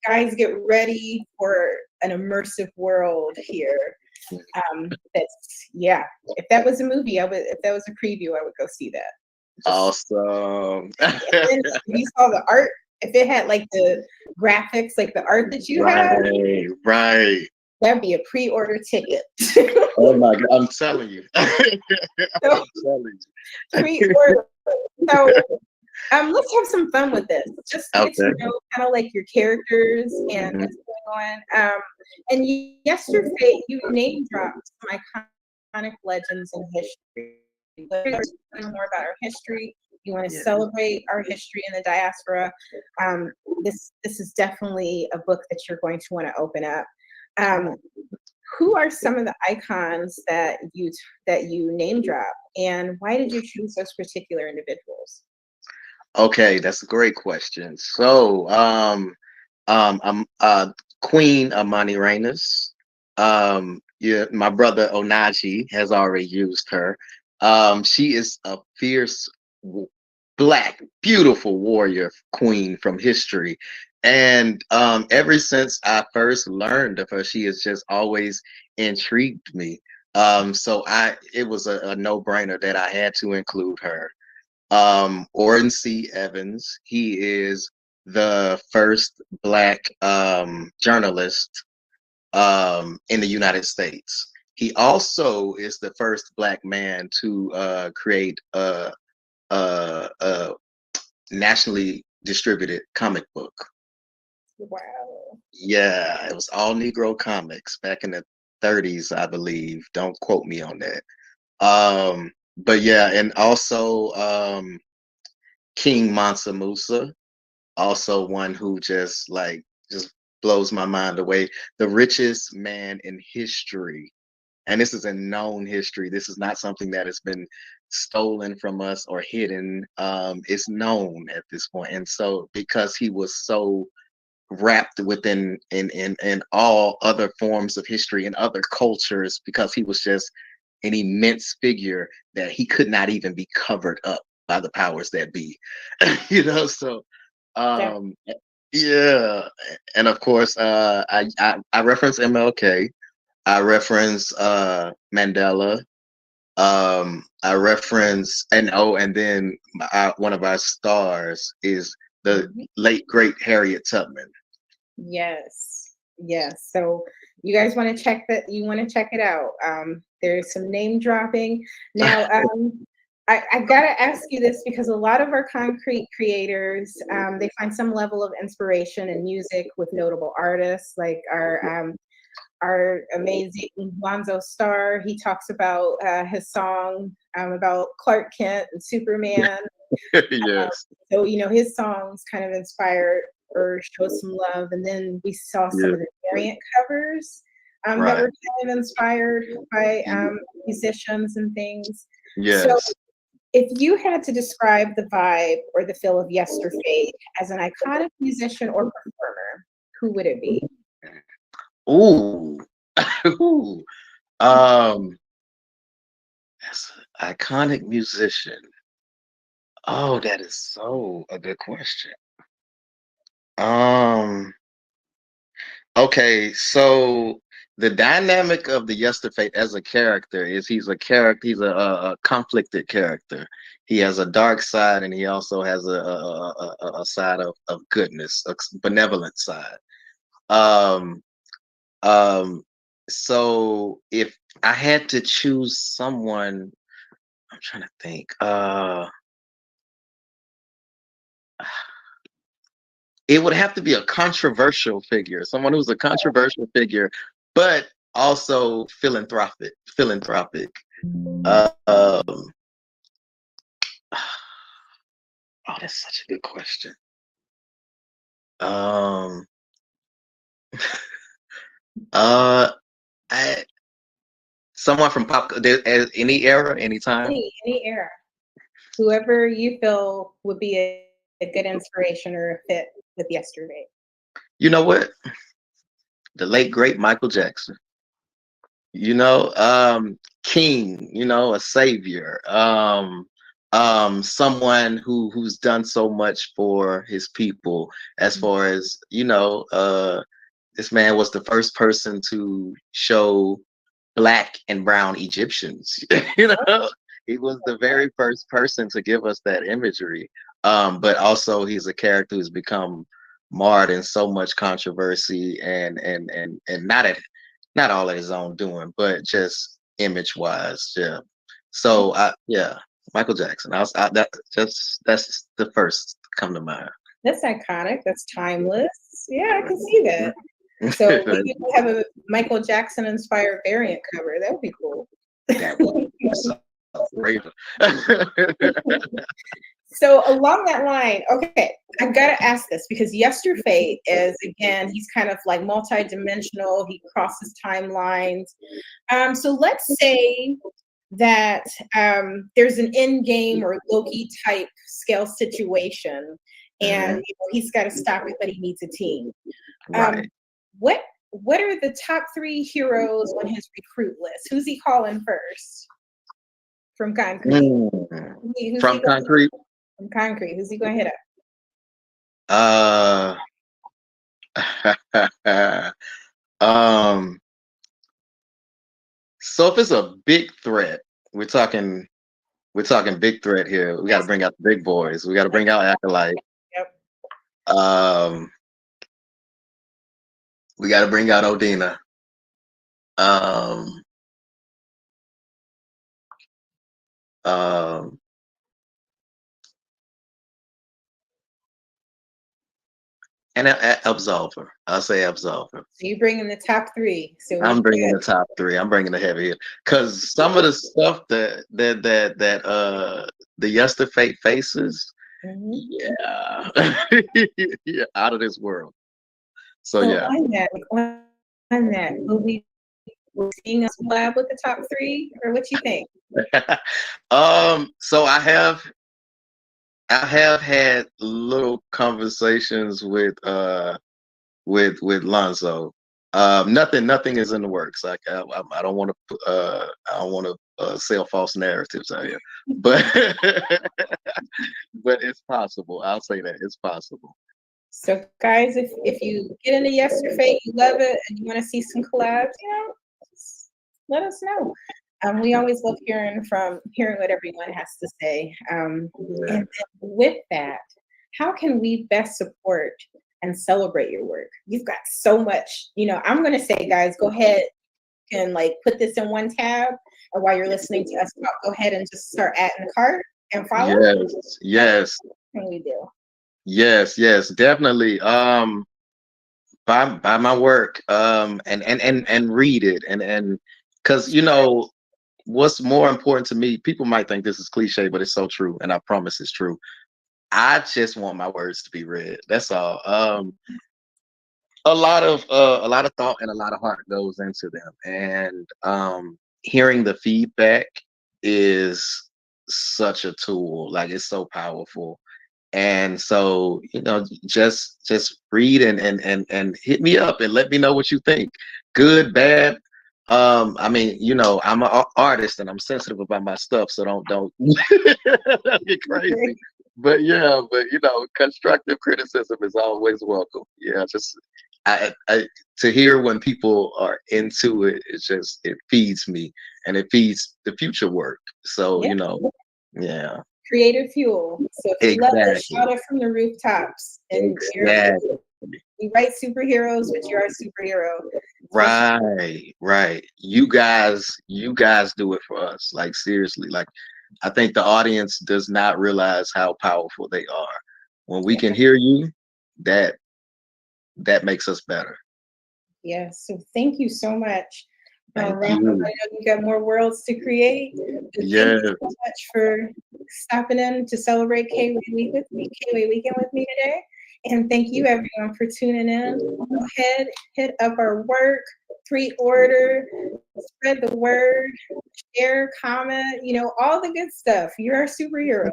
guys, get ready for an immersive world here. That's if that was a movie, if that was a preview, I would go see that. Awesome. If you saw the art, if it had like the graphics, like the art that you had, right, that'd be a pre-order ticket. Oh my God, I'm telling you. I'm telling you. Pre-order. So let's have some fun with this. Just get to know kind of like your characters and what's going on. And yesterday you name dropped some iconic legends in history. More about our history. You want to celebrate our history in the diaspora. This is definitely a book that you're going to want to open up. Who are some of the icons that you name drop, and why did you choose those particular individuals? Okay, that's a great question. So, Queen Amani Reynes. My brother Onaji has already used her. She is a fierce Black, beautiful warrior queen from history. And ever since I first learned of her, she has just always intrigued me. So it was a no-brainer that I had to include her. Orrin C. Evans, he is the first Black journalist in the United States. He also is the first Black man to create a nationally distributed comic book. Wow. Yeah, it was all Negro comics back in the 30s, I believe. Don't quote me on that. But yeah, and also King Mansa Musa, also one who just blows my mind away. The richest man in history. And this is a known history. This is not something that has been stolen from us or hidden. It's known at this point. And so because he was so wrapped within in all other forms of history and other cultures, because he was just an immense figure that he could not even be covered up by the powers that be. So yeah. And of course I reference MLK. I reference Mandela. I reference and then one of our stars is the late great Harriet Tubman. Yes. So you guys want to check that? You want to check it out? There's some name dropping now. I gotta ask you this, because a lot of our concrete creators, they find some level of inspiration in music with notable artists, like our amazing Lonzo Starr. He talks about his song about Clark Kent and Superman. Yes. So his songs kind of inspired or show some love, and then we saw some of the variant covers that were kind of inspired by musicians and things. Yes. So if you had to describe the vibe or the feel of Yesterfate as an iconic musician or performer, who would it be? Ooh. Iconic musician. Oh, that is so a good question. Um, okay, so the dynamic of the Yesterfate as a character is he's a character, he's a conflicted character. He has a dark side and he also has a side of goodness, a benevolent side. Um, um, so if I had to choose someone, I'm trying to think. It would have to be a controversial figure, someone who's a controversial figure, but also philanthropic. Philanthropic. Oh, that's such a good question. Um, uh, I, someone from any era, anytime. Any era. Whoever you feel would be a good inspiration or a fit with yesterday. You know what? The late great Michael Jackson. You know, king, you know, a savior, someone who's done so much for his people, as far as, you know, this man was the first person to show black and brown Egyptians. You know, he was the very first person to give us that imagery. But also he's a character who's become marred in so much controversy and not all of his own doing, but just image wise. Yeah. So yeah, Michael Jackson. That's the first to come to mind. That's iconic. That's timeless. Yeah, I can see that. So we could have a Michael Jackson inspired variant cover. That would be cool. That would be so great. So along that line, okay, I gotta ask this because Yesterfate is, again, he's kind of like multi-dimensional. He crosses timelines. So let's say that there's an Endgame or Loki type scale situation, and you know, he's got to stop it, but he needs a team. Right. What are the top 3 heroes on his recruit list? Who's he calling first? From Concrete. From Concrete. From Concrete. Who's he going to hit up? So if it's a big threat, we're talking big threat here. We got to bring out the big boys. We got to bring out Acolyte. Yep. We got to bring out Odina. And Absolver. I'll say Absolver. So you bring in the top 3. So I'm bringing the top 3. I'm bringing the heavy hit because some of the stuff that the Yesterfate faces, yeah, yeah, out of this world. So yeah. On that, will we seeing us collab with the top 3, or what you think? So I have had little conversations with Lonzo. Nothing is in the works. Like I don't want to sell false narratives out here, but but it's possible. I'll say that it's possible. So guys, if you get into Yesterfate, you love it, and you want to see some collabs, you know, just let us know. We always love hearing what everyone has to say. And with that, how can we best support and celebrate your work? You've got so much, you know. I'm going to say, guys, go ahead and like put this in one tab, or while you're listening to us talk, go ahead and just start adding the cart and follow. Yes. What can we do? Yes, definitely. Buy my work, and read it, and because you know what's more important to me. People might think this is cliche, but it's so true, and I promise it's true. I just want my words to be read. That's all. A lot of thought and a lot of heart goes into them, and hearing the feedback is such a tool. Like it's so powerful. And so, you know, just read and hit me up and let me know what you think. Good, bad, I mean, you know, I'm an artist and I'm sensitive about my stuff, so don't get crazy. But yeah, but you know, constructive criticism is always welcome. Yeah, just I to hear when people are into it, it feeds me and it feeds the future work. So, Yeah. you know, yeah. Creative fuel. So if you love it, Exactly. shout it from the rooftops. And Exactly. we write superheroes, but you're our superhero. Right. You guys do it for us. Like seriously, like I think the audience does not realize how powerful they are. When we can hear you, that makes us better. Yes. So thank you so much. Thank I know you. you got more worlds to create. But Yeah. thank you so much for stopping in to celebrate KWAY Week with me, KWAY Weekend with me today. And thank you everyone for tuning in. Go ahead, hit up our work, pre-order, spread the word, share, comment, you know, all the good stuff. You're our superhero.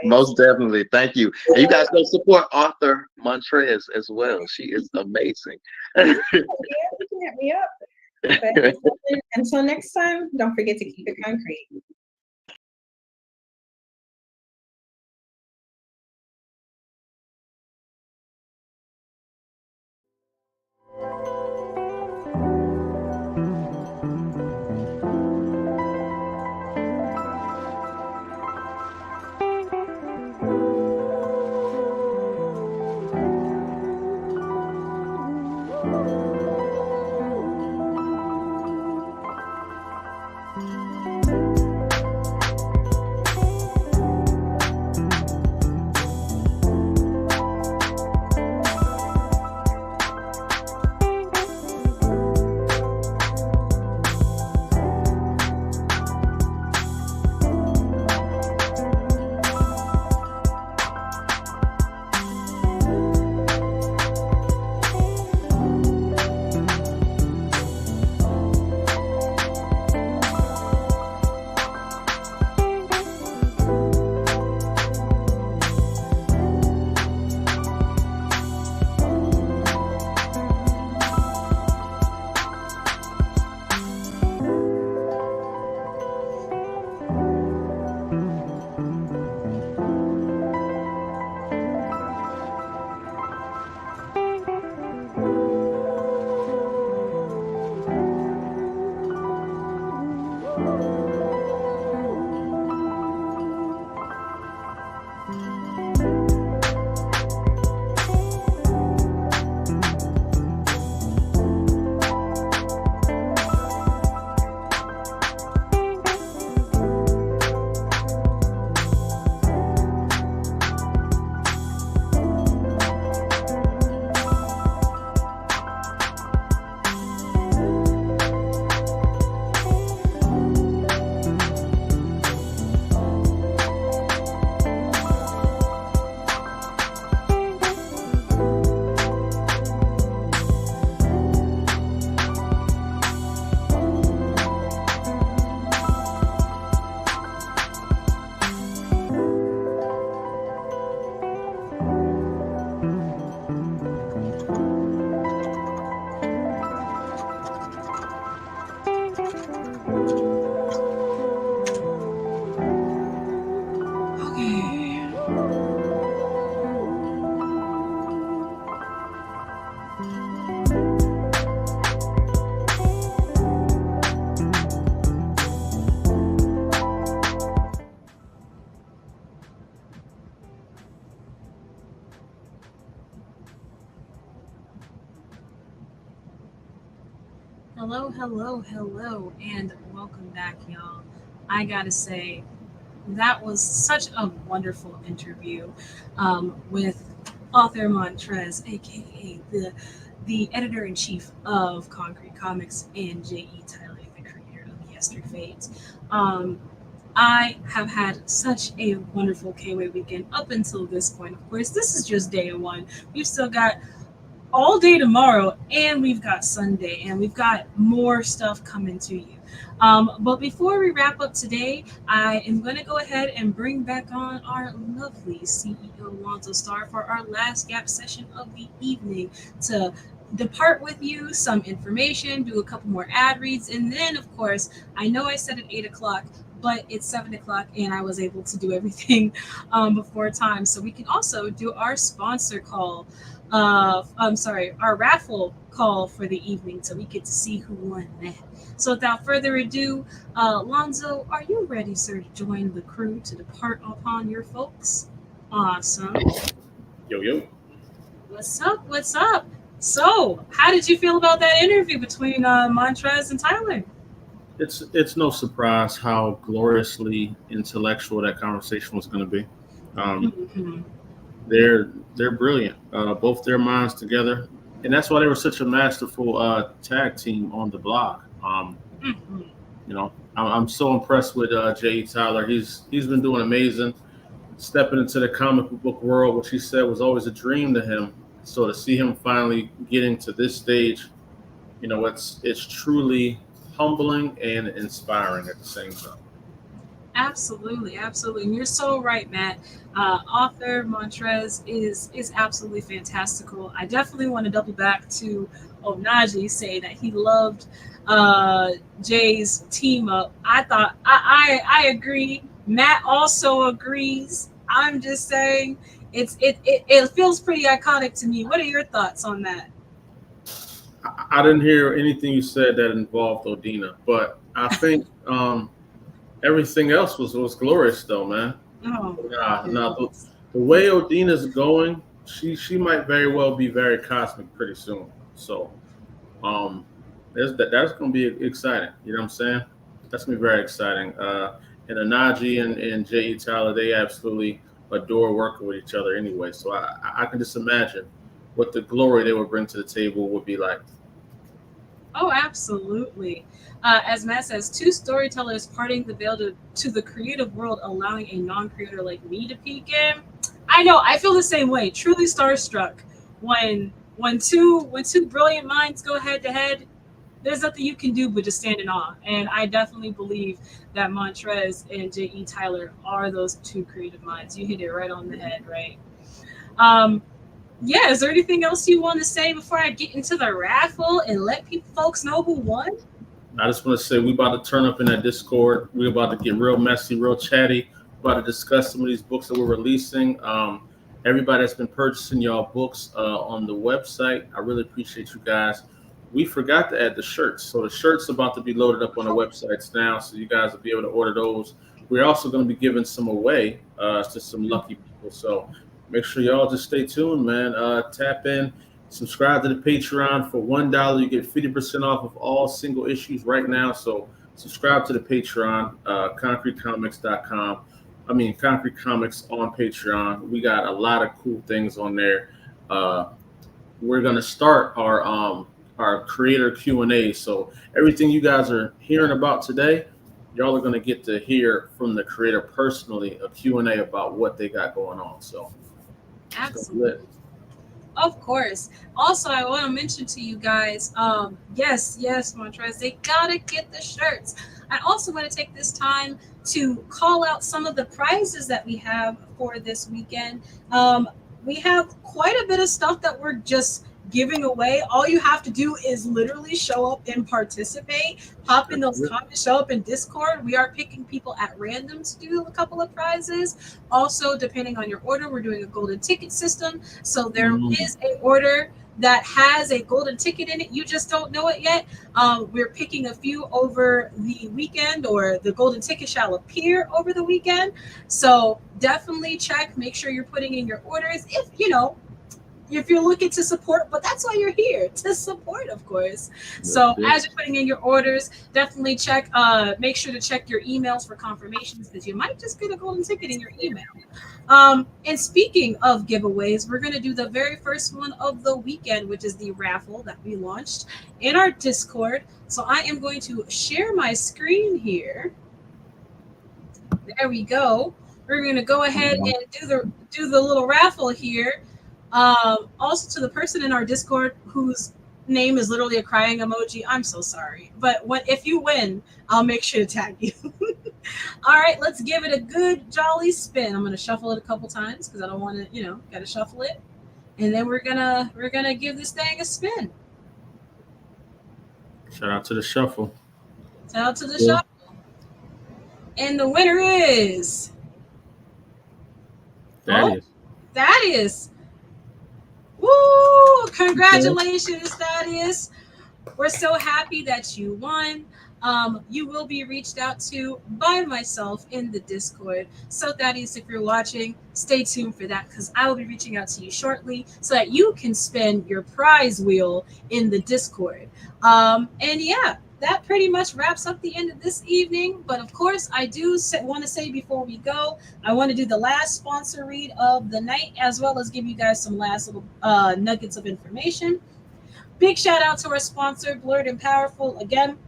Most definitely. Thank you. And you guys go support Arthur Montrez as well. She is amazing. Yeah, you can hit me up. But until next time, don't forget to keep it concrete. Hello, and welcome back, y'all. I gotta say, that was such a wonderful interview with author Montrez, aka the editor in chief of Konkret Comics, and J.E. Tyler, the creator of Yester Fate. I have had such a wonderful KWAY weekend up until this point. Of course, this is just day one. We've still got all day tomorrow, and we've got Sunday, and we've got more stuff coming to you. But before we wrap up today, I am going to go ahead and bring back on our lovely CEO Lonzo Star for our last gap session of the evening to depart with you some information, do a couple more ad reads, and then, of course, I know I said at 8 o'clock, but it's 7 o'clock, and I was able to do everything before time. So we can also do our sponsor call. Our raffle call for the evening, so we get to see who won that. So without further ado, Lonzo, are you ready, sir, to join the crew to depart upon your folks? Awesome. Yo, yo. What's up? What's up? So, how did you feel about that interview between Montrez and Tyler? It's no surprise how gloriously intellectual that conversation was going to be. Mhm. They're brilliant, both their minds together, and that's why they were such a masterful tag team on the block. Mhm. You know, I'm so impressed with J.E. Tyler. He's been doing amazing, stepping into the comic book world, which he said was always a dream to him. So to see him finally getting to this stage, you know, it's truly humbling and inspiring at the same time. Absolutely, absolutely, and you're so right, Matt. Author Montrez is absolutely fantastical. I definitely want to double back to Onaji saying that he loved Jay's team up. I thought I agree. Matt also agrees. I'm just saying it feels pretty iconic to me. What are your thoughts on that? I didn't hear anything you said that involved Odina, but I think everything else was glorious though, man. Oh, Nah, the way Odina's going, she might very well be very cosmic pretty soon. So that's gonna be exciting. You know what I'm saying? That's gonna be very exciting. And Anaji and J.E. Tyler, they absolutely adore working with each other anyway. So I can just imagine what the glory they would bring to the table would be like. Oh, absolutely. As Matt says, two storytellers parting the veil to the creative world, allowing a non-creator like me to peek in. I know, I feel the same way. Truly starstruck when two brilliant minds go head to head. There's nothing you can do but just stand in awe. And I definitely believe that Montrez and J.E. Tyler are those two creative minds. You hit it right on the head, right? Um, yeah, is there anything else you want to say before I get into the raffle and let folks know who won? I just want to say we about to turn up in that Discord. We're about to get real messy, real chatty. We're about to discuss some of these books that we're releasing. Everybody that's been purchasing y'all books on the website, I really appreciate you guys. We forgot to add the shirts, so the shirts are about to be loaded up on the websites now, so you guys will be able to order those. We're also going to be giving some away to some lucky people. So make sure y'all just stay tuned, man. Tap in. Subscribe to the Patreon for $1. You get 50% off of all single issues right now. So subscribe to the Patreon, concretecomics.com. Concrete Comics on Patreon. We got a lot of cool things on there. We're gonna start our creator Q&A. So everything you guys are hearing about today, y'all are gonna get to hear from the creator personally a Q&A about what they got going on. So Absolutely. Of course. Also, I want to mention to you guys, yes, Montrez, they gotta get the shirts. I also want to take this time to call out some of the prizes that we have for this weekend. We have quite a bit of stuff that we're just giving away. All you have to do is literally show up and participate. Pop in those comments, show up in Discord. We are picking people at random to do a couple of prizes. Also, depending on your order, we're doing a golden ticket system. So there is an order that has a golden ticket in it. You just don't know it yet. We're picking a few over the weekend, or the golden ticket shall appear over the weekend. So definitely check, make sure you're putting in your orders if you're looking to support, but that's why you're here, to support, of course. So as you're putting in your orders, definitely check, make sure to check your emails for confirmations, because you might just get a golden ticket in your email. And speaking of giveaways, we're going to do the very first one of the weekend, which is the raffle that we launched in our Discord. So I am going to share my screen here. There we go. We're going to go ahead and do the little raffle here. Also, to the person in our Discord whose name is literally a crying emoji, I'm so sorry. But if you win, I'll make sure to tag you. All right, let's give it a good jolly spin. I'm going to shuffle it a couple times because I don't want to, got to shuffle it. and then we're gonna give this thing a spin. Shout out to the shuffle. Shout out to the shuffle. And the winner is Thaddeus. Woo! Congratulations, Thaddeus. We're so happy that you won. You will be reached out to by myself in the Discord. So Thaddeus, if you're watching, stay tuned for that because I will be reaching out to you shortly so that you can spin your prize wheel in the Discord. And yeah, that pretty much wraps up the end of this evening. But of course, I do want to say before we go, I want to do the last sponsor read of the night, as well as give you guys some last little nuggets of information. Big shout out to our sponsor, Blurred and Powerful. Again,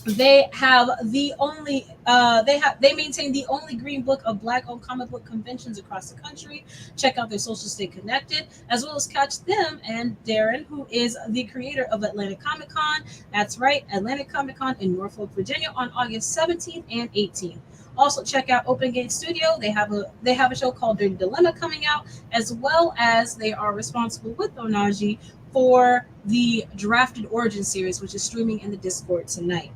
they have the only they maintain the only green book of Black-owned comic book conventions across the country. Check out their socials, stay connected, as well as catch them and Darren, who is the creator of Atlantic Comic Con. That's right, Atlantic Comic Con in Norfolk, Virginia, on August 17th and 18th. Also, check out Open Gate Studio. They have a show called Dirty Dilemma coming out, as well as they are responsible with Onaji for the Drafted Origin series, which is streaming in the Discord tonight.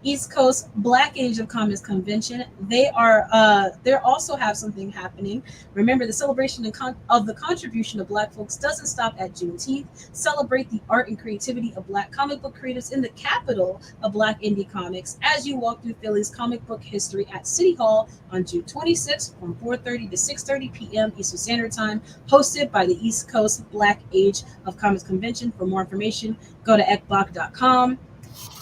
East Coast Black Age of Comics Convention. They also have something happening. Remember, the celebration of the contribution of Black folks doesn't stop at Juneteenth. Celebrate the art and creativity of Black comic book creators in the capital of Black indie comics as you walk through Philly's comic book history at City Hall on June 26th from 4:30 to 6:30 p.m. Eastern Standard Time, hosted by the East Coast Black Age of Comics Convention. For more information, go to ekbach.com.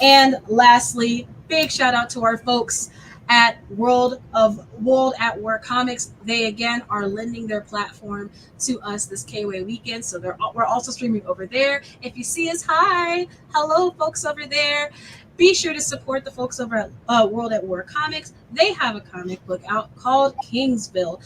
And lastly, big shout out to our folks at World at War Comics. They again are lending their platform to us this KWAY weekend, so we're also streaming over there. If you see us, hi, hello, folks over there. Be sure to support the folks over at World at War Comics. They have a comic book out called Kingsville.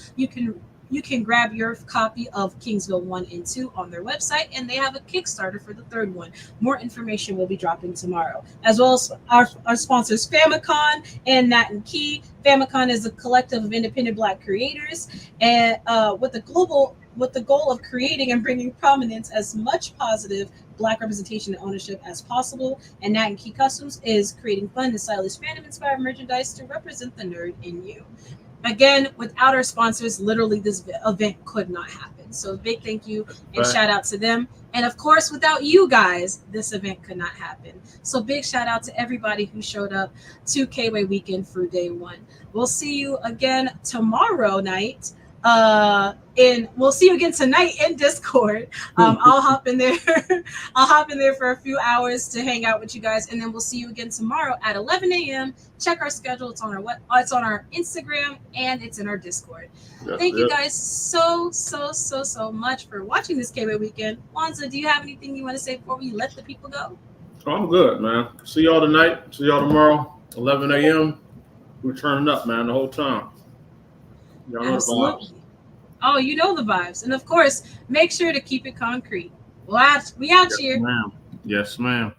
You can grab your copy of Kingsville 1 and 2 on their website, and they have a Kickstarter for the third one. More information will be dropping tomorrow, as well as our sponsors, Famicon and Nat and Key. Famicon is a collective of independent Black creators, and with the goal of creating and bringing prominence as much positive Black representation and ownership as possible. And Nat and Key Customs is creating fun and stylish fandom-inspired merchandise to represent the nerd in you. Again, without our sponsors, literally this event could not happen. So big thank you and shout out to them. And of course, without you guys, this event could not happen. So big shout out to everybody who showed up to KWAY weekend for day one. We'll see you again tomorrow night. We'll see you again tonight in Discord. I'll hop in there. I'll hop in there for a few hours to hang out with you guys, and then we'll see you again tomorrow at 11 a.m. Check our schedule. It's on our Instagram and it's in our Discord. Thank you guys so much for watching this KWAY weekend. Wanza, do you have anything you want to say before we let the people go? Oh, I'm good, man. See y'all tonight. See y'all tomorrow, 11 a.m. We're turning up, man, the whole time. Y'all know the vibes. Oh, you know the vibes. And of course, make sure to keep it concrete. We out here. Ma'am. Yes, ma'am.